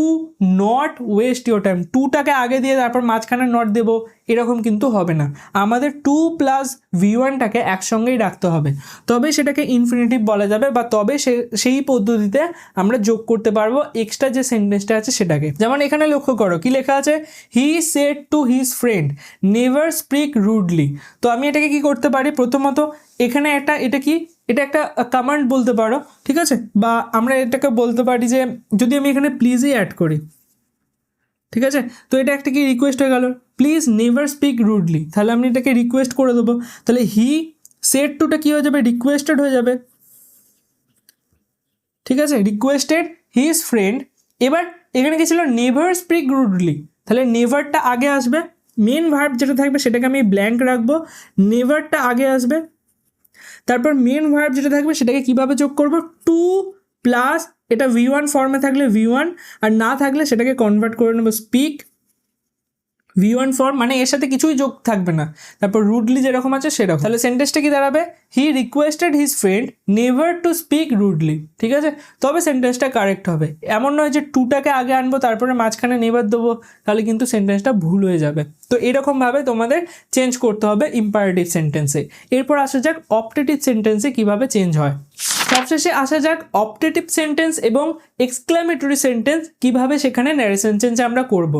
not waste your time, টুটাকে আগে দিয়ে তারপর মাঝখানে নট দেবো, এরকম কিন্তু হবে না। আমাদের টু প্লাস V1টাকে একসঙ্গেই রাখতে হবে, তবে সেটাকে ইনফিনিটিভ বলা যাবে, বা তবে সেই পদ্ধতিতে আমরা যোগ করতে পারবো এক্সট্রা যে সেন্টেন্সটা আছে সেটাকে। যেমন এখানে লক্ষ্য করো কি লেখা আছে, হি said to his friend never speak rudely. তো আমি এটাকে কি করতে পারি, প্রথমত এখানে এটা কি, এটা একটা কমান্ড বলতে পারো, ঠিক আছে? বা আমরা এটাকে বলতে পারি যে যদি আমি এখানে প্লিজই অ্যাড করি, ঠিক আছে? তো এটা একটা কি রিকোয়েস্ট হয়ে গেল, প্লিজ নেভার স্পিক রুডলি, তাহলে আমি এটাকে রিকোয়েস্ট করে দেবো, তাহলে হি সেড টুটা কি হয়ে যাবে, রিকোয়েস্টেড হয়ে যাবে, ঠিক আছে? Requested his friend. এবার এখানে কি ছিল, নেভার স্পিক রুডলি, তাহলে নেভারটা আগে আসবে, মেন ভার্ব যেটা থাকবে সেটাকে আমি ব্ল্যাঙ্ক রাখবো, নেভারটা আগে আসবে, তারপর মেন ভার্ব যেটা থাকবে সেটাকে কিভাবে যোগ করব, টু প্লাস এটা V1 ফর্মে থাকলে V1, আর না থাকলে সেটাকে কনভার্ট করে নেবো স্পিক V1 ফর্ম, মানে এর সাথে কিছুই যোগ থাকবে না, তারপর রুডলি যেরকম আছে সেরকম। তাহলে সেন্টেন্সটা কি দাঁড়াবে? He requested his friend never to speak rudely, ঠিক আছে? তবে সেন্টেন্সটা কারেক্ট হবে। এমন নয় যে টুটাকে আগে আনবো তারপরে মাঝখানে নেভার দেবো, তাহলে কিন্তু সেন্টেন্সটা ভুল হয়ে যাবে। তো এরকমভাবে তোমাদের চেঞ্জ করতে হবে ইম্পারেটিভ সেন্টেন্সে। এরপর আসা যাক অপটেটিভ সেন্টেন্সে কীভাবে চেঞ্জ হয়। সবশেষে আসা যাক অপটেটিভ সেন্টেন্স এবং এক্সক্লামেটরি সেন্টেন্স কীভাবে সেখানে ন্যারেশন চেঞ্জ আমরা করব।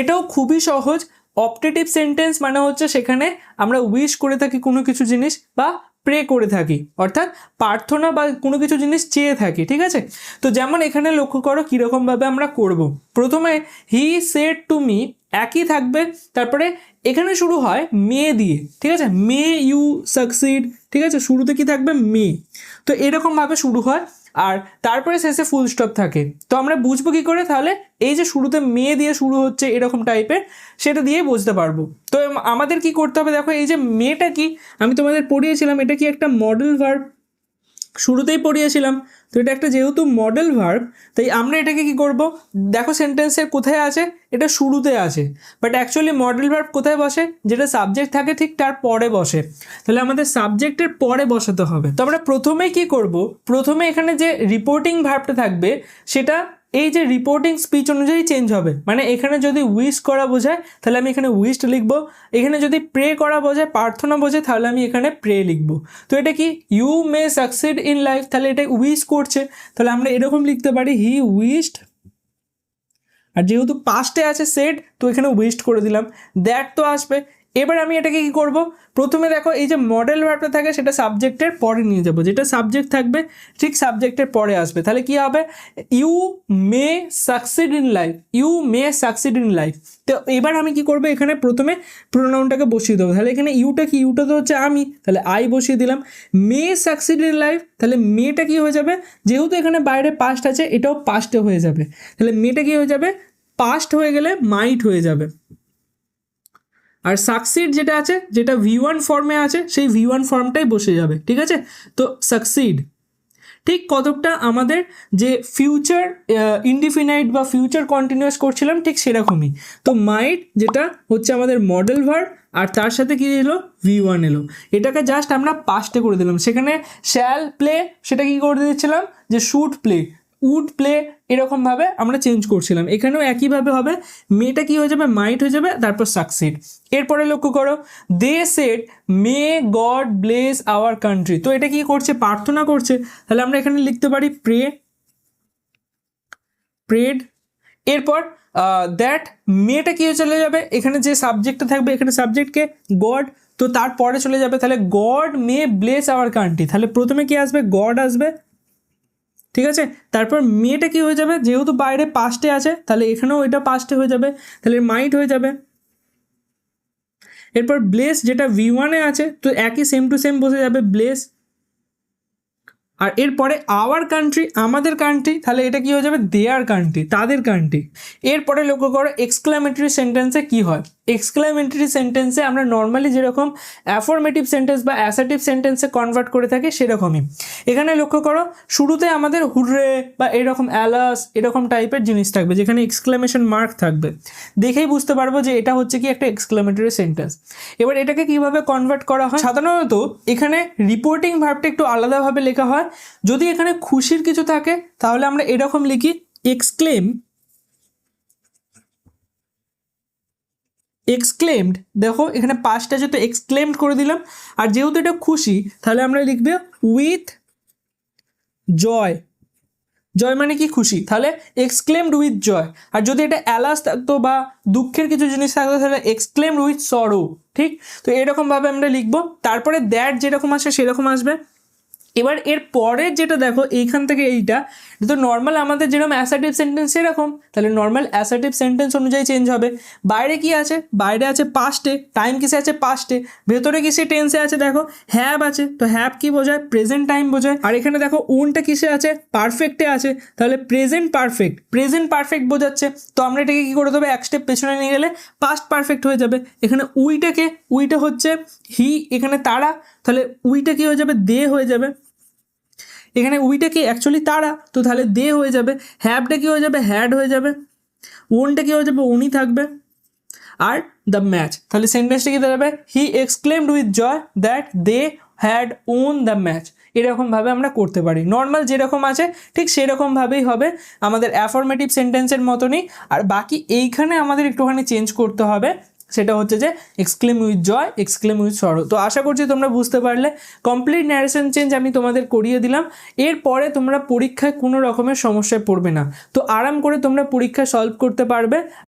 এটাও খুবই সহজ। অপটেটিভ সেন্টেন্স মানে হচ্ছে সেখানে আমরা উইশ করে থাকি কোনো কিছু জিনিস বা প্রে করে থাকি, অর্থাৎ প্রার্থনা বা কোনো কিছু জিনিস চেয়ে থাকি, ঠিক আছে? তো যেমন এখানে লক্ষ্য করো কীরকমভাবে আমরা করব। প্রথমে হি সেড টু মি, একই থাকবে, তারপরে এখানে শুরু হয় মে দিয়ে, ঠিক আছে? মে ইউ সাকসিড, ঠিক আছে? শুরুতে কি থাকবে? মে। তো এরকমভাবে শুরু হয় আর তারপরে শেষে ফুল স্টপ থাকে। তো আমরা বুঝবো কী করে? তাহলে এই যে শুরুতে মে দিয়ে শুরু হচ্ছে এরকম টাইপের, সেটা দিয়ে বুঝতে পারবো। তো আমাদের কি করতে হবে? দেখো এই যে মেটা কি আমি তোমাদের পড়িয়েছিলাম, এটা কি একটা মডেল ভার্ব, শুরুতেই পড়িয়েছিলাম। তো এটা একটা যেহেতু মডেল ভার্ব, তাই আমরা এটাকে কি করব? দেখো সেন্টেন্সের কোথায় আছে? এটা শুরুতে আছে, বাট অ্যাকচুয়ালি মডেল ভার্ব কোথায় বসে? যেটা সাবজেক্ট থাকে ঠিক তার পরে বসে। তাহলে আমাদের সাবজেক্টের পরে বসাতে হবে। তো আমরা প্রথমেই কি করব? প্রথমে এখানে যে রিপোর্টিং ভার্বটা থাকবে সেটা এই যে রিপোর্টিং স্পিচ অনুযায়ী চেঞ্জ হবে। মানে এখানে যদি উইশ করা বোঝায় তাহলে আমি এখানে উইশড লিখবো, এখানে যদি প্রে করা বোঝায়, প্রার্থনা বোঝায়, তাহলে আমি এখানে প্রে লিখবো। তো এটা কি? You may succeed in life, তাহলে এটা উইশ করছে, তাহলে আমরা এরকম লিখতে পারি হি উইশড, আর যেহেতু পাস্টে আছে সেড, তো এখানে উইশড করে দিলাম। দ্যাট তো আসবে। এবার আমি এটাকে কি করব? প্রথমে দেখো এই যে মডেল ভার্বটা থাকে সেটা সাবজেক্টের পরে নিয়ে যাব, যেটা সাবজেক্ট থাকবে ঠিক সাবজেক্টের পরে আসবে। তাহলে কি হবে? You may succeed in life, you may succeed in life. তো এবার আমি কি করব? এখানে প্রথমে প্রোনাউনটাকে বসিয়ে দেবো। তাহলে এখানে ইউটা কি? ইউটা তো হচ্ছে আমি, তাহলে আই বসিয়ে দিলাম। মে সাকসিড ইন লাইফ, তাহলে মেটা কি হয়ে যাবে? যেহেতু এখানে বাইরে পাস্ট আছে, এটাও পাস্টে হয়ে যাবে। তাহলে মেটা কি হয়ে যাবে? পাস্ট হয়ে গেলে মাইট হয়ে যাবে। আর সাকসিড যেটা আছে, যেটা V1 ফর্মে আছে, সেই V1 ফর্মটাই বসে যাবে, ঠিক আছে? তো সাকসিড ঠিক কতকটা আমাদের যে ফিউচার ইনডিফিনাইট বা ফিউচার কন্টিনিউয়াস করছিলাম ঠিক সেরকমই। তো মাইট যেটা হচ্ছে আমাদের মডেল ভার্ব, আর তার সাথে কি এলো? V1 এলো। এটাকে জাস্ট আমরা পাস্টে করে দিলাম। সেখানে শ্যাল প্লে, সেটা কি করে দিচ্ছিলাম? যে শুড প্লে, উড প্লে, এরকমভাবে আমরা চেঞ্জ করছিলাম। এখানেও একইভাবে হবে। মেটা কি হয়ে যাবে? মাইট হয়ে যাবে, তারপর সাকসিড। এরপরে লক্ষ্য করো they said may God bless our country. তো এটা কি করছে? প্রার্থনা করছে। তাহলে আমরা এখানে লিখতে পারি প্রে, প্রেড। এরপর দ্যাট মেটা কি হয়ে চলে যাবে? এখানে যে সাবজেক্টটা থাকবে, এখানে সাবজেক্টকে গড, তো তারপরে চলে যাবে। তাহলে god May bless our country, তাহলে প্রথমে কি আসবে? গড আসবে, ঠিক আছে? তারপর মেয়েটা কি হয়ে যাবে? যেহেতু বাইরে পাস্টে আছে, তাহলে এখানেও এটা পাস্টে হয়ে যাবে, তাহলে মাইট হয়ে যাবে। এরপর ব্লেস যেটা V1 আছে, তো একই সেম টু সেম বসে যাবে ব্লেস। আর এরপরে আওয়ার কান্ট্রি, আমাদের কান্ট্রি, তাহলে এটা কি হয়ে যাবে? দেয়ার কান্ট্রি, তাদের কান্ট্রি। এরপরে লক্ষ্য করো এক্সক্লামেটরি সেন্টেন্সে কি হয়। এক্সক্লামেটরি সেন্টেন্সে আমরা নর্মালি যেরকম অ্যাফরমেটিভ সেন্টেন্স বা অ্যাসার্টিভ সেন্টেন্সে কনভার্ট করে থাকি সেরকমই। এখানে লক্ষ্য করো শুরুতে আমাদের হুররে বা এরকম অ্যালাস এরকম টাইপের জিনিস থাকবে, যেখানে এক্সক্লামেশন মার্ক থাকবে। দেখেই বুঝতে পারবো যে এটা হচ্ছে কি একটা এক্সক্লামেটরি সেন্টেন্স। এবার এটাকে কিভাবে কনভার্ট করা হয়? সাধারণত এখানে রিপোর্টিং ভার্বটা একটু আলাদাভাবে লেখা হয়। যদি এখানে খুশির কিছু থাকে তাহলে আমরা এরকম লিখি এক্সক্লেম, এক্সক্লেমড। দেখো এখানে পাঁচটা যেহেতু এক্সক্লেমড করে দিলাম, আর যেহেতু এটা খুশি তাহলে আমরা লিখবে উইথ জয়। জয় মানে কি? খুশি, তাহলে এক্সক্লেমড উইথ জয়। আর যদি এটা অ্যালাস থাকতো বা দুঃখের কিছু জিনিস থাকতো তাহলে এক্সক্লেমড উইথ সরো, ঠিক? তো এরকমভাবে আমরা লিখবো। তারপরে দ্যাট যেরকম আসে সেরকম আসবে। এবার এর পরের যেটা দেখো এইখান থেকে এইটা তো নর্মাল আমাদের যেরকম অ্যাসার্টিভ সেন্টেন্স সেরকম, তাহলে নর্মাল অ্যাসার্টিভ সেন্টেন্স অনুযায়ী চেঞ্জ হবে। বাইরে কি আছে? বাইরে আছে পাস্টে, টাইম কিসে আছে? পাস্টে। ভেতরে কিসে? টেন্সে আছে। দেখো হ্যাভ আছে, তো হ্যাভ কি বোঝায়? প্রেজেন্ট টাইম বোঝায়। আর এখানে দেখো ওনটা কিসে আছে? পারফেক্টে আছে, তাহলে প্রেজেন্ট পারফেক্ট, প্রেজেন্ট পারফেক্ট বোঝাচ্ছে। তো আমরা এটাকে কি করে দেবো? এক স্টেপ পেছনে নিয়ে গেলে পাস্ট পারফেক্ট হয়ে যাবে। এখানে উইটাকে, উইটা হচ্ছে হি, এখানে তারা, তাহলে উইটা কি হয়ে যাবে? দে হয়ে যাবে। এখানে উইটা কি অ্যাকচুয়ালি তারা, তো তাহলে দে হয়ে যাবে, হ্যাভটা কি হয়ে যাবে, হ্যাড হয়ে যাবে, ওনটা কি হয়ে যাবে, উনি থাকবে, আর দ্য ম্যাচ, তাহলে সেন্টেন্সটা কি দাঁড়াবে, he exclaimed with joy that they had won the match. এরকমভাবে আমরা করতে পারি, নর্মাল যেরকম আছে ঠিক সেরকমভাবেই হবে, আমাদের অ্যাফরমেটিভ সেন্টেন্সের মতনই। আর বাকি এইখানে আমাদের একটুখানি চেঞ্জ করতে হবে, সেটা হচ্ছে যে exclaim with joy, exclaim with sorrow. তো আশা করছি তোমরা বুঝতে পারলে, কমপ্লিট ন্যারেশন চেঞ্জ আমি তোমাদের করিয়ে দিলাম। এরপরে তোমরা পরীক্ষায় কোনো রকমের সমস্যায় পড়বে না, তো আরাম করে তোমরা পরীক্ষা সলভ করতে পারবে।